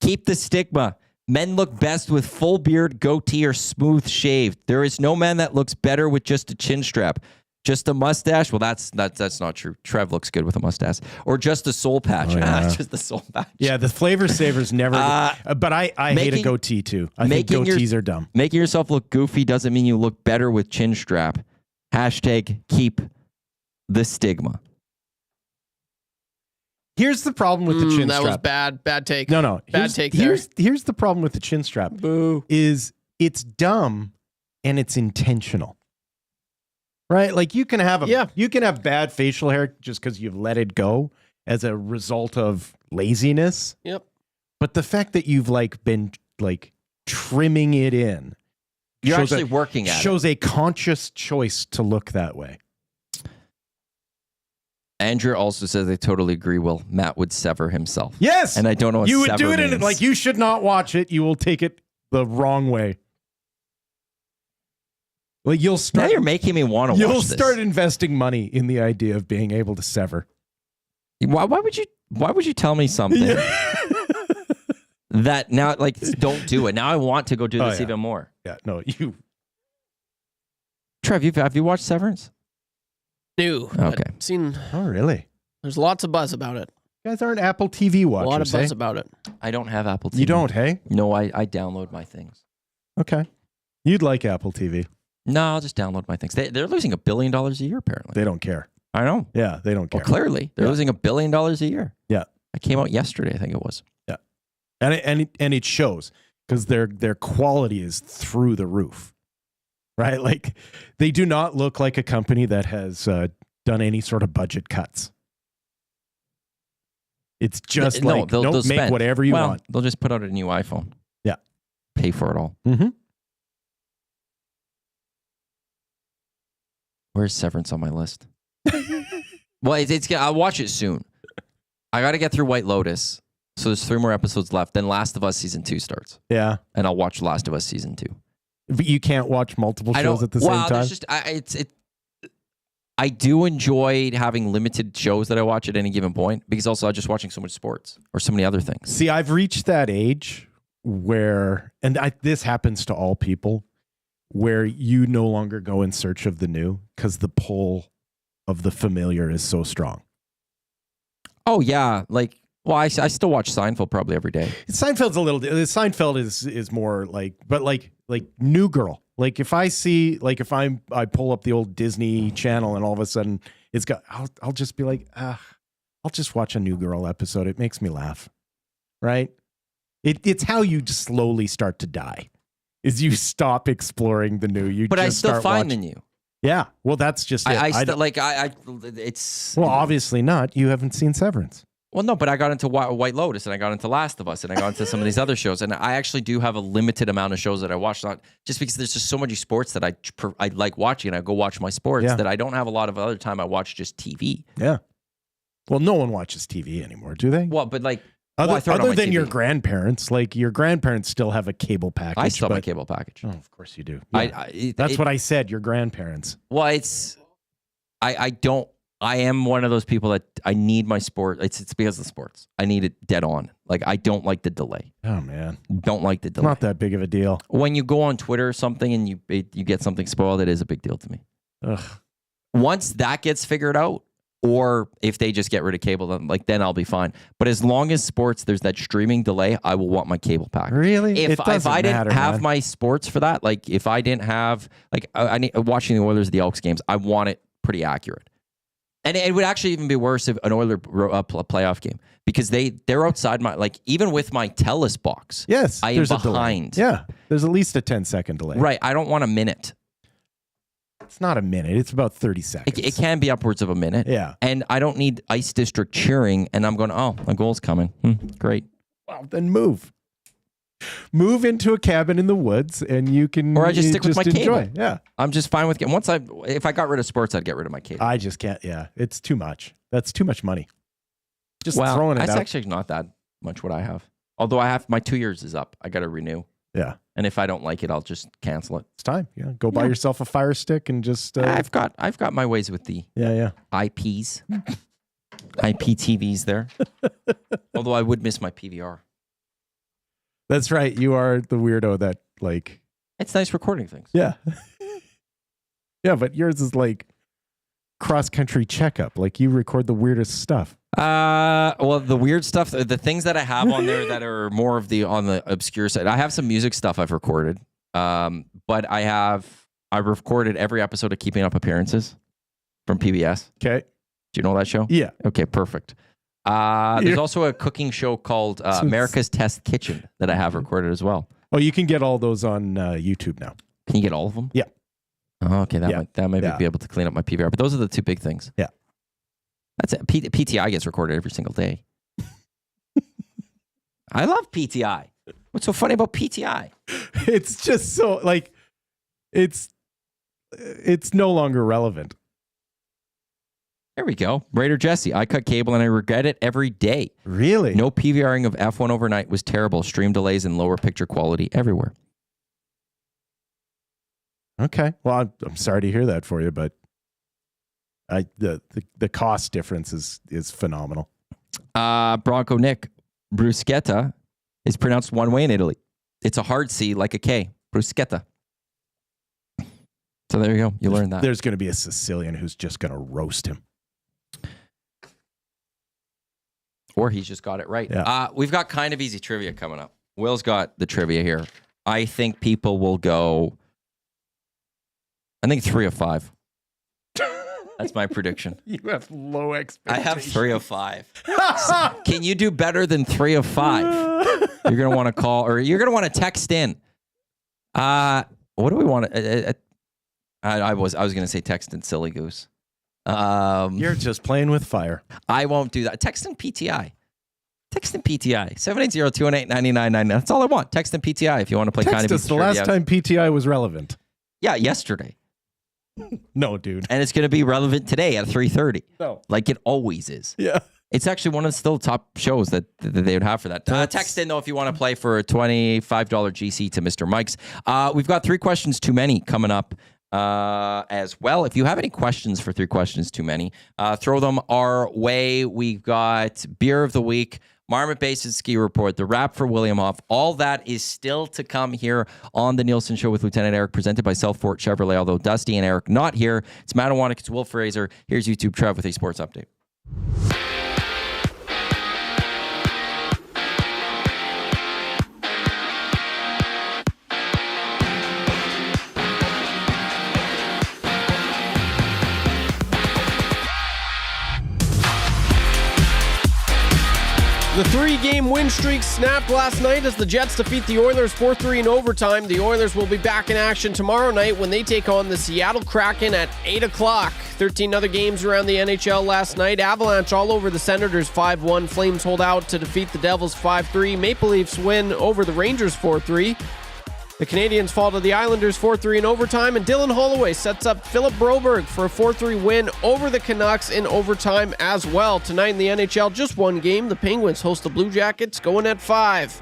Keep the stigma. Men look best with full beard, goatee, or smooth shaved. There is no man that looks better with just a chin strap. Just a mustache? Well, that's not true. Trev looks good with a mustache. Or just a soul patch. Oh, yeah. Just the soul patch. Yeah, the Flavor Savers never. But I hate a goatee too. I think goatees are dumb. Making yourself look goofy doesn't mean you look better with chin strap. Hashtag keep the stigma. Here's the problem with the chin strap. That was bad. Bad take. No. Bad take there. Here's the problem with the chin strap. Boo. Is it's dumb and it's intentional. Right? Like you can have bad facial hair just because you've let it go as a result of laziness. Yep. But the fact that you've been trimming it in, you're actually working at it. Shows a conscious choice to look that way. Andrew also says they totally agree. Will Matt would sever himself? Yes, and I don't know what you would sever do it means. in it. You should not watch it. You will take it the wrong way. Well, you'll start. Now you're making me want to watch this. You'll start investing money in the idea of being able to sever. Why would you tell me something that now don't do it? Now I want to go do this even more. Yeah, no, you. Trev, have you watched Severance? No. Okay. I've seen. Oh, really? There's lots of buzz about it. You guys aren't Apple TV watchers. A lot of buzz eh? about it. I don't have Apple TV. You don't, hey? No, I download my things. Okay. You'd like Apple TV. No, I'll just download my things. They're losing $1 billion a year, apparently. They don't care. I know. Yeah, they don't care. Well, clearly. They're losing $1 billion a year. Yeah. It came out yesterday, I think it was. Yeah. And it shows because their quality is through the roof. Right? Like, they do not look like a company that has done any sort of budget cuts. It's just they'll make spend. whatever you want. They'll just put out a new iPhone. Yeah. Pay for it all. Mm-hmm. Where's Severance on my list? Well, I'll watch it soon. I got to get through White Lotus. So there's 3 more episodes left. Then Last of Us Season 2 starts. Yeah. And I'll watch Last of Us Season 2. But you can't watch multiple shows at the same time? I do enjoy having limited shows that I watch at any given point because also I'm just watching so much sports or so many other things. See, I've reached that age where, and this happens to all people, where you no longer go in search of the new because the pull of the familiar is so strong. Oh, yeah. I still watch Seinfeld probably every day. Seinfeld's a little, Seinfeld is more like New Girl. Like if I see, if I pull up the old Disney Channel and all of a sudden it's got, I'll just be like, I'll just watch a New Girl episode. It makes me laugh. Right? It's how you slowly start to die. Is you stop exploring the new. But I still find the new. Yeah. Well, that's just it. It's. Well, obviously not. You haven't seen Severance. Well, no, but I got into White Lotus and I got into Last of Us and I got into some of these other shows. And I actually do have a limited amount of shows that I watch, not just because there's just so many sports that I like watching. And I go watch my sports that I don't have a lot of other time. I watch just TV. Yeah. Well, no one watches TV anymore, do they? Well, but other than your grandparents, your grandparents still have a cable package. I still have a cable package. Oh, of course you do. Yeah. That's what I said. Your grandparents. Well, I don't. I am one of those people that I need my sport. It's because of the sports. I need it dead on. I don't like the delay. Oh man, don't like the delay. Not that big of a deal. When you go on Twitter or something and you get something spoiled, it is a big deal to me. Ugh. Once that gets figured out, or if they just get rid of cable, then I'll be fine. But as long as sports, there's that streaming delay, I will want my cable pack. Really? If I didn't have my sports for that, if I didn't have I need watching the Oilers, the Elks games, I want it pretty accurate. And it would actually even be worse if an Oiler playoff game because they're outside my even with my Telus box. Yes, I am behind. Yeah, there's at least a 10-second delay. Right, I don't want a minute. It's not a minute. It's about 30 seconds. It can be upwards of a minute. Yeah, and I don't need Ice District cheering, and I'm going, oh, my goal's coming. Great. Well, then move. move into a cabin in the woods, and you can. Or I just stick with my enjoy. cable. Yeah, I'm just fine with if I got rid of sports, I'd get rid of my cable. I just can't. Yeah, it's too much. That's too much money. Just throwing it out. That's actually not that much what I have. Although I have my 2 years is up. I got to renew. Yeah. And if I don't like it, I'll just cancel it. It's time. Yeah. Go buy yourself a Fire Stick and just. I've got my ways with the IPs, IPTVs there. Although I would miss my PVR. That's right. You are the weirdo that like. It's nice recording things. Yeah. Yeah, but yours is like cross country checkup. Like you record the weirdest stuff. Well, the weird stuff, the things that I have on there that are more of on the obscure side. I have some music stuff I've recorded. But I've recorded every episode of Keeping Up Appearances from PBS. Okay. Do you know that show? Yeah. Okay, perfect. There's also a cooking show called America's Test Kitchen that I have recorded as well. Oh, you can get all those on YouTube now. Can you get all of them? Yeah. Oh, okay, that might be able to clean up my PVR. But those are the two big things. Yeah. That's it. PTI gets recorded every single day. I love PTI. What's so funny about PTI? It's just so like it's no longer relevant. There we go. Raider Jesse. I cut cable and I regret it every day. Really? No PVRing of F1 overnight was terrible. Stream delays and lower picture quality everywhere. Okay. Well, I'm sorry to hear that for you, but the cost difference is phenomenal. Bronco Nick, bruschetta is pronounced one way in Italy. It's a hard C like a K. Bruschetta. So there you go. You learned that. There's going to be a Sicilian who's just going to roast him. Or he's just got it right. Yeah. We've got kind of easy trivia coming up. Will's got the trivia here. I think people will go, 3 of 5. That's my prediction. You have low I expectations. have 3 of 5. Can you do better than 3 of 5? You're going to want to call, or you're going to want to text in. What do we want to... I was going to say text in Silly Goose. You're just playing with fire. I won't do that. Text in PTI. Text in PTI. 780-218-9999. That's all I want. Text in PTI if you want to play Text kind of us the last time PTI was relevant. Yeah, yesterday. No, dude. And it's going to be relevant today at 3:30. No. Like it always is. Yeah. It's actually one of the still top shows that they would have for that. Text in, though, if you want to play for a $25 GC to Mr. Mike's. We've got 3 questions too many coming up as well. If you have any questions for 3 questions too many, throw them our way. We've got Beer of the Week, Marmot Basin Ski Report, the Wrap for William Hoff. All that is still to come here on the Nielsen Show with Lieutenant Eric, presented by Southport Chevrolet. Although Dusty and Eric not here, it's Matt Iwanyk, it's Wil Fraser. Here's YouTube Trev with a sports update. The 3-game win streak snapped last night as the Jets defeat the Oilers 4-3 in overtime. The Oilers will be back in action tomorrow night when they take on the Seattle Kraken at 8 o'clock. 13 other games around the NHL last night. Avalanche all over the Senators 5-1. Flames hold out to defeat the Devils 5-3. Maple Leafs win over the Rangers 4-3. The Canadiens fall to the Islanders 4-3 in overtime, and Dylan Holloway sets up Philip Broberg for a 4-3 win over the Canucks in overtime as well. Tonight in the NHL, just one game. The Penguins host the Blue Jackets, going at 5.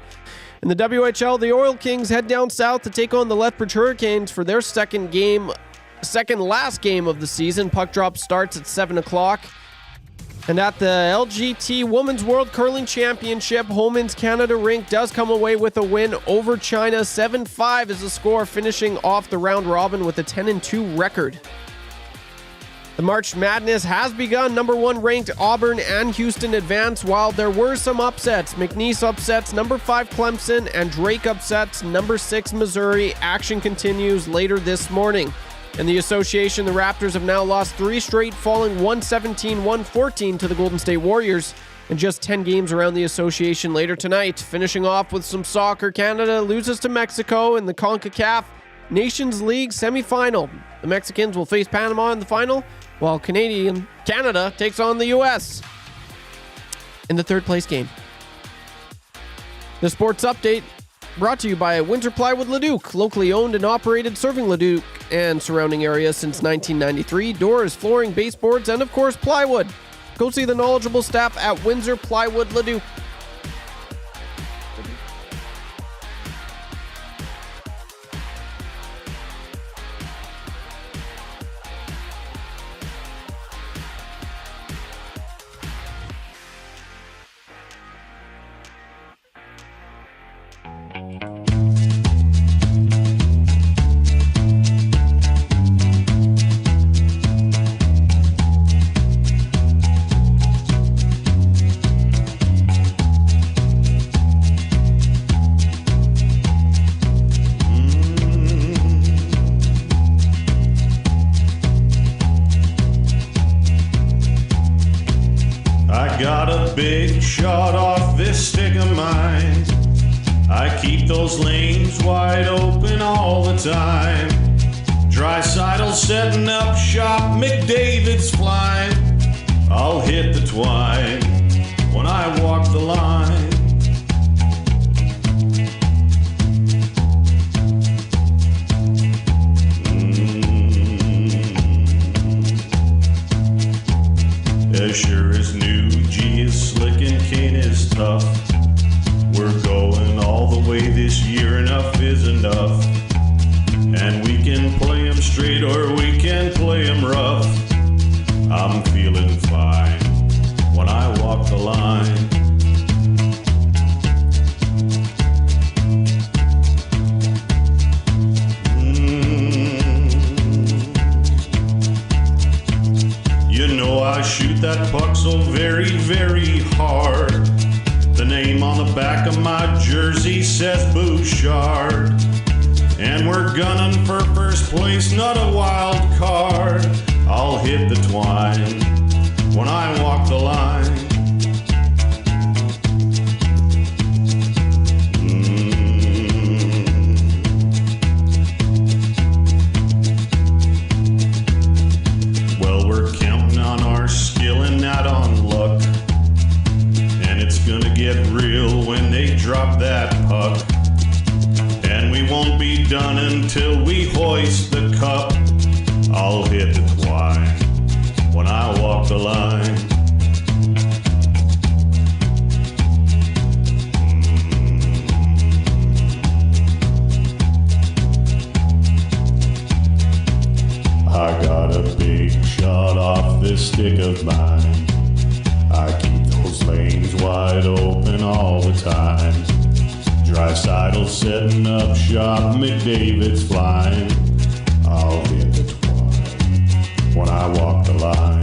In the WHL, the Oil Kings head down south to take on the Lethbridge Hurricanes for their second last game of the season. Puck drop starts at 7 o'clock. And at the LGT Women's World Curling Championship, Holman's Canada Rink does come away with a win over China. 7-5 is the score, finishing off the round robin with a 10-2 record. The March Madness has begun. Number 1 ranked Auburn and Houston advance, while there were some upsets. McNeese upsets number 5 Clemson, and Drake upsets number 6 Missouri. Action continues later this morning. In the association, the Raptors have now lost 3 straight, falling 117-114 to the Golden State Warriors in just 10 games around the association later tonight. Finishing off with some soccer, Canada loses to Mexico in the CONCACAF Nations League semifinal. The Mexicans will face Panama in the final, while Canada takes on the U.S. in the third place game. The sports update brought to you by Windsor Plywood Leduc, locally owned and operated, serving Leduc and surrounding areas since 1993. Doors, flooring, baseboards, and of course plywood. Go see the knowledgeable staff at Windsor Plywood Leduc. I got a big shot off this stick of mine. I keep those lanes wide open all the time. Draisaitl setting up shop, McDavid's flying. I'll hit the twine when I walk the line. As sure as new G is slick and Kane is tough. We're going all the way this year, enough is enough. And we can play 'em straight or we can play 'em rough. I'm feeling fine when I walk the line. You know I shoot that puck so very, very hard. The name on the back of my jersey says Bouchard. And we're gunning for first place, not a wild card. I'll hit the twine when I walk the line. Well, we're counting on our skill and not on luck. And it's gonna get real when they drop that puck. And we won't be done until we hoist the cup. I'll hit the twine when I walk the line. I got a big shot off this stick of mine. I keep those lanes wide open all the time. Draisaitl setting up shop, McDavid's flying. I'll hit the twine when I walk the line.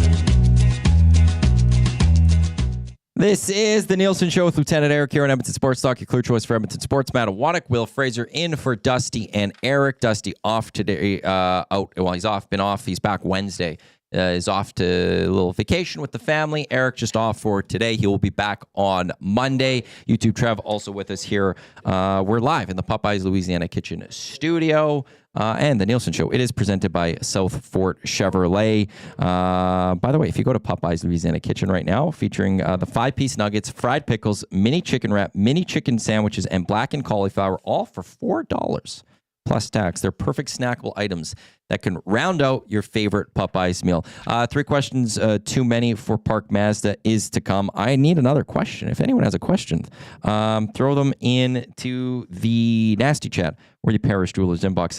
This is the Nielsen Show with Lieutenant Eric here on Edmonton Sports Talk, your clear choice for Edmonton sports. Matty, Iwanyk, Wil Fraser in for Dusty and Eric. Dusty off today, he's off, been off. He's back Wednesday. Is off to a little vacation with the family. Eric just off for today. He will be back on Monday. YouTube Trev also with us here. We're live in the Popeyes Louisiana Kitchen studio. And the Nielsen Show. It is presented by South Fort Chevrolet. By the way, if you go to Popeyes Louisiana Kitchen right now, featuring the 5-piece nuggets, fried pickles, mini chicken wrap, mini chicken sandwiches, and blackened cauliflower, all for $4 plus tax. They're perfect snackable items that can round out your favorite Popeyes meal. 3 questions too many for Park Mazda is to come. I need another question. If anyone has a question, throw them into the nasty chat or the Parish Jewelers inbox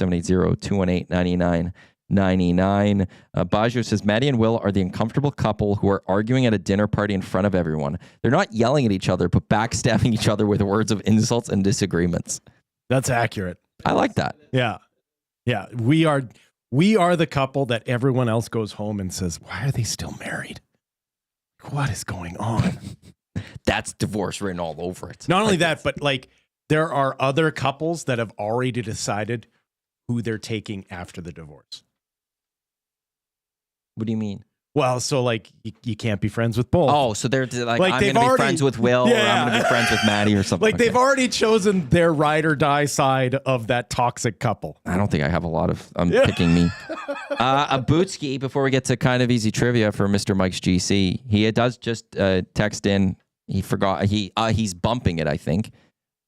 780-218-9999. Baggio says, Matty and Will are the uncomfortable couple who are arguing at a dinner party in front of everyone. They're not yelling at each other, but backstabbing each other with words of insults and disagreements. That's accurate. I like that. Yeah. Yeah. We are the couple that everyone else goes home and says, why are they still married? What is going on? That's divorce written all over it. Not only that, but like there are other couples that have already decided who they're taking after the divorce. What do you mean? Well, so like you can't be friends with both. Oh, so they're like I'm going to be friends with Will or I'm going to be friends with Matty or something. Like they've already chosen their ride or die side of that toxic couple. I don't think I have a lot of picking me. A Bootski, before we get to kind of easy trivia for Mr. Mike's GC, he does just text in. He forgot. He's bumping it, I think.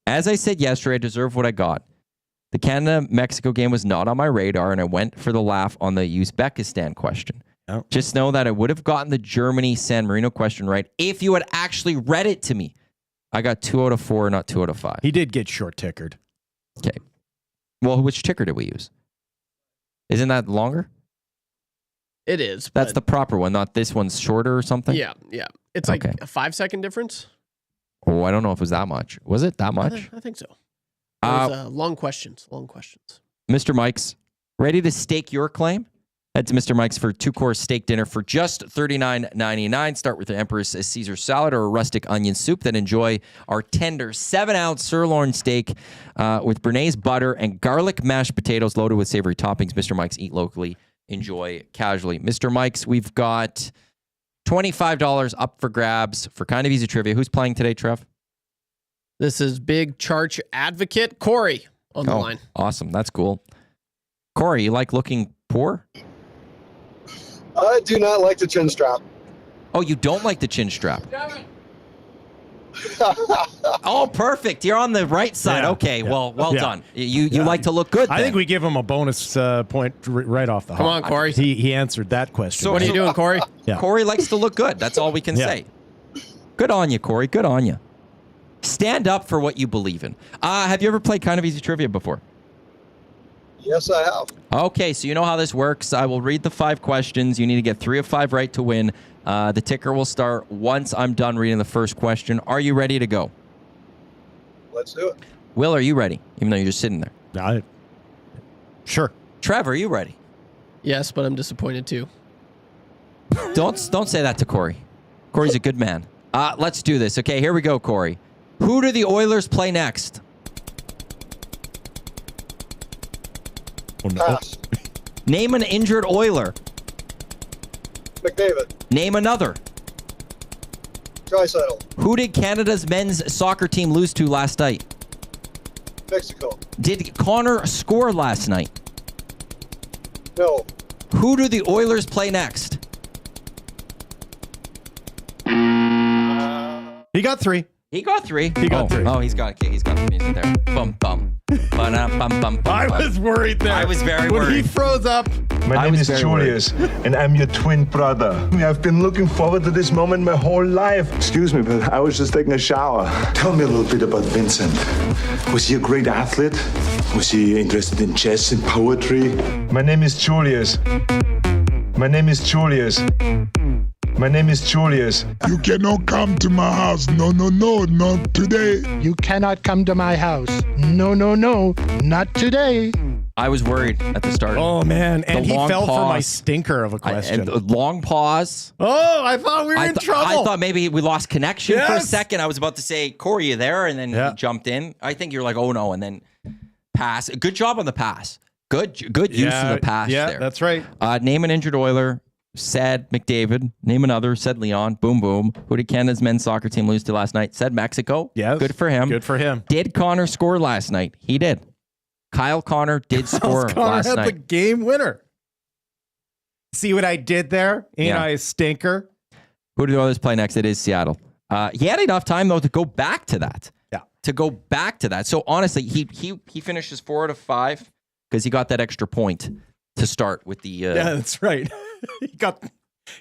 As I said yesterday, I deserve what I got. The Canada-Mexico game was not on my radar, and I went for the laugh on the Uzbekistan question. Oh. Just know that I would have gotten the Germany-San Marino question right if you had actually read it to me. I got 2 out of 4, not 2 out of 5. He did get short-tickered. Okay. Well, which ticker did we use? Isn't that longer? It is. That's the proper one, not this one's shorter or something? Yeah. It's like Okay. a 5-second difference. Oh, I don't know if it was that much. Was it that much? I think so. Long questions. Mr. Mike's, ready to stake your claim? Head to Mr. Mike's for 2-course steak dinner for just $39.99. Start with the Emperor's Caesar salad or a rustic onion soup. Then enjoy our tender 7-ounce sirloin steak with Bernaise butter and garlic mashed potatoes loaded with savory toppings. Mr. Mike's, eat locally, enjoy casually. Mr. Mike's, we've got $25 up for grabs for Kind of Easy Trivia. Who's playing today, Trev? This is big Charge advocate Corey on the line. Awesome. That's cool. Corey, you like looking poor? I do not like the chin strap. Oh, you don't like the chin strap? Oh, perfect. You're on the right side. Yeah, okay, yeah. well Yeah. done. You like to look good I then. think we give him a bonus point right off the Come hop. on, Corey. He answered that question. So What are you doing, Corey? Yeah. Corey likes to look good. That's all we can Yeah. say. Good on you, Corey. Good on you. Stand up for what you believe in. Have you ever played Kind of Easy Trivia before? Yes, I have. Okay, so you know how this works. I will read the 5 questions. You need to get 3 of 5 right to win. The ticker will start once I'm done reading the first question. Are you ready to go? Let's do it. Will, are you ready? Even though you're just sitting there. Sure. Trevor, are you ready? Yes, but I'm disappointed too. Don't say that to Corey. Corey's a good man. Let's do this. Okay, here we go, Corey. Who do the Oilers play next? Oh, no. Pass. Name an injured Oiler. McDavid. Name another. Draisaitl. Who did Canada's men's soccer team lose to last night? Mexico. Did Connor score last night? No. Who do the Oilers play next? He got 3. He got 3. He got 3. Oh, he's got the music there. Bum bum. Ba-dum-bum-bum-bum. I was worried there. I was very when worried. he froze up. My name is Julius, and I'm your twin brother. I've been looking forward to this moment my whole life. Excuse me, but I was just taking a shower. Tell me a little bit about Vincent. Was he a great athlete? Was he interested in chess and poetry? My name is Julius. My name is Julius. My name is Julius. You cannot come to my house. No, not today. You cannot come to my house. No, not today. I was worried at the start. Oh, man. And The he long fell for my pause. stinker of a question. And a long pause. Oh, I thought we were in trouble. I thought maybe we lost connection for a Yes. second. I was about to say, Corey, you there? And then he jumped in. I think you're like, oh no, and then pass. Good job on the pass. Good use of the pass there. Yeah, that's right. Name an injured Oiler. Said McDavid. Name another. Said Leon. Boom, boom. Who did Canada's men's soccer team lose to last night? Said Mexico. Yes. Good for him. Good for him. Did Connor score last night? He did. Kyle Connor did score Connor last had night. the game winner. See what I did there? Ain't Yeah. I a stinker? Who do the Oilers play next? It is Seattle. He had enough time though to go back to that. Yeah. To go back to that. So honestly, he finishes 4 out of 5 because he got that extra point to start with the. Yeah, that's right. he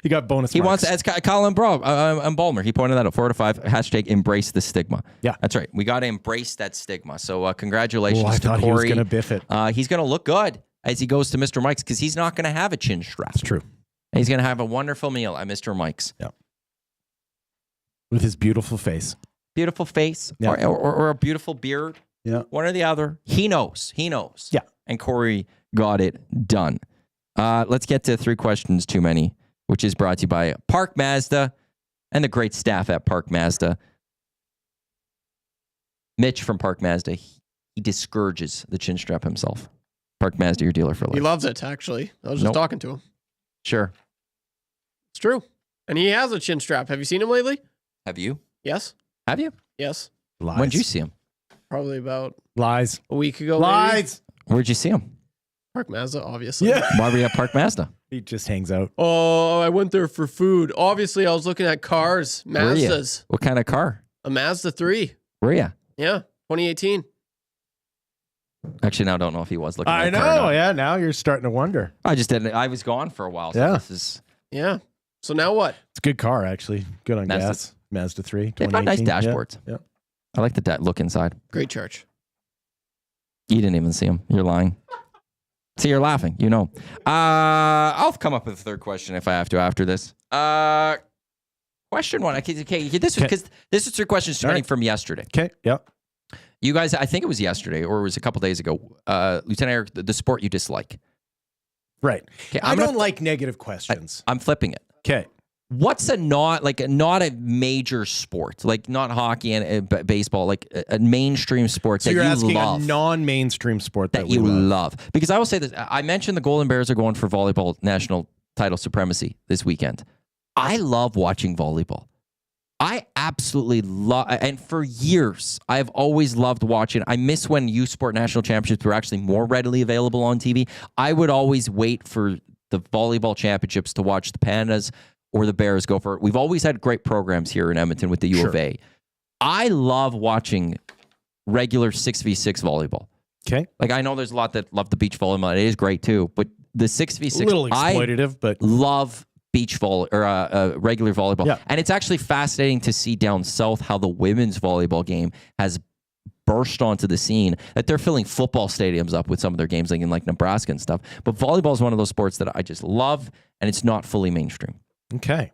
got bonus. He marks. wants, as Colin Ballmer, he pointed that out, 4 out of 5, hashtag embrace the stigma. Yeah. That's right. We got to embrace that stigma. So congratulations Oh, I to thought Corey. he was going to biff it. He's going to look good as he goes to Mr. Mike's because he's not going to have a chin strap. That's true. And he's going to have a wonderful meal at Mr. Mike's. Yeah. With his beautiful face. Beautiful face Yeah. or a beautiful beard. Yeah. One or the other. He knows. He knows. Yeah. And Corey got it done. Let's get to 3 questions too many, which is brought to you by Park Mazda and the great staff at Park Mazda. Mitch from Park Mazda, he discourages the chin strap himself. Park Mazda, your dealer for life. He loves it, actually. I was just talking to him. Sure. It's true. And he has a chin strap. Have you seen him lately? Have you? Yes. Have you? Yes. Lies. When did you see him? Probably about Lies. a week ago. Lies. Where'd you see him? Maybe. Park Mazda, obviously. Yeah. Why were you at Park Mazda? He just hangs out. Oh, I went there for food. Obviously, I was looking at cars. Where you? Mazdas. What kind of car? A Mazda 3. Where you? Yeah. 2018. Actually, now I don't know if he was looking. I at it or know. not. Yeah. Now you're starting to wonder. I just didn't. I was gone for a while. So Yeah. This is. Yeah. So now what? It's a good car, actually. Good on Mazda. gas. Mazda 3. They've got nice 2018. dashboards. Yeah. I like the look inside. Great charge. You didn't even see him. You're lying. See, you're laughing. You know. I'll come up with a third question if I have to after this. Question one. Okay, this was because this is your question starting from yesterday. Okay. Yep. You guys, I think it was yesterday or it was a couple days ago. Lieutenant Eric, the sport you dislike. Right. Okay, I don't like negative questions. I'm flipping it. Okay. What's not a major sport, like not hockey and baseball, like a mainstream sport So that you're you asking love, a non-mainstream sport that you love? Because I will say this: I mentioned the Golden Bears are going for volleyball national title supremacy this weekend. I love watching volleyball. I absolutely love, and for years I've always loved watching. I miss when U Sport national championships were actually more readily available on TV. I would always wait for the volleyball championships to watch the Pandas or the Bears go for it. We've always had great programs here in Edmonton with the U of A. I love watching regular 6v6 volleyball. Okay. Like, I know there's a lot that love the beach volleyball. It is great too, but the 6v6, A little exploitative, but love beach volley or regular volleyball. Yeah. And it's actually fascinating to see down south how the women's volleyball game has burst onto the scene, that they're filling football stadiums up with some of their games, like in like Nebraska and stuff. But volleyball is one of those sports that I just love, and it's not fully mainstream. Okay.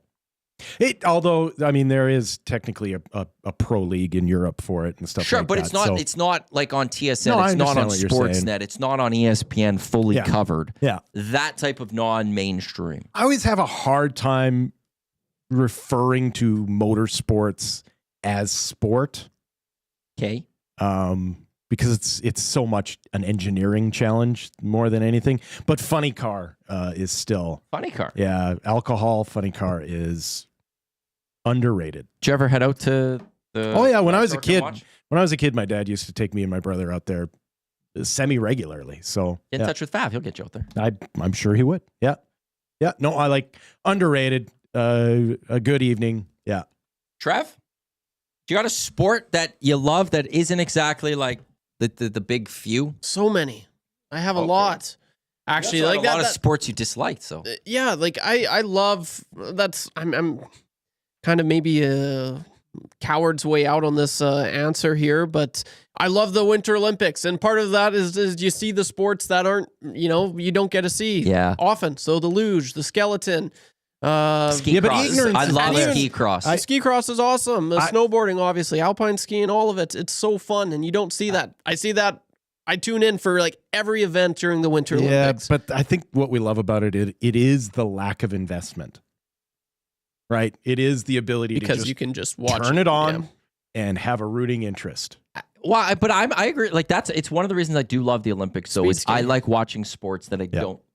Although, I mean, there is technically a pro league in Europe for it and stuff Sure, like but that. it's not. So- It's not like on TSN. No, I it's not understand on what you're saying. Sportsnet. It's not on ESPN fully Yeah. covered. Yeah. That type of non-mainstream. I always have a hard time referring to motorsports as sport. Okay. Because it's so much an engineering challenge more than anything. But funny car is still Funny car. Yeah, alcohol funny car is underrated. Did you ever head out to the? Oh yeah, when I was a York and kid, watch? my dad used to take me and my brother out there semi-regularly. So Get in touch with Fav. He'll get you out there. I'm sure he would. Yeah. Yeah. No, I like underrated. A good evening. Yeah. Trev, do you got a sport that you love that isn't exactly like the big few? So many. I have a lot. Actually, like a lot of sports you dislike. So yeah, like I love that's I'm kind of maybe a coward's way out on this answer here, but I love the Winter Olympics, and part of that is you see the sports that aren't you don't get to see often. So the luge, the skeleton, ski cross. I love ski cross. Ski cross is awesome. The snowboarding, obviously, alpine skiing, all of it. It's so fun, and you don't see that. I see that. I tune in for like every event during the Winter Olympics. Yeah, but I think what we love about it is the lack of investment. Right? It is the ability because to just you can just watch turn it on and have a rooting interest. Well, but I agree. Like it's one of the reasons I do love the Olympics. So I like watching sports that I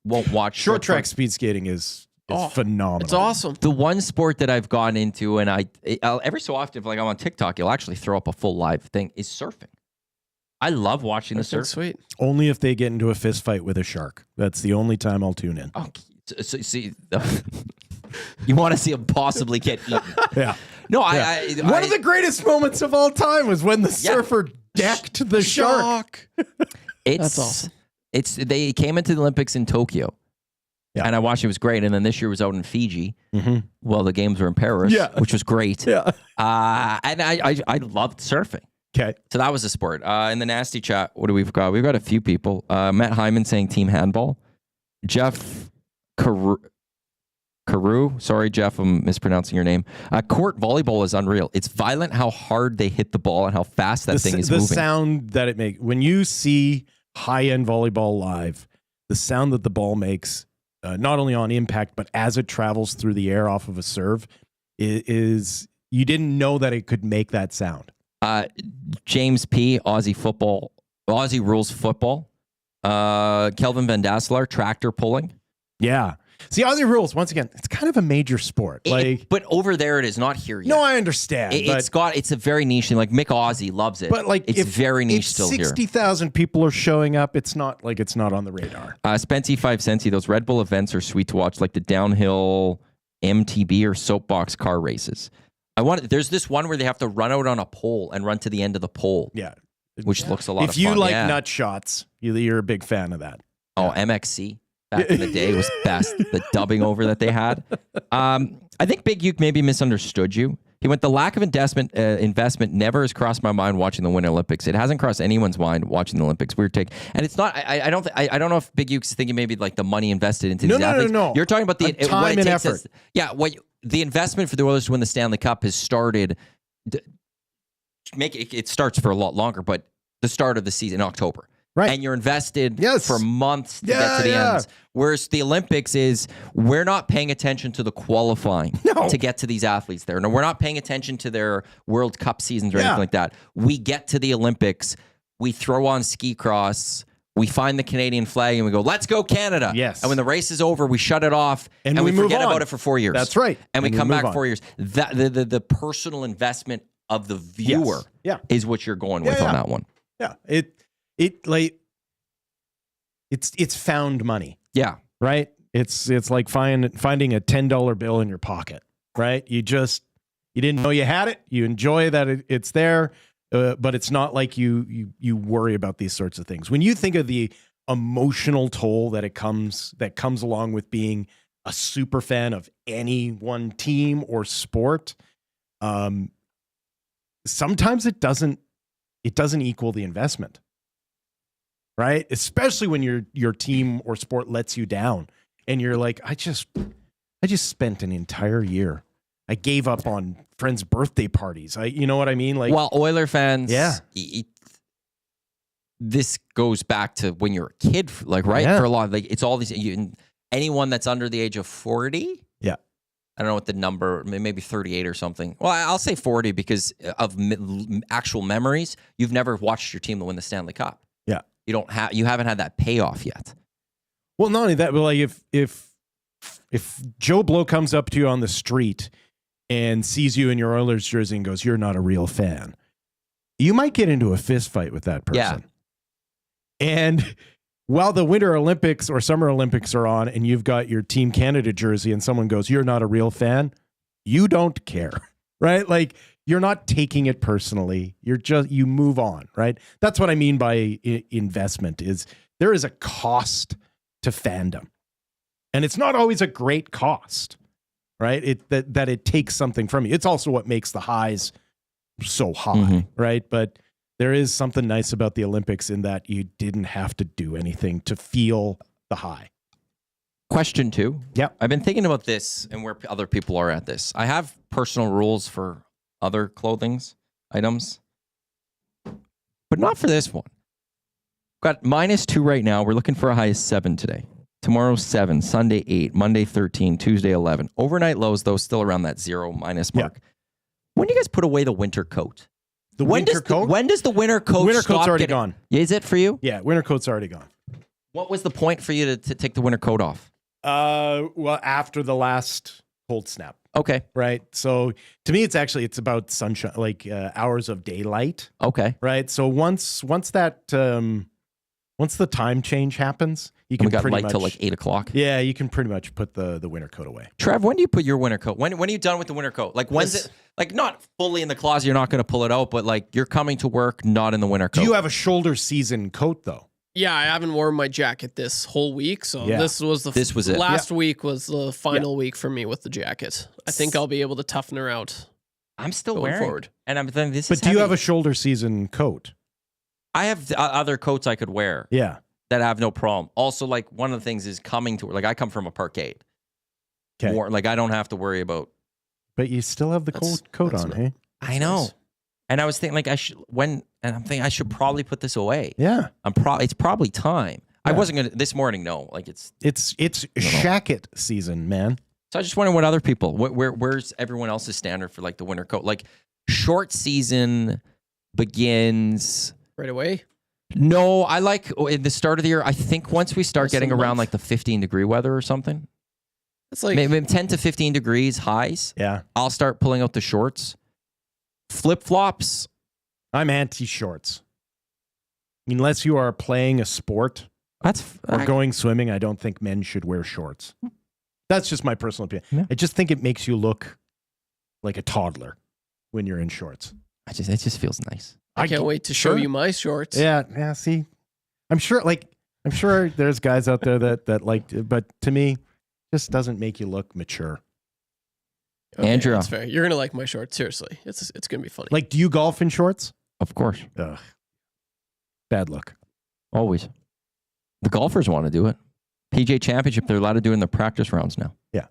won't watch. Short track speed skating is phenomenal. It's awesome. The one sport that I've gone into, and I'll every so often, if like I'm on TikTok, you'll actually throw up a full live thing, is surfing. I love watching the surf. Sweet. Only if they get into a fist fight with a shark. That's the only time I'll tune in. Oh, so see, you want to see him possibly get eaten? Yeah. No, One of the greatest moments of all time was when the surfer decked the shark. That's awesome. They came into the Olympics in Tokyo. Yeah. And I watched it. It was great. And then this year was out in Fiji. Mm-hmm. Well, the games were in Paris, which was great. Yeah. And I loved surfing. Okay. So that was a sport. In the nasty chat, what do we've got? We've got a few people. Matt Hyman saying team handball. Jeff Carew. Sorry, Jeff, I'm mispronouncing your name. Court volleyball is unreal. It's violent how hard they hit the ball and how fast that thing is moving. The sound that it makes. When you see high-end volleyball live, the sound that the ball makes, not only on impact, but as it travels through the air off of a serve, is you didn't know that it could make that sound. James P. Aussie rules football. Kelvin Van Dasselaar, tractor pulling. Yeah. See, Aussie rules, once again, it's kind of a major sport. But over there it is, not here yet. No, I understand. It's a very niche thing. Like Mick Aussie loves it. But like it's very niche still here. 60,000 people are showing up. It's not like it's not on the radar. Spency 5 Centsy, those Red Bull events are sweet to watch, like the downhill MTB or soapbox car races. There's this one where they have to run out on a pole and run to the end of the pole. Yeah. which looks a lot of If fun. you like yeah. nut shots, you're a big fan of that. Oh, MXC back in the day was best. The dubbing over that they had. I think Big Uke maybe misunderstood you. He went, the lack of investment never has crossed my mind watching the Winter Olympics. It hasn't crossed anyone's mind watching the Olympics. Weird take. And it's not, I don't know if Big Uke's thinking maybe like the money invested into these athletes. No. You're talking about the time what it and takes effort. The investment for the Oilers to win the Stanley Cup has started, it starts for a lot longer, but the start of the season in October. Right. And you're invested Yes. for months to get to the ends. Whereas the Olympics is, we're not paying attention to the qualifying to get to these athletes there. No, we're not paying attention to their World Cup seasons or anything like that. We get to the Olympics, we throw on ski cross, we find the Canadian flag and we go, let's go Canada. Yes. And when the race is over, we shut it off and we move forget on. about it for 4 years. That's right. And we come move back on. 4 years. That the personal investment of the viewer is what you're going with on that one. Yeah. It's found money. Yeah. Right? It's like finding a $10 bill in your pocket, right? You didn't know you had it. You enjoy that it's there, but it's not like you worry about these sorts of things. When you think of the emotional toll that comes along with being a super fan of any one team or sport, sometimes it doesn't equal the investment. Right? Especially when your team or sport lets you down and you're like, I just spent an entire year. I gave up on friends' birthday parties. You know what I mean? Like, well, Oiler fans, this goes back to when you're a kid, like, right? Yeah. For a lot, like, it's all these, anyone that's under the age of 40. Yeah. I don't know what the number, maybe 38 or something. Well, I'll say 40 because of actual memories. You've never watched your team win the Stanley Cup. Yeah. You haven't had that payoff yet. Well, not only that, but like if Joe Blow comes up to you on the street and sees you in your Oilers jersey and goes, "You're not a real fan," you might get into a fist fight with that person. Yeah. And while the Winter Olympics or Summer Olympics are on, and you've got your Team Canada jersey, and someone goes, "You're not a real fan," you don't care, right? Like, you're not taking it personally. You move on, right? That's what I mean by investment. Is there is a cost to fandom, and it's not always a great cost, right? That it takes something from you. It's also what makes the highs so high, right? But there is something nice about the Olympics in that you didn't have to do anything to feel the high. Question 2. Yeah, I've been thinking about this and where other people are at this. I have personal rules for other clothing items, but not for this one. Got -2 right now. We're looking for a high of 7 today. Tomorrow 7, Sunday 8, Monday 13, Tuesday 11. Overnight lows though still around that 0- mark. When do you guys put away the winter coat? When does the winter coat? Winter stop coat's already getting- gone. Is it for you? Yeah, winter coat's already gone. What was the point for you to take the winter coat off? Well, after the last cold snap. Okay. Right. So to me, it's about sunshine, like hours of daylight. Okay. Right. So once the time change happens, you can we got pretty light much till like 8 o'clock. Yeah, you can pretty much put the winter coat away. Trev, when do you put your winter coat? When are you done with the winter coat? Like, when's it? Like, not fully in the closet, you're not going to pull it out, but like, you're coming to work not in the winter coat. Do you have a shoulder season coat though? Yeah, I haven't worn my jacket this whole week, so this was it. Last week was the final week for me with the jacket. I think I'll be able to toughen her out. I'm still going wearing forward. And I'm thinking this But is do you heavy. have a shoulder season coat? I have other coats I could wear. Yeah. That have no problem. Also, like, one of the things is coming to, like, I come from a parkade. Okay. Like, I don't have to worry about. But you still have the coat on, hey? I know. Nice. And I was thinking, like, I should probably put this away. Yeah. It's probably time. Yeah. I wasn't going to, this morning, no. Like, it's jacket season, man. So I just wondering what other people, where's everyone else's standard for, like, the winter coat? Like, short season begins right away. No, I like in the start of the year. I think once we start getting around like the 15-degree weather or something, it's like maybe 10 to 15 degrees highs. Yeah, I'll start pulling out the shorts, flip flops. I'm anti shorts. Unless you are playing a sport or going swimming, I don't think men should wear shorts. That's just my personal opinion. Yeah. I just think it makes you look like a toddler when you're in shorts. It just feels nice. I can't wait to show you my shorts. Yeah. See, I'm sure there's guys out there that like, but to me, just doesn't make you look mature. Okay, Andrew, that's fair. You're gonna like my shorts. Seriously, it's gonna be funny. Like, do you golf in shorts? Of course. Ugh. Bad look. Always. The golfers want to do it. PGA Championship, they're allowed to do it in the practice rounds now. Yeah.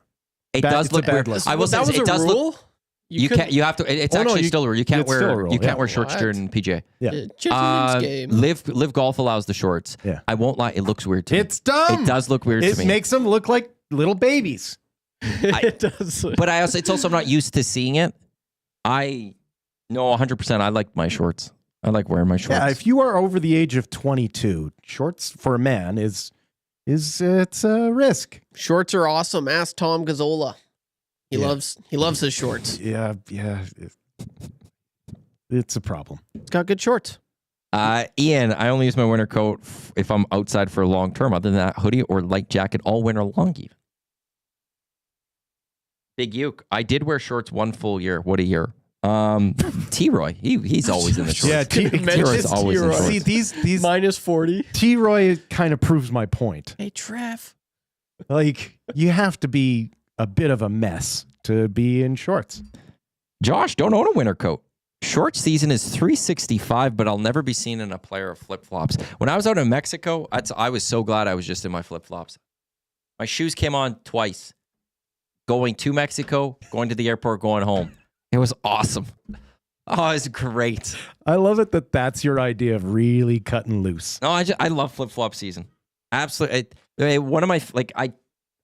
It does look weird. I will say that was it a does rule? look. You can't. You have to. It's actually still a rule. You can't wear. You can't wear shorts during PGA. Yeah. Gentlemen's game. Live Golf allows the shorts. Yeah. I won't lie. It looks weird to me. It's dumb. It does look weird to me. It makes them look like little babies. It does. But it's also I'm not used to seeing it. I know 100%. I like my shorts. I like wearing my shorts. Yeah. If you are over the age of 22, shorts for a man it's a risk. Shorts are awesome. Ask Tom Gazzola. He loves his shorts. Yeah. It's a problem. It's got good shorts. Ian, I only use my winter coat if I'm outside for a long term. Other than that, hoodie or light jacket all winter long even. Big Uke. I did wear shorts one full year. What a year. T-Roy, he's always in the shorts. Yeah, T-Roy's always in shorts. See, these minus 40. T-Roy kind of proves my point. Hey, Trev. Like, you have to be a bit of a mess to be in shorts. Josh, don't own a winter coat. Short season is 365, but I'll never be seen in a pair of flip-flops. When I was out in Mexico, I was so glad I was just in my flip-flops. My shoes came on twice. Going to Mexico, going to the airport, going home. It was awesome. Oh, it was great. I love it that's your idea of really cutting loose. No, I love flip-flop season. Absolutely. One of my,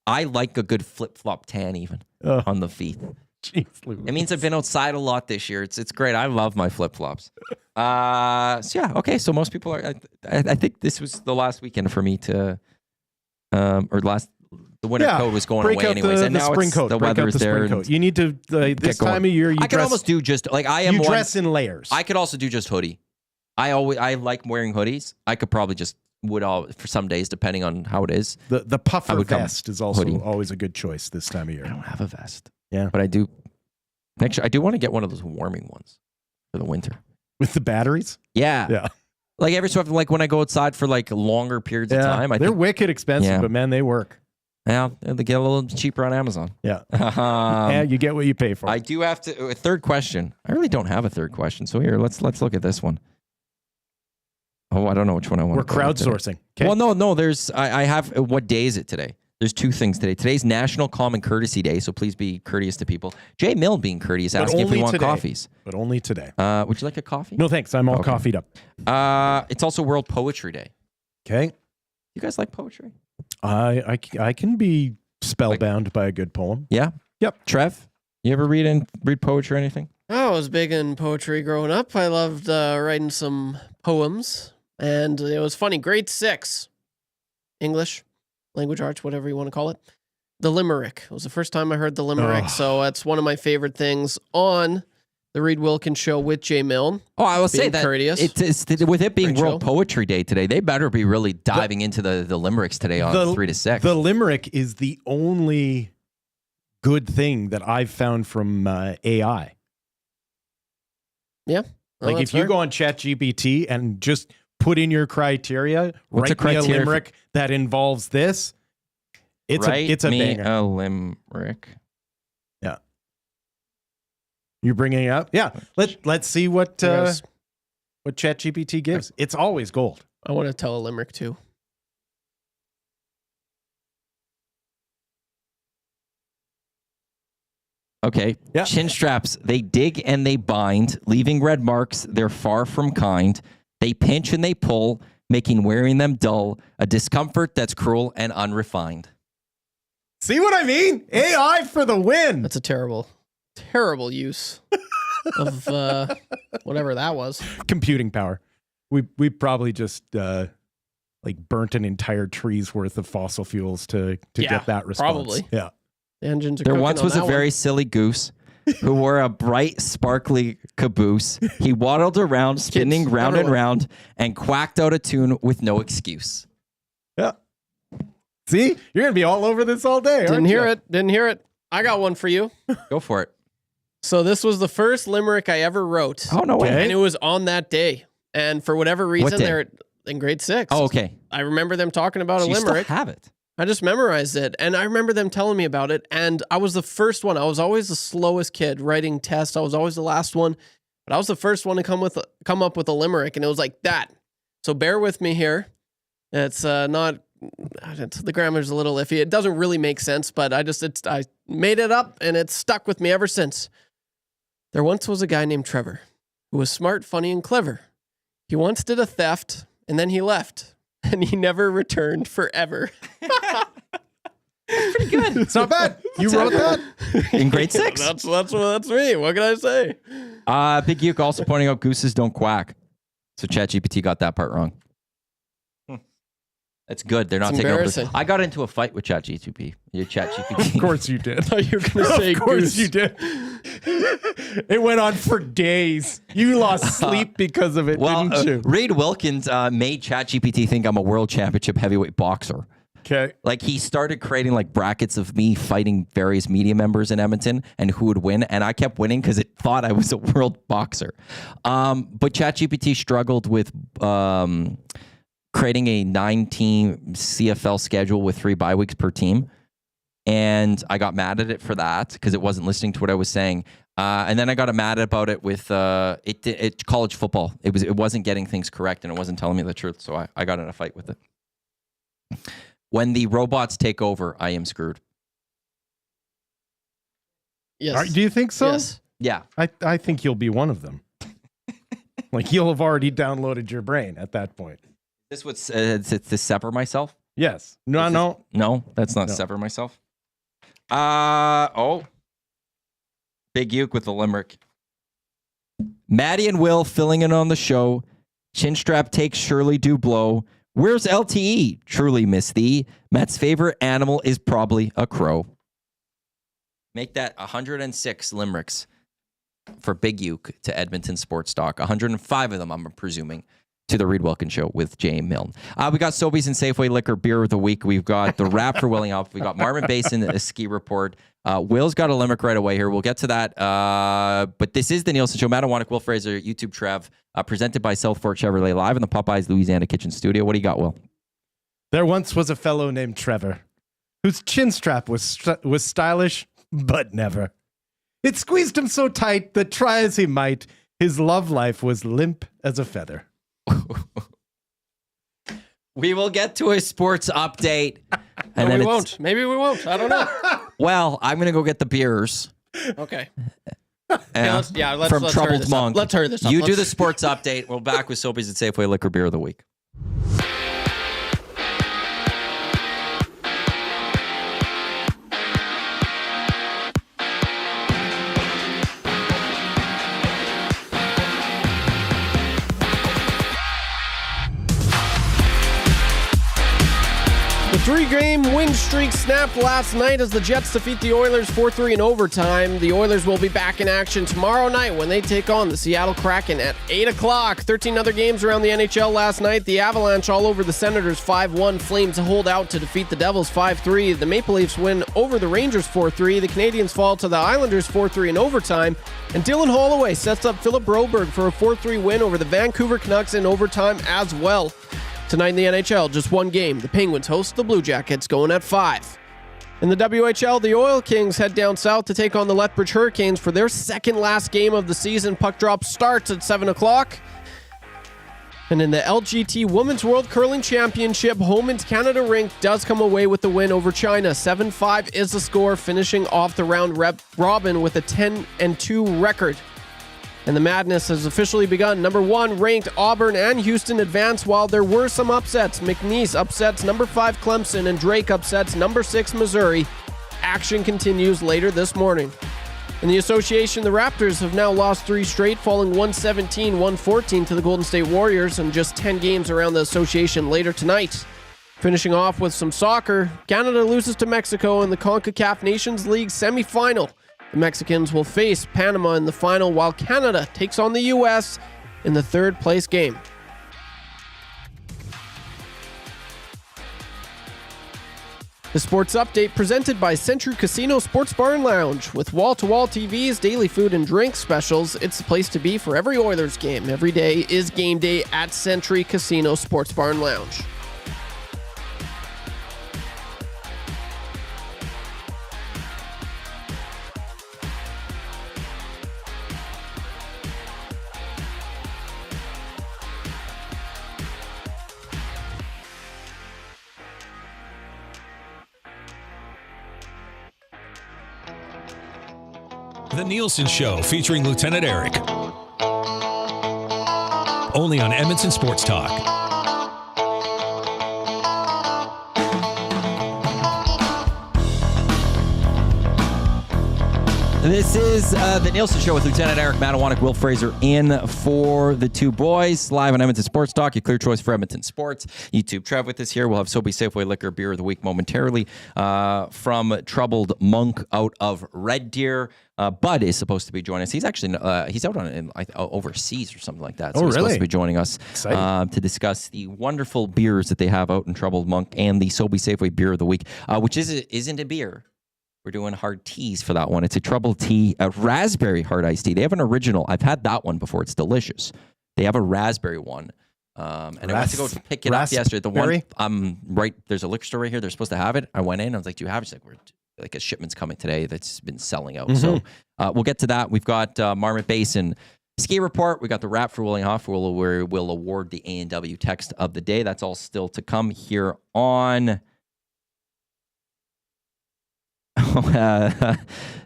I like a good flip-flop tan even on the feet. Jeez, it means I've been outside a lot this year. It's great. I love my flip-flops. So yeah, okay. So most people are, I think this was the last weekend for me to, the winter coat was going away anyways. And now spring coat. The weather is there. You need to, this time of year, I could almost do just, like I am you dress in layers. I could also do just hoodie. I like wearing hoodies. I could probably just for some days, depending on how it is. The puffer vest is also always a good choice this time of year. I don't have a vest. Yeah. But I do. Next year, I do want to get one of those warming ones for the winter. With the batteries? Yeah. Yeah. Like every so often, like when I go outside for like longer periods of time. They're wicked expensive, but man, they work. Yeah, they get a little cheaper on Amazon. Yeah. Yeah, you get what you pay for. I do have a third question. I really don't have a third question. So here, let's look at this one. Oh, I don't know which one I want. We're crowdsourcing. Okay. Well, no. There's I have. What day is it today? There's two things today. Today's National Common Courtesy Day, so please be courteous to people. Jay Milne being courteous, asking if we want coffees. But only today. Would you like a coffee? No, thanks. I'm all coffeeed up. It's also World Poetry Day. Okay. You guys like poetry? I can be spellbound by a good poem. Yeah? Yep. Trev, you ever read poetry or anything? I was big in poetry growing up. I loved writing some poems. And it was funny. Grade 6, English, language arts, whatever you want to call it. The limerick. It was the first time I heard the limerick. So that's one of my favorite things on the Reed Wilkins Show with Jay Milne. Oh, I will say that courteous. It's with it being World Poetry Day today, they better be really diving into the limericks today on 3 to 6. The limerick is the only good thing that I've found from AI. Yeah. Like if you go on ChatGPT and just put in your criteria, What's write me a limerick that involves this. It's a banger. A limerick. Yeah. You're bringing it up? Yeah. Let's see what ChatGPT gives. It's always gold. I want to tell a limerick too. Okay. Yeah. Chin straps, they dig and they bind, leaving red marks. They're far from kind. They pinch and they pull, making wearing them dull, a discomfort that's cruel and unrefined. See what I mean? AI for the win. That's a terrible use of whatever that was. Computing power. We probably just burnt an entire tree's worth of fossil fuels to get that response. Probably. Yeah. The engines are There cooking once on was a that very one. silly goose who wore a bright, sparkly caboose. He waddled around, spinning round and round, and quacked out a tune with no excuse. Yeah. See? You're going to be all over this all day, Didn't hear it. I got one for you. Go for it. So this was the first limerick I ever wrote. Oh, no way. And it was on that day. And for whatever reason, day? they're in grade 6. Oh, okay. I remember them talking about So a you limerick. still have it. I just memorized it. And I remember them telling me about it. And I was the first one. I was always the slowest kid writing tests. I was always the last one. But I was the first one to come up with a limerick. And it was like that. So bear with me here. It's the grammar's a little iffy. It doesn't really make sense, but I made it up and it's stuck with me ever since. There once was a guy named Trevor who was smart, funny, and clever. He once did a theft and then he left and he never returned forever. Pretty good. It's not bad. You wrote that in grade 6. That's me. What can I say? Big Uke also pointing out gooses don't quack. So ChatGPT got that part wrong. That's good. They're not taking over. I got into a fight with ChatGPT. Of course you did. Oh, you're going to say of course goose. you did. It went on for days. You lost sleep because of it, didn't you? Reed Wilkins made ChatGPT think I'm a world championship heavyweight boxer. Okay. Like he started creating like brackets of me fighting various media members in Edmonton and who would win. And I kept winning because it thought I was a world boxer. But ChatGPT struggled with creating a 9-team CFL schedule with 3 bye weeks per team. And I got mad at it for that because it wasn't listening to what I was saying. And then I got mad about it with college football. It wasn't getting things correct and it wasn't telling me the truth. So I got in a fight with it. When the robots take over, I am screwed. Yes. Do you think so? Yes. Yeah. I think you'll be one of them. Like you'll have already downloaded your brain at that point. This would to sever myself? Yes. No. That's not sever myself. Big Uke with the limerick. Matty and Wil filling in on the show. Chinstrap takes surely do blow. Where's LTE? Truly miss thee. Matt's favorite animal is probably a crow. Make that 106 limericks for Big Uke to Edmonton Sports Talk. 105 of them, I'm presuming, to the Reed Wilkins Show with Jay Milne. We got Sobeys and Safeway Liquor Beer of the Week. We've got the wrap for Willing Up. We got Marvin Basin, a ski report. Will's got a limerick right away here. We'll get to that. But this is the Nielson Show. Matt Iwanyk, Wil Fraser, YouTube Trev, presented by South Fork Chevrolet, live in the Popeyes Louisiana Kitchen Studio. What do you got, Will? There once was a fellow named Trevor, whose chin strap was stylish, but never. It squeezed him so tight that try as he might, his love life was limp as a feather. We will get to a sports update. And we won't. Maybe we won't. I don't know. Well, I'm going to go get the beers. Okay. Let's from Troubled Monk. Let's hurry this up. You do the sports update. We're back with Sobeys and Safeway Liquor Beer of the Week. The 3-game win streak snapped last night as the Jets defeat the Oilers 4-3 in overtime. The Oilers will be back in action tomorrow night when they take on the Seattle Kraken at 8 o'clock. 13 other games around the NHL last night. The Avalanche all over the Senators 5-1. Flames hold out to defeat the Devils 5-3. The Maple Leafs win over the Rangers 4-3. The Canadiens fall to the Islanders 4-3 in overtime. And Dylan Holloway sets up Philip Broberg for a 4-3 win over the Vancouver Canucks in overtime as well. Tonight in the NHL, just one game. The Penguins host the Blue Jackets going at 5. In the WHL, the Oil Kings head down south to take on the Lethbridge Hurricanes for their second last game of the season. Puck drop starts at 7 o'clock. And in the LGT Women's World Curling Championship, Homan's Canada Rink does come away with the win over China. 7-5 is the score, finishing off the round robin with a 10-2 record. And the madness has officially begun. Number 1 ranked Auburn and Houston advance, while there were some upsets. McNeese upsets number 5 Clemson, and Drake upsets number 6 Missouri. Action continues later this morning. In the association, the Raptors have now lost 3 straight, falling 117-114 to the Golden State Warriors, and just 10 games around the association later tonight. Finishing off with some soccer, Canada loses to Mexico in the CONCACAF Nations League semifinal. The Mexicans will face Panama in the final, while Canada takes on the U.S. in the third-place game. The Sports Update presented by Century Casino Sports Bar and Lounge. With wall-to-wall TVs, daily food and drink specials, it's the place to be for every Oilers game. Every day is game day at Century Casino Sports Bar and Lounge. The Nielson Show featuring Lieutenant Eric. Only on Edmonton Sports Talk. This is the Nielson Show with Lieutenant Eric, Matty, Iwanyk, Wil Fraser in for the two boys. Live on Edmonton Sports Talk, your clear choice for Edmonton sports. YouTube. Trev with us here. We'll have Sobeys Safeway Liquor Beer of the Week momentarily. From Troubled Monk out of Red Deer. Bud is supposed to be joining us. He's actually he's out on overseas or something like that. So he's supposed to be joining us to discuss the wonderful beers that they have out in Troubled Monk and the Sobeys Safeway Beer of the Week, which isn't a beer. We're doing hard teas for that one. It's a troubled tea, a raspberry hard iced tea. They have an original. I've had that one before. It's delicious. They have a raspberry one. And I went to go pick it up yesterday. The one, right, there's a liquor store right here. They're supposed to have it. I went in. I was like, do you have it? She's like, a shipment's coming today that's been selling out. So we'll get to that. We've got Marmot Basin Ski Report. We got the wrap for Willing Hoff, where we'll award the A&W text of the day. That's all still to come here on...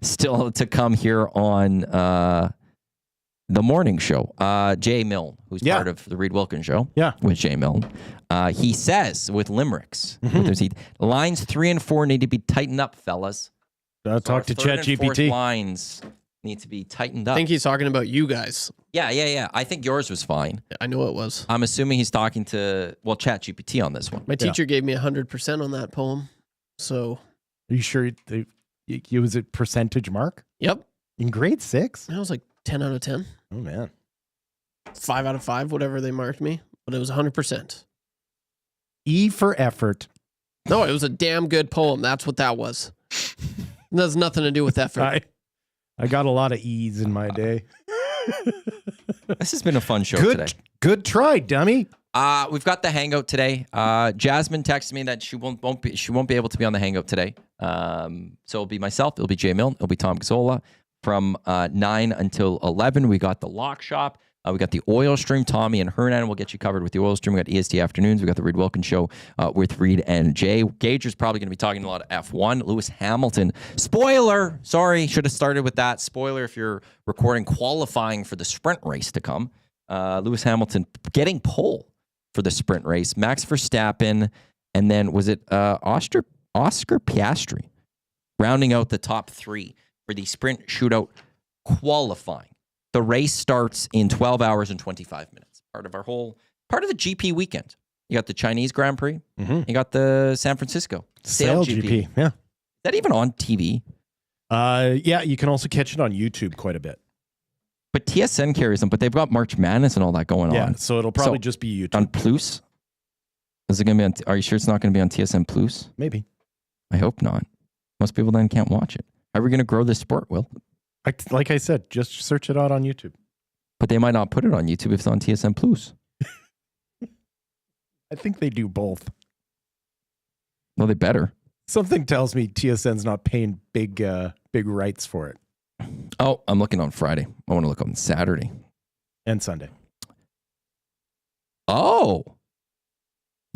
still to come here on the morning show. Jay Milne, who's part of the Reed Wilkins show with Jay Milne, he says with limericks, lines 3 and 4 need to be tightened up, fellas. Talk to ChatGPT. Lines need to be tightened up. I think he's talking about you guys. Yeah. I think yours was fine. I know it was. I'm assuming he's talking to, ChatGPT on this one. My teacher gave me 100% on that poem, so... Are you sure it was a percentage mark? Yep. In grade 6? I was like 10 out of 10. Oh, man. 5 out of 5, whatever they marked me. But it was 100%. E for effort. No, it was a damn good poem. That's what that was. It has nothing to do with effort. I got a lot of E's in my day. This has been a fun show today. Good try, dummy. We've got the hangout today. Jasmine texted me that she won't be able to be on the hangout today. So it'll be myself, it'll be Jay Milne, it'll be Tom Gazzola from 9 until 11. We got the Lock Shop. We got the Oil Stream. Tommy and Hernan will get you covered with the Oil Stream. We got EST Afternoons. We got the Reed Wilkins Show with Reed and Jay. Gager's probably going to be talking a lot of F1. Lewis Hamilton. Spoiler. Sorry, should have started with that. Spoiler if you're recording qualifying for the sprint race to come. Lewis Hamilton getting pole for the sprint race. Max Verstappen. And then was it Oscar Piastri rounding out the top 3 for the sprint shootout qualifying. The race starts in 12 hours and 25 minutes. Part of the GP weekend. You got the Chinese Grand Prix. You got the San Francisco Sail GP. Yeah. Is that even on TV? Yeah, you can also catch it on YouTube quite a bit. But TSN carries them, but they've got March Madness and all that going on. Yeah, so it'll probably just be YouTube. On Plus? Is it going to be on, are you sure it's not going to be on TSN Plus? Maybe. I hope not. Most people then can't watch it. How are we going to grow this sport, Will? Like I said, just search it out on YouTube. But they might not put it on YouTube if it's on TSN Plus. I think they do both. Well, they better. Something tells me TSN's not paying big rights for it. Oh, I'm looking on Friday. I want to look on Saturday. And Sunday. Oh.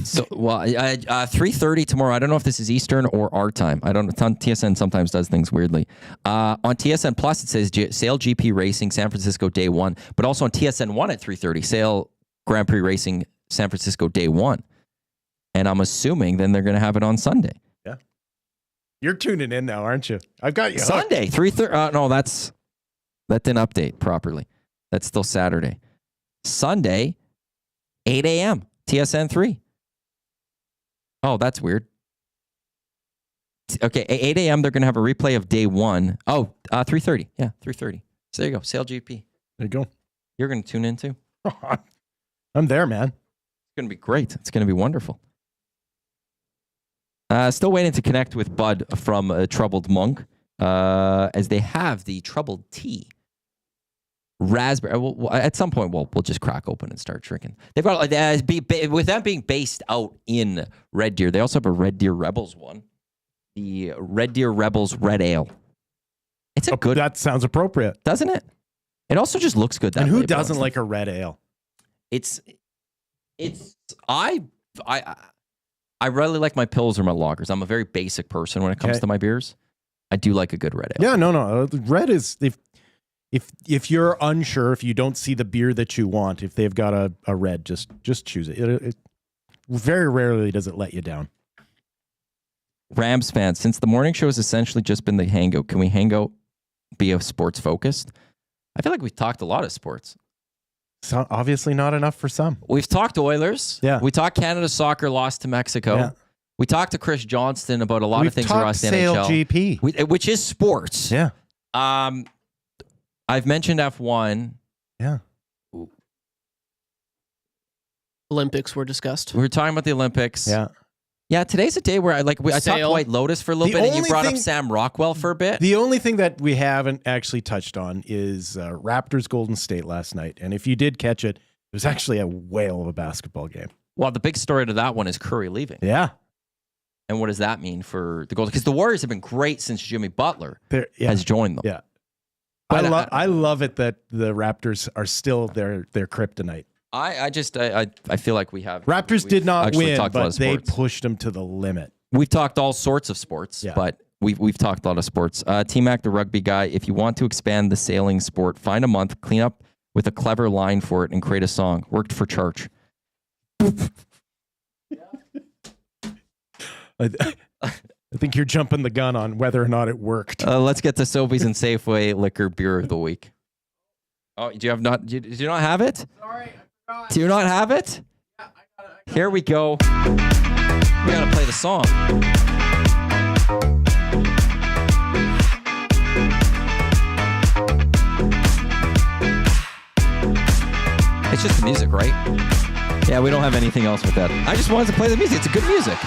So, 3:30 tomorrow. I don't know if this is Eastern or our time. I don't know. TSN sometimes does things weirdly. On TSN Plus, it says Sail GP Racing, San Francisco Day 1. But also on TSN 1 at 3:30, Sail Grand Prix Racing, San Francisco Day 1. And I'm assuming then they're going to have it on Sunday. Yeah. You're tuning in now, aren't you? I've got you. Sunday, 3:30. No, that didn't update properly. That's still Saturday. Sunday, 8 a.m., TSN 3. Oh, that's weird. Okay, 8 a.m. they're going to have a replay of day 1. Oh, 3:30. Yeah, 3:30. So there you go. Sail GP. There you go. You're going to tune in too? I'm there, man. It's going to be great. It's going to be wonderful. Still waiting to connect with Bud from Troubled Monk, as they have the Troubled Tea. Raspberry. Well, at some point, we'll just crack open and start drinking. They've got with them being based out in Red Deer. They also have a Red Deer Rebels one, the Red Deer Rebels Red Ale. It's a good. That sounds appropriate, doesn't it? It also just looks good. That and who label. doesn't like a red ale? I really like my pills or my lagers. I'm a very basic person when it comes to my beers. I do like a good red ale. Yeah, no. Red is if you're unsure, if you don't see the beer that you want, if they've got a red, just choose it. It very rarely does it let you down. Rams fans, since the morning show has essentially just been the hangout, can we hang out, be a sports focused? I feel like we've talked a lot of sports. So obviously not enough for some. We've talked Oilers. Yeah. We talked Canada soccer lost to Mexico. Yeah. We talked to Chris Johnston about a lot of things across the Sail NHL. GP. Which is sports. Yeah. I've mentioned F1. Yeah. Olympics were discussed. We were talking about the Olympics. Yeah. Yeah, today's a day where I talked White Lotus for a little bit, and you brought up Sam Rockwell for a bit. The only thing that we haven't actually touched on is Raptors Golden State last night. And if you did catch it, it was actually a whale of a basketball game. Well, the big story to that one is Curry leaving. Yeah. And what does that mean for the Golden? Because the Warriors have been great since Jimmy Butler has joined them. Yeah. But I love it that the Raptors are still their kryptonite. I feel like we have Raptors did not win, but they sports. pushed them to the limit. We've talked all sorts of sports, but we've talked a lot of sports. T-Mac, the rugby guy, if you want to expand the sailing sport, find a month, clean up with a clever line for it, and create a song. Worked for church. I think you're jumping the gun on whether or not it worked. Let's get to Sobeys and Safeway Liquor Beer of the Week. Oh, do you not have it? Sorry. Do you not have it? Yeah, I got it. Here we go. We gotta play the song. It's just the music, right? Yeah, we don't have anything else with that. I just wanted to play the music. It's a good music.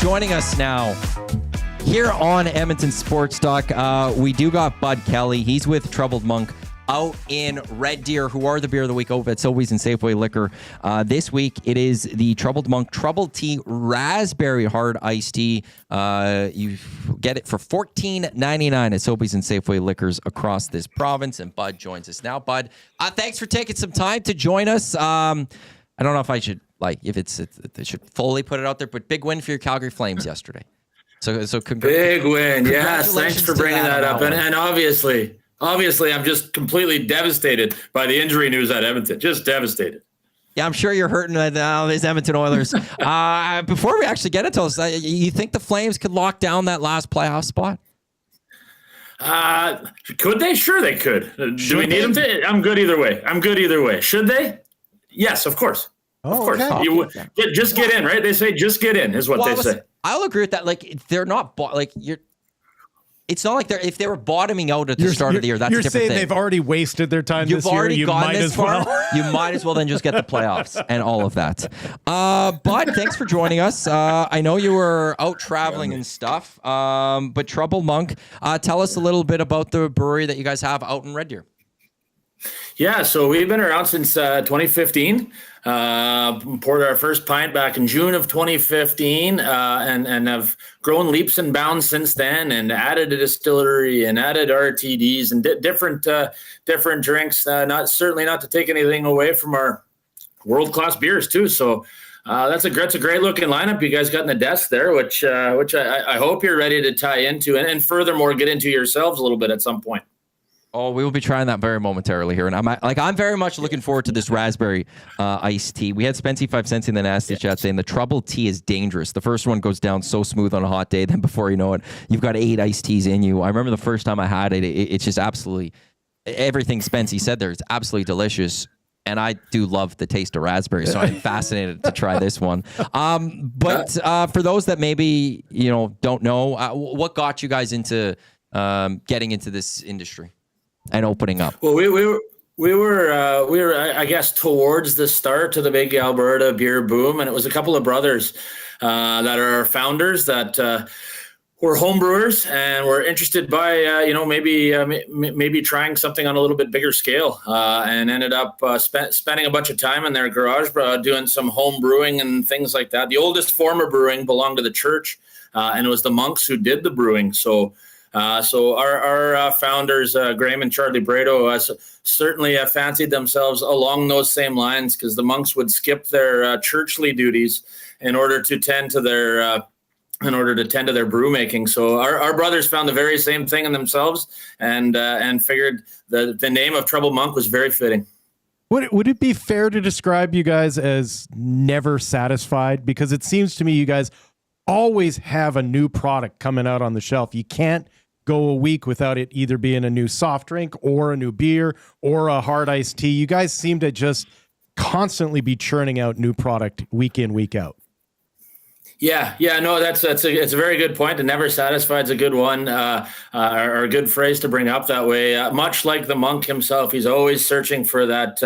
Joining us now here on Edmonton Sports Talk, we do got Bud Kelly. He's with Troubled Monk out in Red Deer, who are the beer of the week over at Sobeys and Safeway Liquor. This week, it is the Troubled Monk Troubled Tea Raspberry Hard Iced Tea. You get it for $14.99 at Sobeys and Safeway Liquors across this province. And Bud joins us now. Bud, thanks for taking some time to join us. I don't know if I should, I should fully put it out there, but big win for your Calgary Flames yesterday. So big win. Yes, thanks for bringing that up. And obviously, I'm just completely devastated by the injury news at Edmonton. Just devastated. Yeah, I'm sure you're hurting with these Edmonton Oilers. Before we actually get into this, you think the Flames could lock down that last playoff spot? Could they? Sure they could. Do we need them to? I'm good either way. Should they? Yes, of course. Of course. Just get in, right? They say just get in is what they say. I'll agree with that. They're not it's not like if they were bottoming out at the start of the year. That's a different thing. You're saying they've already wasted their time You've this year. already You gone might this as far. well. You might as well then just get the playoffs and all of that. Bud, thanks for joining us. I know you were out traveling and stuff, but Troubled Monk, tell us a little bit about the brewery that you guys have out in Red Deer. Yeah, so we've been around since 2015. Poured our first pint back in June of 2015, and have grown leaps and bounds since then, and added a distillery and added RTDs and different drinks. Not to take anything away from our world-class beers too. So that's a great looking lineup you guys got in the desk there, which I hope you're ready to tie into and furthermore get into yourselves a little bit at some point. Oh, we will be trying that very momentarily here, and I'm very much looking forward to this raspberry iced tea. We had Spency 5 cents in the nasty chat saying the Troubled Tea is dangerous. The first one goes down so smooth on a hot day, then before you know it, you've got 8 iced teas in you. I remember the first time I had it, it's just absolutely everything Spency said there is absolutely delicious. And I do love the taste of raspberry, so I'm fascinated to try this one. But for those that maybe don't know, what got you guys into getting into this industry and opening up? Well, We were, I guess, towards the start of the big Alberta beer boom, and it was a couple of brothers that are founders that were home brewers and were interested by, maybe trying something on a little bit bigger scale, and ended up spending a bunch of time in their garage doing some home brewing and things like that. The oldest form of brewing belonged to the church, and it was the monks who did the brewing. So our founders, Graham and Charlie Brado, certainly fancied themselves along those same lines, because the monks would skip their churchly duties in order to tend to their brew making. So our brothers found the very same thing in themselves, and figured the name of Trouble Monk was very fitting. Would it be fair to describe you guys as never satisfied? Because it seems to me you guys always have a new product coming out on the shelf. You can't go a week without it either being a new soft drink or a new beer or a hard iced tea. You guys seem to just constantly be churning out new product week in, week out. Yeah, no, it's a very good point. And never satisfied is a good one, or a good phrase to bring up that way. Much like the monk himself, he's always searching for that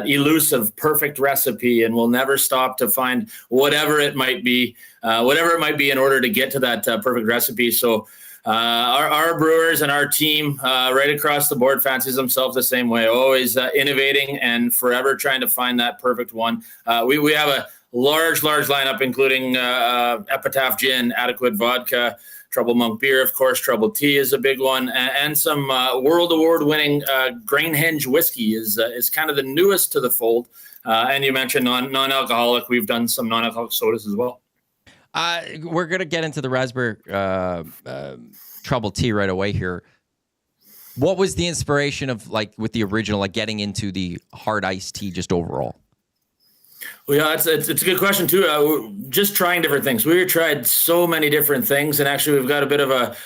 elusive perfect recipe, and will never stop to find whatever it might be in order to get to that perfect recipe. So our brewers and our team right across the board fancies themselves the same way, always innovating and forever trying to find that perfect one. We have a large lineup, including Epitaph Gin, Adequate Vodka, Trouble Monk Beer, of course. Trouble Tea is a big one, and some world award-winning Granehenge whiskey is kind of the newest to the fold. And you mentioned non-alcoholic. We've done some non-alcoholic sodas as well. We're gonna get into the raspberry Trouble Tea right away here. What was the inspiration of, like, with the original, like getting into the hard iced tea just overall? Well, yeah, it's a good question too. We're just trying different things. We tried so many different things, and actually, we've got a bit of a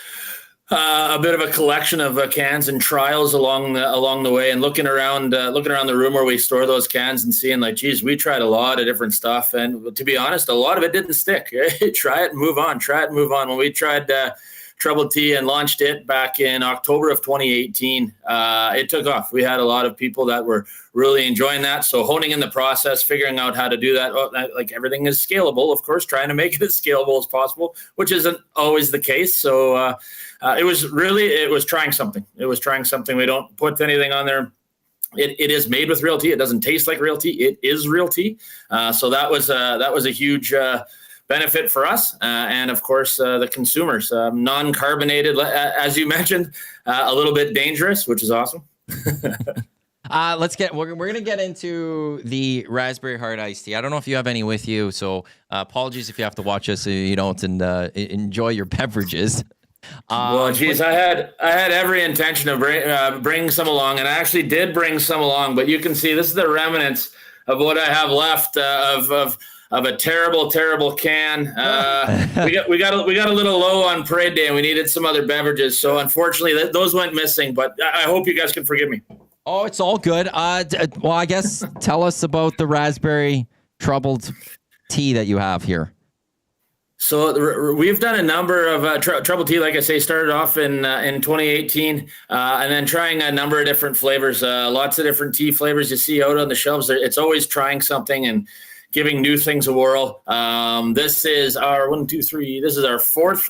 collection of cans and trials along the way, and looking around the room where we store those cans and seeing, like, geez, we tried a lot of different stuff, and to be honest, a lot of it didn't stick. Try it and move on. When we tried Trouble Tea and launched it back in October of 2018, it took off. We had a lot of people that were really enjoying that. So honing in the process, figuring out how to do that. Like, everything is scalable, of course, trying to make it as scalable as possible, which isn't always the case. So it was trying something. We don't put anything on there. It is made with real tea. It doesn't taste like real tea. It is real tea. So that was a huge benefit for us, and of course the consumers. Non-carbonated, as you mentioned, a little bit dangerous, which is awesome. We're gonna get into the raspberry hard iced tea. I don't know if you have any with you, so apologies if you have to watch us so you don't enjoy your beverages. Well, geez, I had every intention of bringing some along, and I actually did bring some along. But you can see this is the remnants of what I have left of a terrible can. We got a little low on parade day, and we needed some other beverages. So unfortunately, those went missing. But I hope you guys can forgive me. Oh, it's all good. Well, I guess tell us about the raspberry troubled tea that you have here. So we've done a number of Trouble Tea, like I say, started off in 2018, and then trying a number of different flavors, lots of different tea flavors you see out on the shelves. It's always trying something and giving new things a whirl. This is our this is our fourth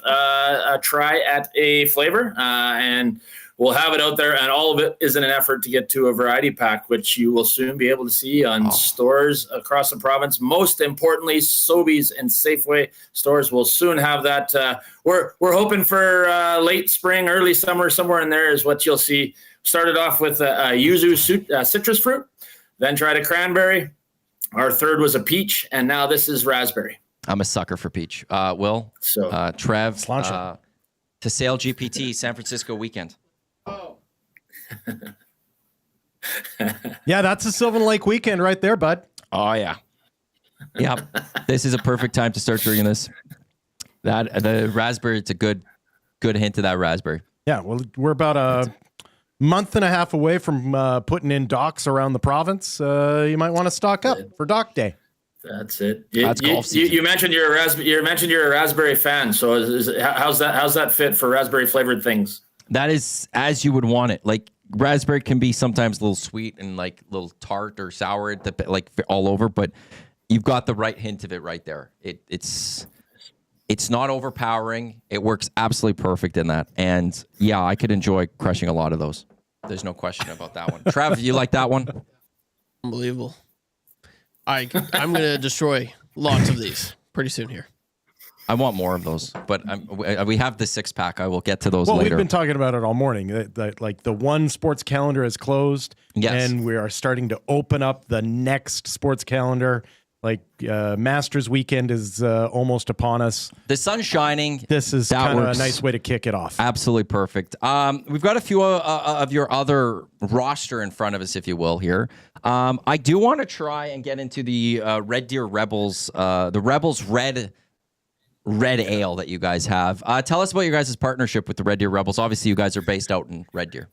try at a flavor, and we'll have it out there, and all of it is in an effort to get to a variety pack, which you will soon be able to see on stores across the province. Most importantly, Sobeys and Safeway stores will soon have that. We're hoping for late spring, early summer, somewhere in there is what you'll see. Started off with a yuzu citrus fruit, then tried a cranberry. Our third was a peach, and now this is raspberry. I'm a sucker for peach. Will, Trev, to Sail GPT San Francisco weekend. Oh. Yeah, that's a Sylvan Lake weekend right there, bud. Oh, yeah. Yep. This is a perfect time to start drinking this. The raspberry, it's a good hint of that raspberry. Yeah, well, we're about a month and a half away from putting in docks around the province. You might want to stock up for Dock Day. That's it. Golf season. You mentioned you're a raspberry fan. So how's that fit for raspberry flavored things? That is as you would want it. Like, raspberry can be sometimes a little sweet and like a little tart or sour, like all over, but you've got the right hint of it right there. It's not overpowering. It works absolutely perfect in that. And yeah, I could enjoy crushing a lot of those. There's no question about that one. Trav, you like that one? Unbelievable. I'm going to destroy lots of these pretty soon here. I want more of those, but we have the 6-pack. I will get to those well, later. We've been talking about it all morning. That like the one sports calendar is closed, yes, and we are starting to open up the next sports calendar. Like Masters weekend is almost upon us. The sun's shining. This is kind of a nice way to kick it off. Absolutely perfect. We've got a few of your other roster in front of us, if you will, here. I do want to try and get into the Red Deer Rebels, the Rebels Red Ale that you guys have. Tell us about your guys' partnership with the Red Deer Rebels. Obviously, you guys are based out in Red Deer.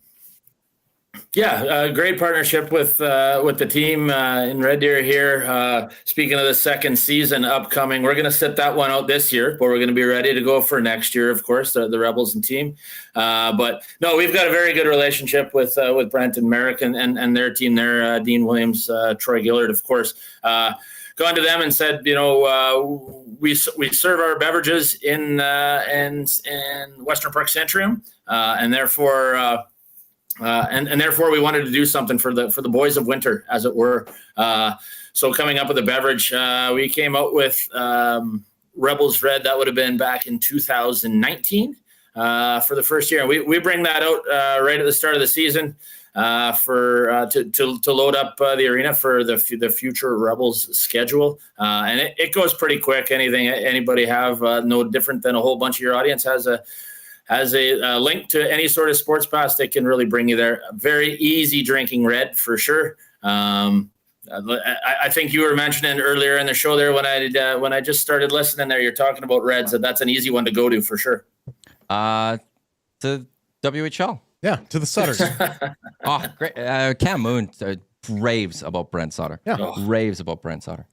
Yeah, great partnership with the team in Red Deer here. Speaking of the second season upcoming, we're going to sit that one out this year, but we're going to be ready to go for next year, of course, the Rebels and team. But no, we've got a very good relationship with Brent and Merrick and their team there, Dean Williams, Troy Gillard, of course. Gone to them and said, we serve our beverages in Western Park Centrium, and therefore we wanted to do something for the boys of winter, as it were. So coming up with a beverage, we came out with Rebels Red. That would have been back in 2019 for the first year. And we bring that out right at the start of the season. To load up the arena for the future Rebels schedule, and it goes pretty quick. Anybody have no different than a whole bunch of your audience has a link to any sort of sports pass. They can really bring you there. Very easy drinking red for sure. I think you were mentioning earlier in the show there when I just started listening there, you're talking about reds. That's an easy one to go to for sure. To WHL. Yeah, to the Sutters. Oh, great. Cam Moon raves about Brent Sutter. Yeah. Raves about Brent Sutter.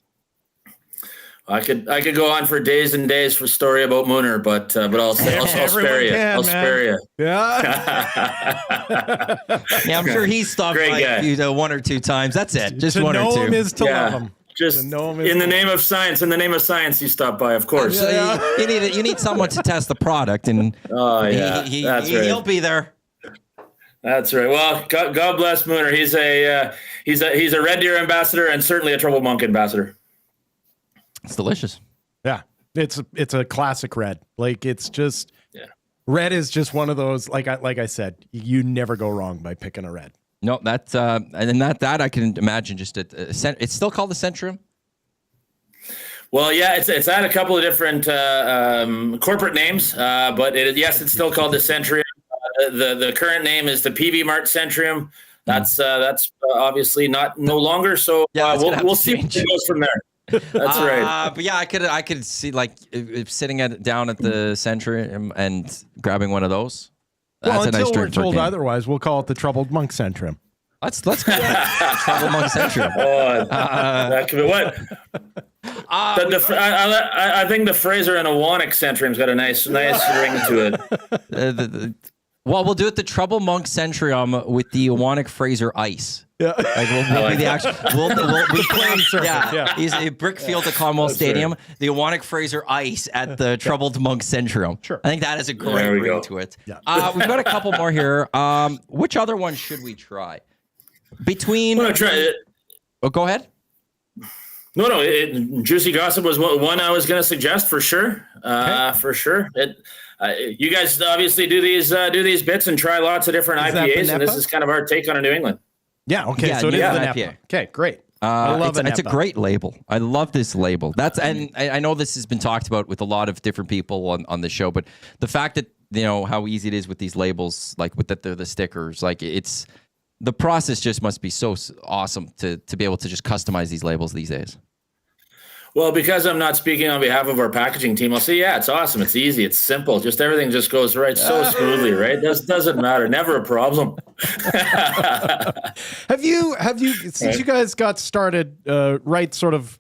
I could go on for days and days for story about Mooner, but I'll spare you. I'll spare you. Yeah. Yeah, I'm sure he's stopped by one or two times. That's it. Just to one or two. know him is to love him. Just in the name of science. In the name of science, you stop by, of course. So you need someone to test the product, and that's right. He'll be there. That's right. Well, God bless Mooner. He's a Red Deer ambassador and certainly a Trouble Monk ambassador. It's delicious. Yeah, it's a classic red. Like red is just one of those. Like I said, you never go wrong by picking a red. No, that I can imagine. Just it's still called the Centrium. Well, yeah, it's had a couple of different corporate names, but it's still called the Centrium. The current name is the PV Mart Centrium. That's obviously no longer. So we'll see what it goes from there. That's right. But yeah, I could see like if sitting down at the Centrium and grabbing one of those. Well, that's a nice until we're drink for a told game. otherwise, we'll call it the Troubled Monk Centrium. Let's go Troubled Monk Centrium. That could be what. I think the Fraser and Iwanyk Centrium's got a nice ring to it. Well, we'll do it the Trouble Monk Centrium with the Iwanyk Fraser Ice. Yeah, we'll be the actual. We'll play. Yeah, he's a brick field at Commonwealth Stadium. Right. The Iwanyk Fraser Ice at the Troubled Monk Centrium. Sure, I think that is a great ring to it. Yeah. We've got a couple more here. Which other one should we try? Between. I'm gonna try it. Oh, go ahead. No. Juicy Gossip was one I was going to suggest for sure. For sure. You guys obviously do these bits and try lots of different IPAs, and this is kind of our take on a New England. Yeah. Okay. Yeah, so it is the IPA. Okay. Great. I love it. It's a great label. I love this label. And I know this has been talked about with a lot of different people on the show, but the fact that how easy it is with these labels, like with the stickers, like it's. The process just must be so awesome to be able to just customize these labels these days. Well, because I'm not speaking on behalf of our packaging team, I'll say, yeah, it's awesome. It's easy. It's simple. Just everything just goes right so smoothly, right? Doesn't matter. Never a problem. Have you since you guys got started right sort of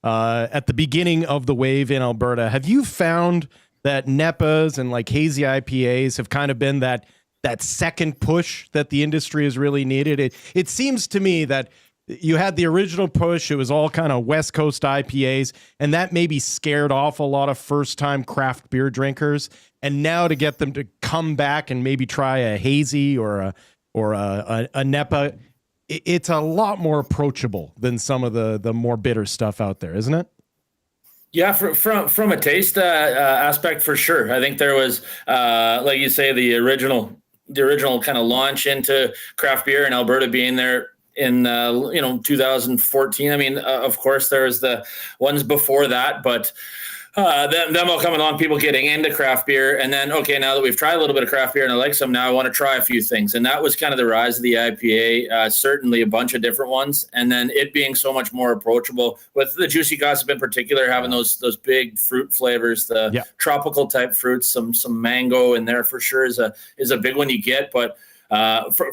at the beginning of the wave in Alberta, have you found that NEPAs and like hazy IPAs have kind of been that that second push that the industry has really needed. It seems to me that you had the original push. It was all kind of West Coast IPAs, and that maybe scared off a lot of first-time craft beer drinkers. And now to get them to come back and maybe try a hazy or a NEPA, it's a lot more approachable than some of the more bitter stuff out there, isn't it? Yeah, from a taste aspect, for sure. I think there was, like you say, the original kind of launch into craft beer in Alberta being there in 2014. I mean, of course, there's the ones before that, but them all coming along, people getting into craft beer, and then okay, now that we've tried a little bit of craft beer and I like some, now I want to try a few things, and that was kind of the rise of the IPA. Certainly a bunch of different ones, and then it being so much more approachable with the Juicy Gossip in particular, having those big fruit flavors, the tropical type fruits, some mango in there for sure is a big one you get, but.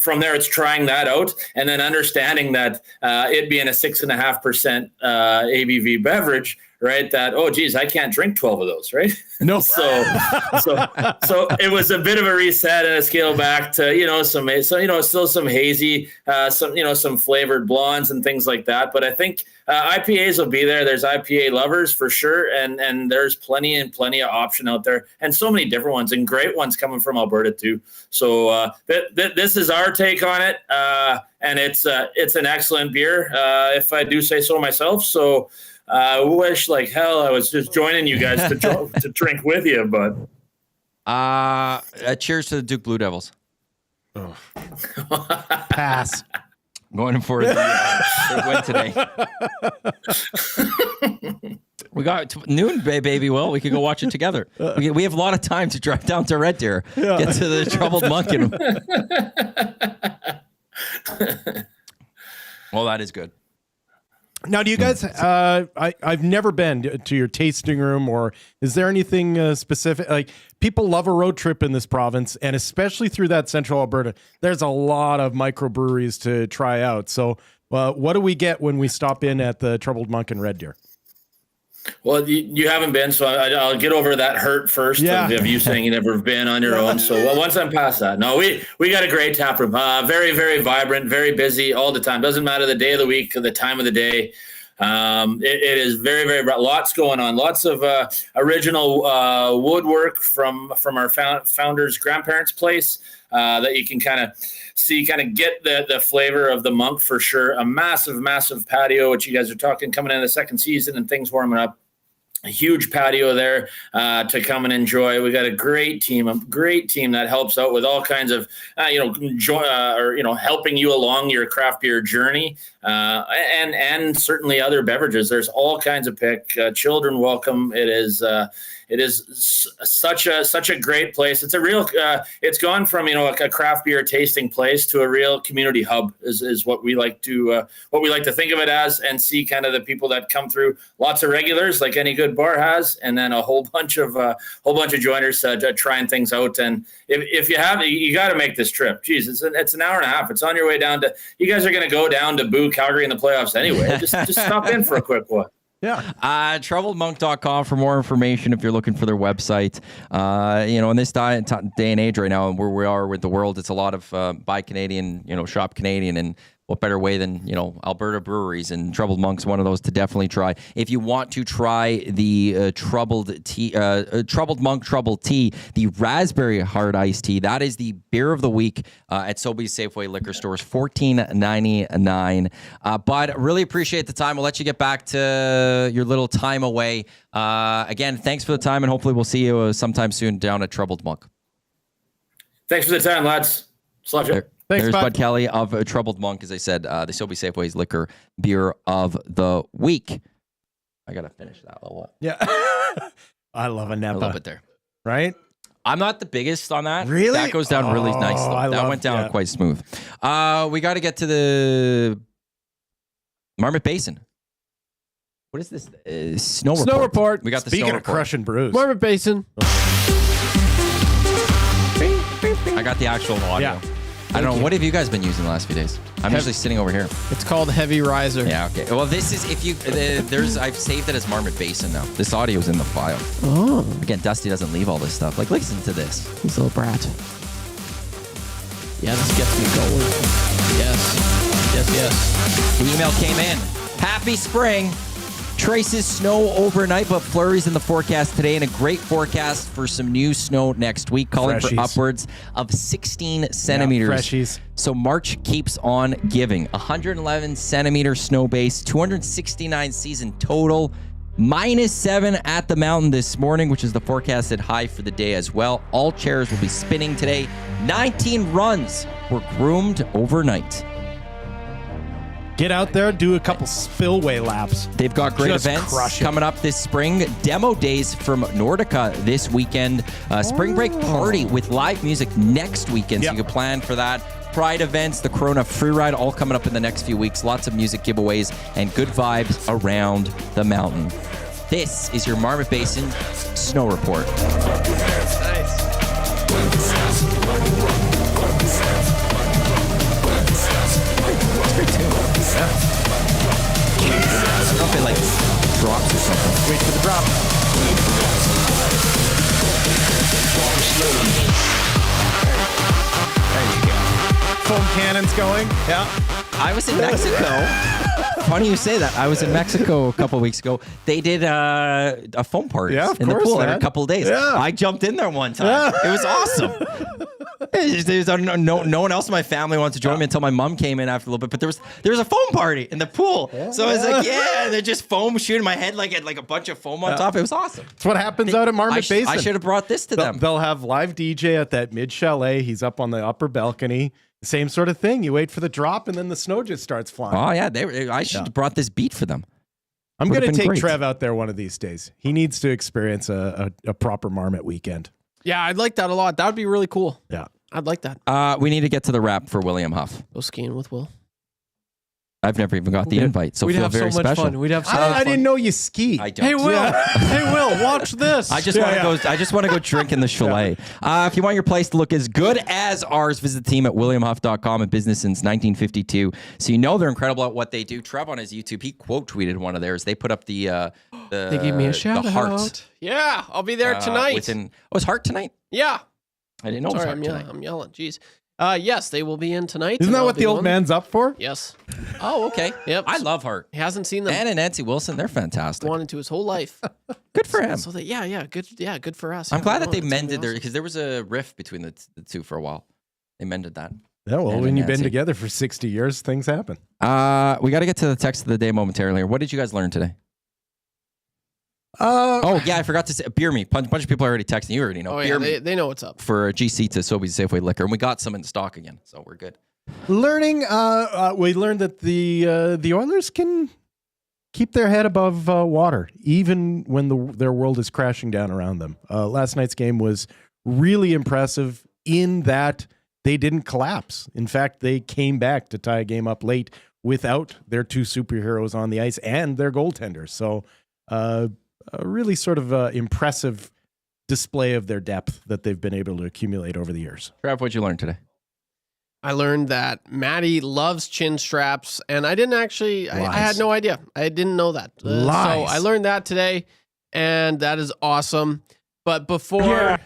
From there, it's trying that out and then understanding that it being a 6.5% ABV beverage, right? That, oh, geez, I can't drink 12 of those, right? No. So it was a bit of a reset and a scale back to, still some hazy, some flavored blondes and things like that. But I think IPAs will be there. There's IPA lovers for sure. And there's plenty of option out there and so many different ones and great ones coming from Alberta too. So this is our take on it. And it's an excellent beer, if I do say so myself. So I wish like hell I was just joining you guys to drink with you, but cheers to the Duke Blue Devils. Oh. Pass. Going for the win today. We got noon, baby. Well, we could go watch it together. We have a lot of time to drive down to Red Deer, get to the Troubled Monk. Well, that is good. Now, do you guys, I've never been to your tasting room, or is there anything specific? Like, people love a road trip in this province, and especially through that central Alberta, there's a lot of microbreweries to try out. So what do we get when we stop in at the Troubled Monk in Red Deer? Well, you haven't been, so I'll get over that hurt first of you saying you never been on your own. So once I'm past that, no, we got a great tap room. Very, very vibrant, very busy all the time. Doesn't matter the day of the week or the time of the day. It is very, very bright. Lots going on. Lots of original woodwork from our founder's grandparents' place that you can kind of see, kind of get the flavor of the monk for sure. A massive, massive patio, which you guys are talking coming in the second season and things warming up. A huge patio there to come and enjoy. We got a great team that helps out with all kinds of, helping you along your craft beer journey, and certainly other beverages. There's all kinds of pick. Children welcome. It is such a great place. It's a real. It's gone from a craft beer tasting place to a real community hub. Is what we like to think of it as, and see kind of the people that come through. Lots of regulars, like any good bar has, and then a whole bunch of joiners trying things out. And if you have, you got to make this trip. Jeez, it's an hour and a half. It's on your way down to. You guys are going to go down to boo Calgary in the playoffs anyway. Just stop in for a quick one. Yeah. TroubledMonk.com for more information if you're looking for their website. In this day and age right now, and where we are with the world, it's a lot of buy Canadian, shop Canadian, and what better way than, Alberta breweries, and Troubled Monk's one of those to definitely try. If you want to try the Troubled Monk Troubled Tea, the raspberry hard iced tea, that is the beer of the week at Sobeys Safeway Liquor Stores, $14.99. But really appreciate the time. We'll let you get back to your little time away. Again, thanks for the time, and hopefully we'll see you sometime soon down at Troubled Monk. Thanks for the time, lads. Sludge it. Thanks, There's Bud Kelly of Troubled Monk, as I said, the Sobeys Safeway's Liquor Beer of the Week. I got to finish that little one. Yeah. I love a NEPA. I love it there. Right? I'm not the biggest on that. Really? That goes down really nice, though. That went down quite smooth. We got to get to the Marmot Basin. What is this? Snow Report. We got the Speaking Snow of Report. crushing brews. Marmot Basin. I got the actual audio. Yeah. I don't know. What have you guys been using the last few days? I'm usually sitting over here. It's called Heavy Riser. Yeah, okay. Well, this is, if you, I've saved it as Marmot Basin now. This audio's in the file. Oh. Again, Dusty doesn't leave all this stuff. Like, listen to this. He's a little brat. Yeah, this gets me going. Yes. The email came in. Happy spring. Traces snow overnight, but flurries in the forecast today, and a great forecast for some new snow next week, calling for upwards of 16 centimeters. Freshies. So March keeps on giving. 111 centimeter snow base, 269 season total. -7 at the mountain this morning, which is the forecasted high for the day as well. All chairs will be spinning today. 19 runs were groomed overnight. Get out there, do a couple spillway laps. They've got great Just events crush it. coming up this spring. Demo days from Nordica this weekend. Spring break party with live music next weekend, so you can plan for that. Pride events, the Corona Free Ride, all coming up in the next few weeks. Lots of music giveaways and good vibes around the mountain. This is your Marmot Basin Snow Report. I don't know if it like drops or something. Wait for the drop. There you go. Foam cannons going. Yeah. I was in Mexico. Funny you say that. I was in Mexico a couple weeks ago. They did a foam party in the pool every couple of days. Yeah. I jumped in there one time. It was awesome. No one else in my family wanted to join me until my mom came in after a little bit. But there was a foam party in the pool, so I was like, they're just foam shooting my head like a bunch of foam on top. It was awesome. That's what happens out at Marmot Basin. I should have brought this to them. They'll have live DJ at that mid chalet. He's up on the upper balcony. Same sort of thing. You wait for the drop, and then the snow just starts flying. Oh yeah, I should have brought this beat for them. I'm going to take great. Trev out there one of these days. He needs to experience a proper Marmot weekend. Yeah, I'd like that a lot. That would be really cool. Yeah. I'd like that. We need to get to the wrap for William Huff. Go skiing with Will. I've never even got the invite, so we'd feel have very so much special. fun. We'd have so much fun. I didn't know you ski. I don't. Hey Will, hey Will, watch this. I just want to go. I just want to go drink in the chalet. If you want your place to look as good as ours, visit the team at WilliamHuff.com. In business since 1952, so you know they're incredible at what they do. Trev on his YouTube, he quote tweeted one of theirs. They put up the they gave me a shout the heart. out. Yeah, I'll be there tonight. It's heart tonight. Yeah, I didn't know. Sorry, it was heart tonight. I'm yelling. Jeez. Yes, they will be in tonight. Isn't that and what I'll be the old on. man's up for? Yes. Oh, okay. Yep. I love Heart. He hasn't seen them. And Nancy Wilson, they're fantastic. Wanted to his whole life. Good for him. So good for us. I'm glad that they That's mended awesome. because there was a rift between the two for a while. They mended that. Yeah, well, And when you've been Nancy. together for 60 years, things happen. We got to get to the text of the day momentarily. What did you guys learn today? Oh, yeah, I forgot to say Beer Me. Bunch of people are already texting. You already know. Oh, Beer yeah, Me they know what's up. for GC to Sobeys Safeway Liquor. And we got some in stock again, so we're good. Learning, we learned that the Oilers can keep their head above water, even when their world is crashing down around them. Last night's game was really impressive in that they didn't collapse. In fact, they came back to tie a game up late without their two superheroes on the ice and their goaltenders. So a really sort of impressive display of their depth that they've been able to accumulate over the years. Trav, what'd you learn today? I learned that Matty loves chin straps, and I didn't actually. I had no idea. I didn't know that. So Lies. I learned that today, and that is awesome. But before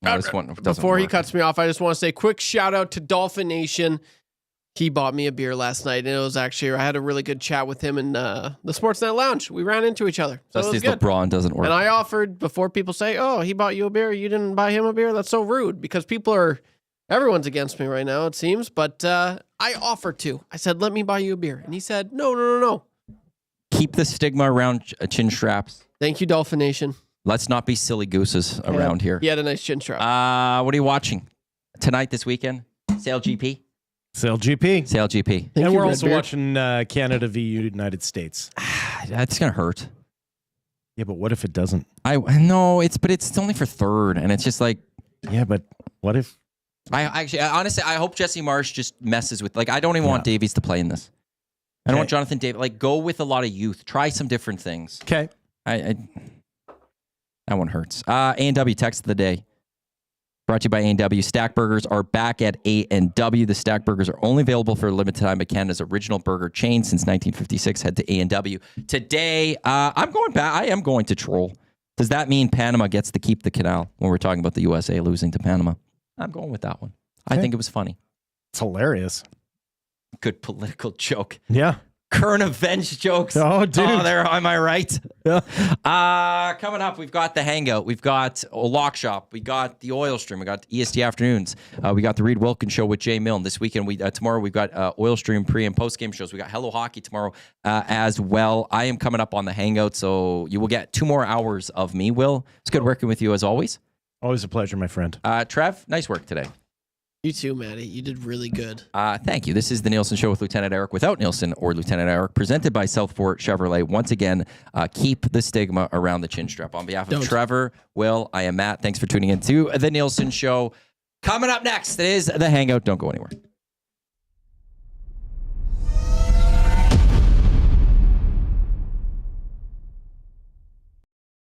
he cuts me off, I just want to say quick shout out to Dolphin Nation. He bought me a beer last night, and it was actually I had a really good chat with him in the Sportsnet Lounge. We ran into each other. So it was Dusty's good. LeBron doesn't work. And I offered before people say, "Oh, he bought you a beer. You didn't buy him a beer." That's so rude because everyone's against me right now, it seems. But I offered to. I said, "Let me buy you a beer," and he said, "No." Keep the stigma around chin straps. Thank you, Dolphin Nation. Let's not be silly gooses around here. He had a nice chin strap. What are you watching tonight, this weekend? Sail GP. Sail GP. Sail GP. And we're also watching Canada v. United States. That's gonna hurt. Yeah, but what if it doesn't? I know it's only for third, and it's just like, yeah, but what if? Honestly, I hope Jesse Marsh just messes with. Like, I don't even want Davies to play in this. I don't want Jonathan Davis. Like, go with a lot of youth. Try some different things. Okay. That one hurts. A&W text of the day. Brought to you by A&W. Stack Burgers are back at A&W. The Stack Burgers are only available for a limited time at Canada's original burger chain since 1956. Head to A&W. Today, I'm going back. I am going to troll. Does that mean Panama gets to keep the canal when we're talking about the USA losing to Panama? I'm going with that one. I think it was funny. It's hilarious. Good political joke. Yeah. Current events jokes. Oh, dude. Oh, there. Am I right? Yeah. Coming up, we've got the Hangout. We've got a Lock Shop. We got the Oil Stream. We got EST Afternoons. We got the Reed Wilkins Show with Jay Milne. This weekend, tomorrow, we've got Oil Stream pre- and post-game shows. We got Hello Hockey tomorrow as well. I am coming up on the Hangout, so you will get 2 more hours of me, Will. It's good working with you as always. Always a pleasure, my friend. Trev, nice work today. You too, Matty. You did really good. Thank you. This is the Nielson Show with Lieutenant Eric without Nielson or Lieutenant Eric, presented by Southport Chevrolet. Once again, keep the stigma around the chin strap. On behalf of Trevor, Will, I am Matt. Thanks for tuning in to the Nielson Show. Coming up next is the Hangout. Don't go anywhere.